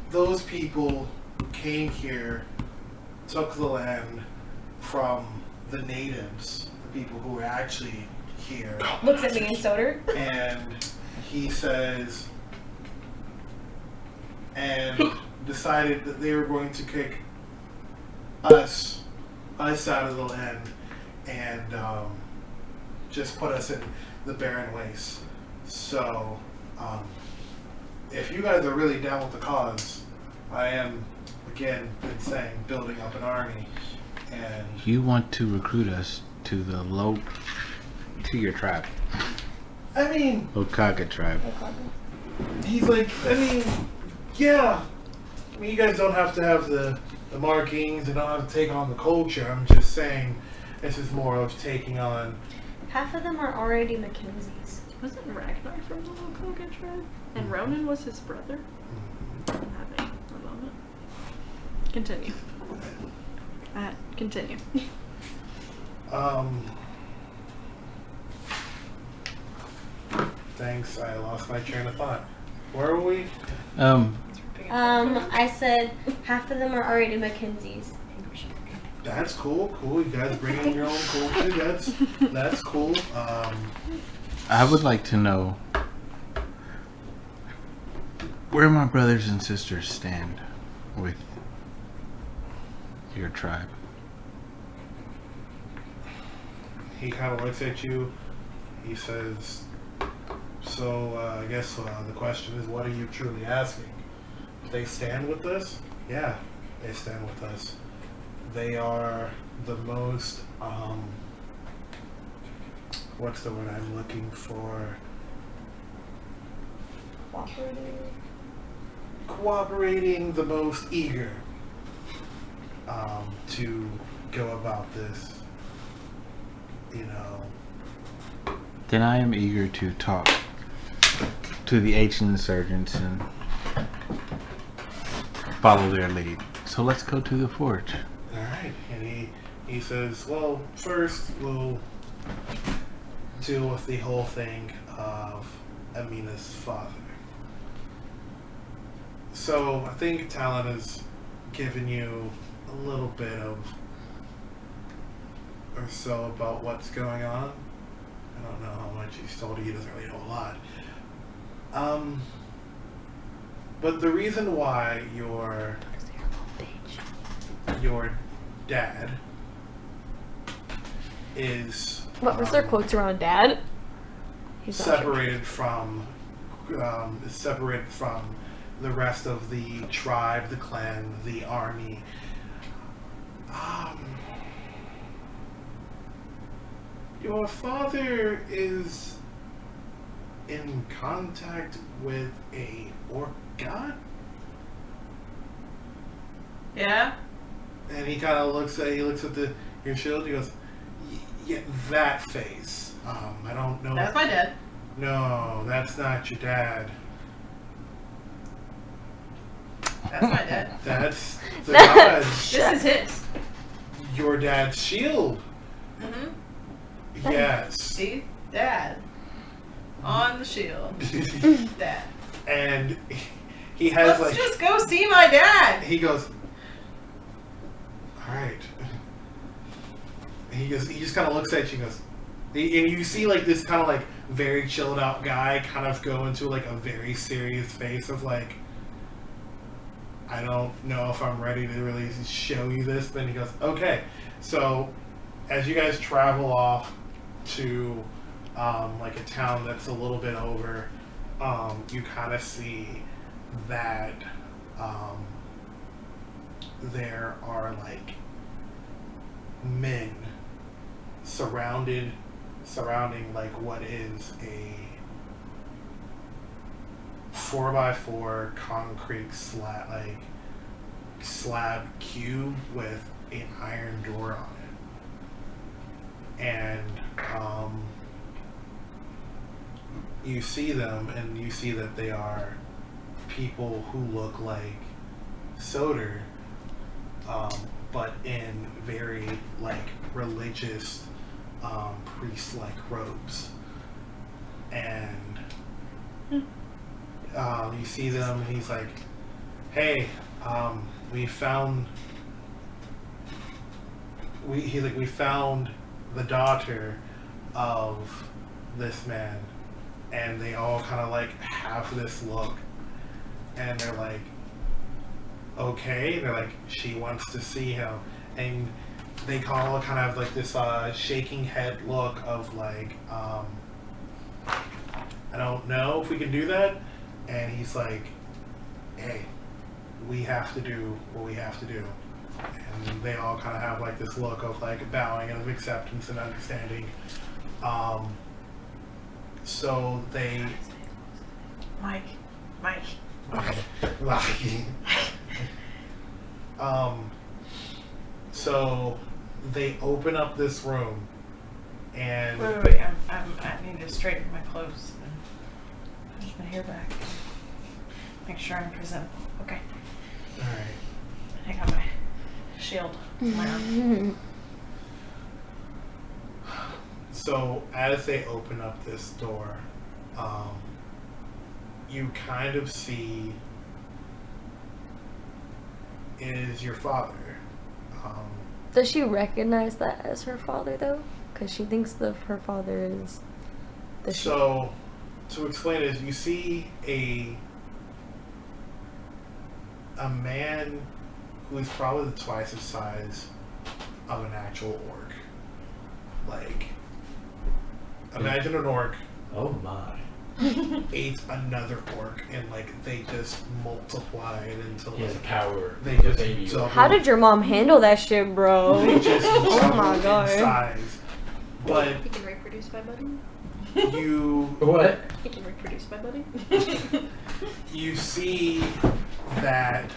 Those people came here, took the land from the natives, the people who were actually here, Looks at me and Soter. and he says, and decided that they were going to kick us out of the land and just put us in the barren waste. So, if you guys are really down with the cause, I am, again, been saying, building up an army. And You want to recruit us to your tribe, I mean, Okage tribe. he's like, yeah. I mean, you guys don't have to have the markings and don't have to take on the culture. I'm just saying, this is more of taking on. Half of them are already Mackenzies. Wasn't Ragnar from the Okage tribe? And Ronan was his brother? I'm having a moment. Continue. Continue. Thanks, I lost my train of thought. Where were we? I said half of them are already Mackenzies. That's cool. You guys bring in your own culture. That's cool. I would like to know where my brothers and sisters stand with your tribe. He kind of looks at you. He says, so I guess the question is, what are you truly asking? They stand with us? Yeah, they stand with us. They are the most, what's the word I'm looking for? Cooperating, the most eager to go about this, Then I am eager to talk to the ancient surgeons and follow their lead. So let's go to the forge. Alright, and he says, well, first we'll deal with the whole thing of Imina's father. So I think Talon has given you a little bit of or so about what's going on. I don't know how much he's told you. He doesn't really know a lot. But the reason why your dad is What was their quotes around Dad? He's not sure. separated from the rest of the tribe, the clan, the army. Your father is in contact with a orc god? Yeah? And he kind of looks at your shield. He goes, yeah, that face. I don't know. That's my dad. No, that's not your dad. That's my dad. That's the god. This is his. Your dad's shield. Mm-hmm. Yes. See? Dad. On the shield. Dad. And he has Let's just go see my dad. He goes, all right. He just kind of looks at you and goes, and you see like this kind of like very chilled out guy kind of go into like a very serious face of like, I don't know if I'm ready to really show you this. Then he goes, okay. So as you guys travel off to like a town that's a little bit over, you kind of see that there are like men surrounding like what is a 4x4 concrete slab cube with an iron door on it, and you see them, and you see that they are people who look like Soter, but in very like religious priest-like robes, and you see them, and he's like, "Hey, we found the daughter of this man," and they all kind of like have this look, and they're like, "Okay," they're like, "She wants to see him," and they all kind of have like this shaking head look of like, "I don't know if we can do that," and he's like, "Hey, we have to do what we have to do," and they all kind of have like this look of like bowing and of acceptance and understanding. So they, Mike. so they open up this room, and Wait. I need to straighten my clothes and push my hair back. Make sure I'm presentable. Okay. all right. I got my shield on my arm. So as they open up this door, you kind of see is your father. Does she recognize that as her father though? Because she thinks her father is the So to explain it, you see a man who is probably twice the size of an actual orc. Like, imagine an orc Oh my. ate another orc, and like they just multiplied until He has like, power. they just Baby. doubled. How did your mom handle that shit, bro? They just Oh my doubled in God. size. But He can reproduce by budding. you What? He can reproduce by budding. you see that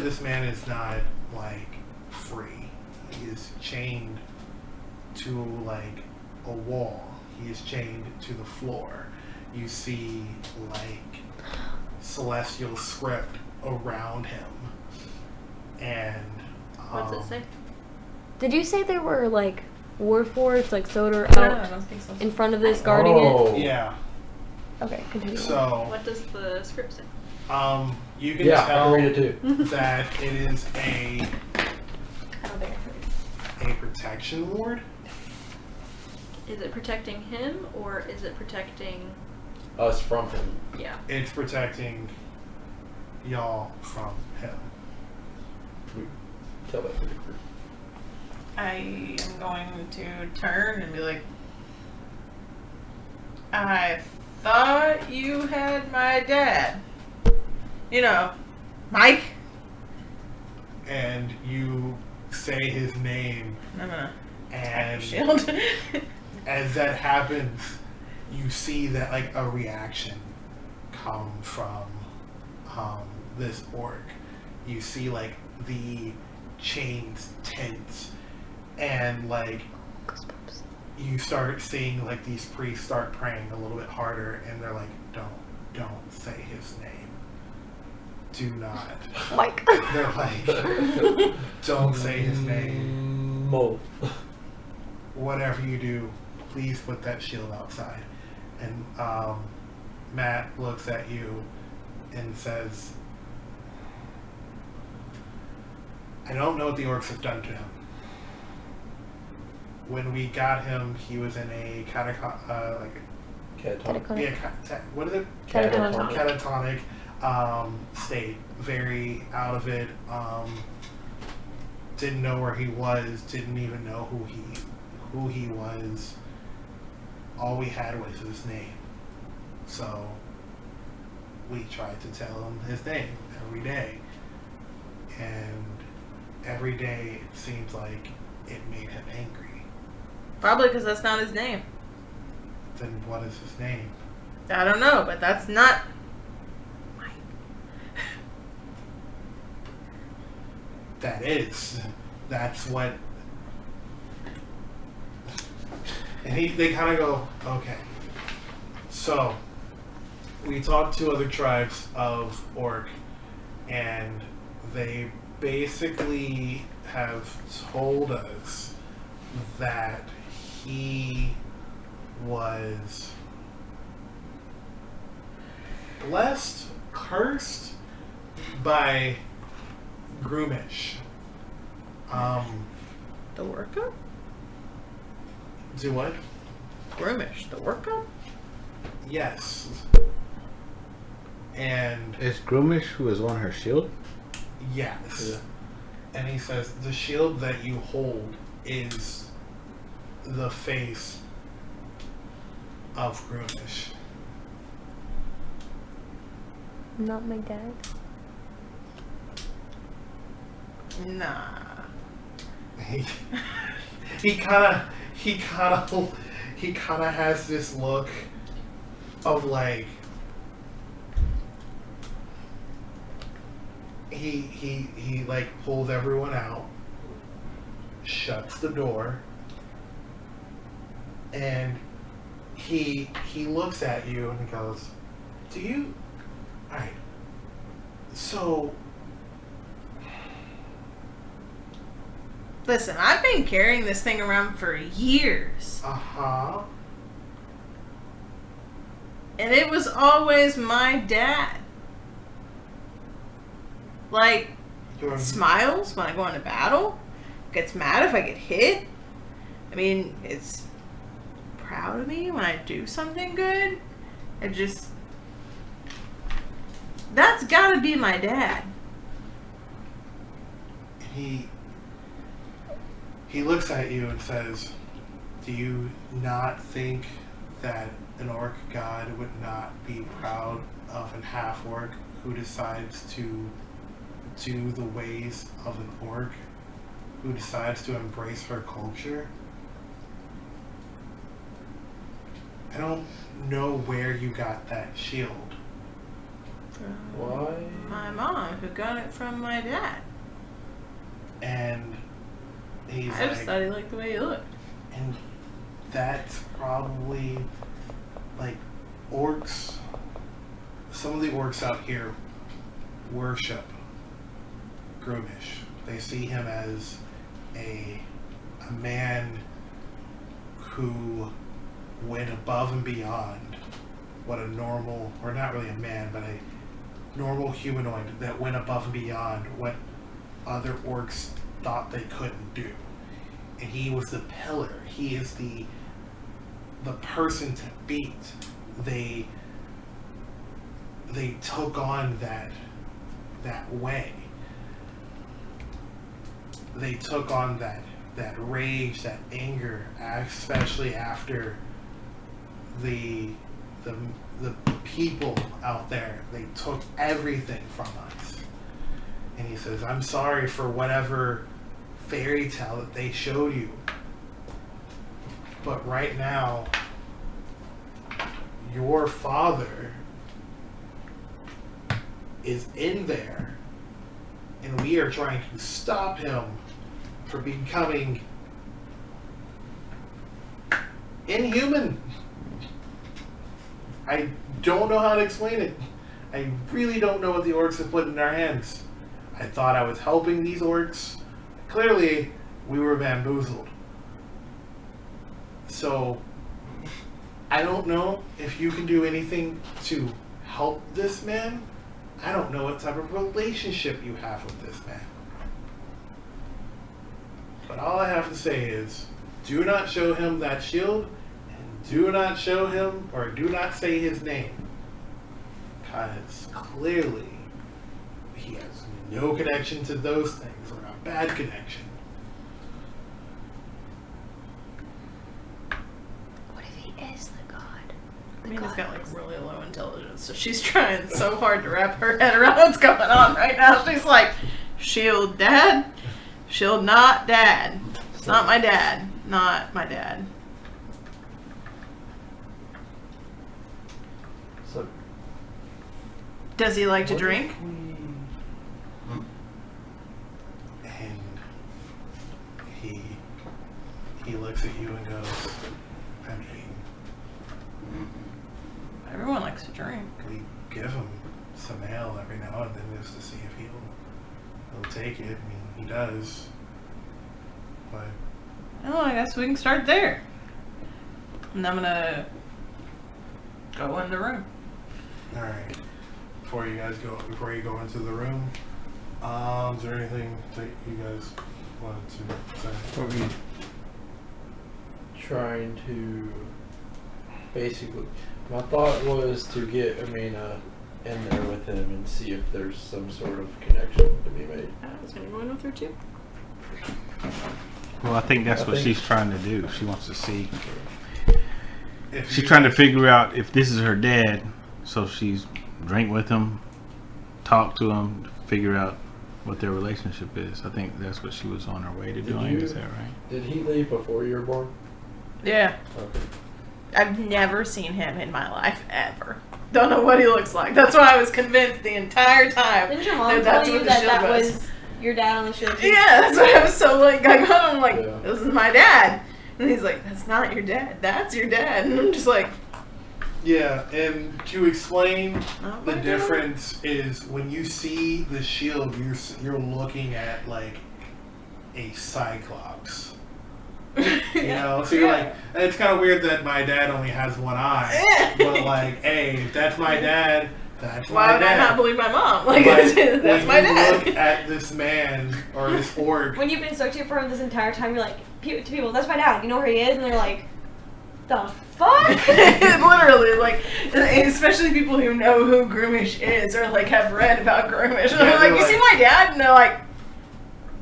this man is not like free. He is chained to like a wall. He is chained to the floor. You see like celestial script around him, and What's it say? Did you say there were like warforged, like Soter No, out I don't think so. in front of this guarding it? yeah. Okay, continue. So What does the script say? you can Yeah, I tell can read it too. that it is I don't think I've heard it. a protection ward. Is it protecting him or is it protecting? Us from him. Yeah. It's protecting y'all from him. Tell that to the group. I am going to turn and be like, I thought you had my dad. You know, Mike. And you say his name, I'm gonna tap and shield. as that happens, you see that like a reaction come from this orc. You see like the chains tense, and like you start seeing like these priests start praying a little bit harder, and they're like, don't say his name. Do not. Mike. They're like, don't say his name. Mo. Whatever you do, please put that shield outside. And Matt looks at you and says, I don't know what the orcs have done to him. When we got him, he was in a Catatonic. what is it? Catatonic. Catatonic state. Very out of it. Didn't know where he was. Didn't even know who he was. All we had was his name. So we tried to tell him his name every day. And every day it seems like it made him angry. Probably because that's not his name. Then what is his name? I don't know, but that's not Mike. That's what. And they kind of go, okay. So we talked to other tribes of orc, and they basically have told us that he was blessed, cursed by Groomish. The workup? Do what? Groomish, the workup? Yes. And Is Groomish who is on her shield? yes. And he says the shield that you hold is the face of Groomish. Not my dad. Nah. He kind of has this look of like he like pulls everyone out, shuts the door, and he looks at you and goes, "Do you? All right. So." Listen, I've been carrying this thing around for years. Uh-huh. And it was always my dad. Like, smiles when I go into battle. Gets mad if I get hit. I mean, it's proud of me when I do something good. It just... That's gotta be my dad. He looks at you and says, do you not think that an orc god would not be proud of an half-orc who decides to do the ways of an orc, who decides to embrace her culture? I don't know where you got that shield. Why? My mom, who got it from my dad. And he's I just thought he liked the way he looked. and that's probably like orcs. Some of the orcs out here worship Groomish. They see him as a man who went above and beyond what a normal, or not really a man, but a normal humanoid that went above and beyond what other orcs thought they couldn't do. And he was the pillar. He is the person to beat. They took on that way. They took on that rage, that anger, especially after the people out there. They took everything from us. And he says, I'm sorry for whatever fairy tale that they showed you. But right now, your father is in there, and we are trying to stop him from becoming inhuman. I don't know how to explain it. I really don't know what the orcs have put in our hands. I thought I was helping these orcs. Clearly, we were bamboozled. So, I don't know if you can do anything to help this man. I don't know what type of relationship you have with this man. But all I have to say is, do not show him that shield, and do not show him, or do not say his name. Because clearly, he has no connection to those things, or a bad connection. What if he is the god? Mina's got like really low intelligence, so she's trying so hard to wrap her head around what's going on right now. She's like, shield dad? Shield not dad. It's not my dad. Not my dad. So, Does he like to what drink? if we- And he looks at you and goes, I mean, Everyone likes to drink. we give him some ale every now and then just to see if he'll take it. I mean, he does. But Oh, I guess we can start there. And I'm gonna go in the room. all right. Before you go into the room, is there anything that you guys wanted to say? Are we trying to basically? My thought was to get Imina in there with him and see if there's some sort of connection to be made. I was gonna go in with her too. Well, I think that's I what think- she's trying to do. She wants to see. If She's you trying to guys- figure out if this is her dad, so she's drink with him, talk to him, figure out what their relationship is. I think that's what she was on her way to Did doing. you- Is that right? Did he leave before you were born? Yeah. Okay. I've never seen him in my life ever. Don't know what he looks like. That's why I was convinced the entire time. Didn't your mom That's tell you what the that shield that was. was your dad on the shield? too? Yeah, that's why I was so like, I got him like, Yeah. this is my dad. And he's like, that's not your dad. That's your dad. And I'm just like, Yeah, and to explain oh the my God. difference is when you see the shield, you're looking at like a cyclops. You know, so you're Yeah. like, and it's kind of weird that my dad only has one eye, Yeah. but like, hey, if that's my dad, that's Why my would I dad. not believe my mom? Like, But that's when my you dad. look at this man or this orc, When you've been searching for him this entire time, you're like, to people, that's my dad. You know where he is? And they're like, the fuck? Literally, like, especially people who know who Groomish is or like have read about Groomish. And Yeah, they're like, they're you see like- my dad? And they're like,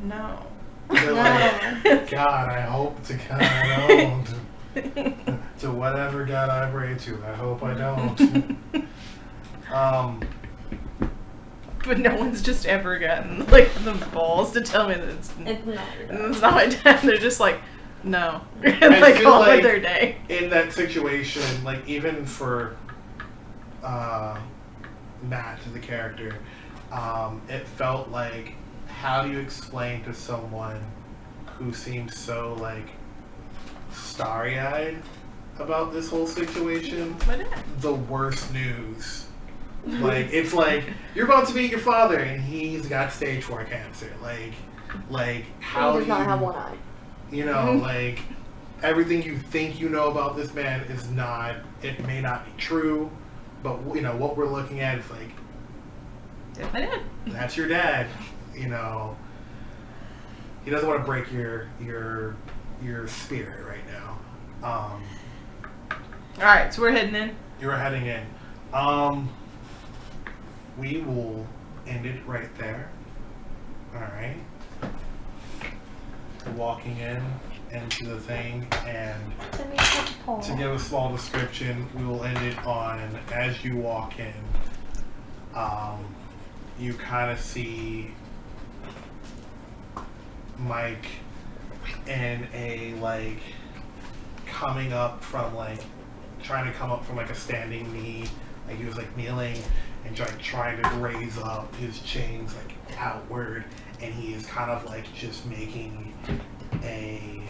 no. they're like, God, I hope to God I don't. To whatever God I pray to, I hope I don't. But no one's just ever gotten like the balls to tell me that it's It's not your dad. not my dad. They're just like, no. I Like feel all like of their day. in that situation, like even for Matt, the character, it felt like, how do you explain to someone who seems so like starry-eyed about this whole situation It's my dad. the worst news? Like, it's like you're about to meet your father and he's got stage 4 cancer. Like how He does do not you, have one eye. you know, like everything you think you know about this man is not, it may not be true, but you know what we're looking at is like, It's my dad. that's your dad. You know, he doesn't want to break your spirit right now. Alright, so we're heading in. You're heading in. We will end it right there. All right. Walking into the thing, and Send me a Paul. to give a small description, we will end it on, as you walk in, you kind of see Mike in a like coming up from like trying to come up from like a standing knee, like he was like kneeling and trying to raise up his chains like outward, and he is kind of like just making a,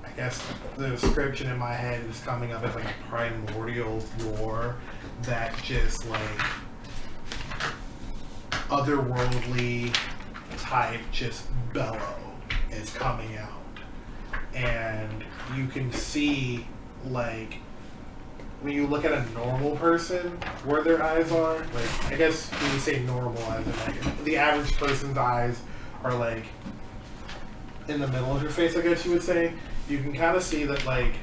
I guess the description in my head is coming up as like a primordial roar that just like otherworldly type just bellow is coming out. And you can see like when you look at a normal person where their eyes are, like I guess when you say normal eyes, like the average person's eyes are like in the middle of your face, I guess you would say. You can kind of see that like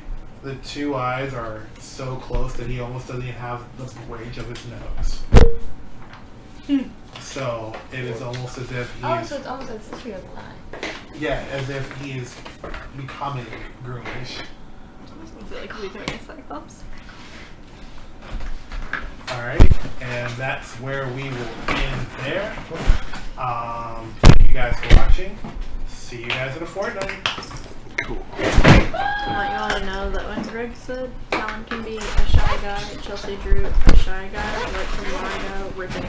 the two eyes are so close that he almost doesn't even have the bridge of his nose. So it is almost as if he's so it's almost as if he has an eye. yeah, as if he is becoming groomish. I feel like we're doing a Cyclops. Alright, and that's where we will end there. Thank you guys for watching. See you guys in a fortnight. Cool. I want you all to know that when Greg said Talon can be a shy guy, Chelsea drew a shy guy, like from Mario ripping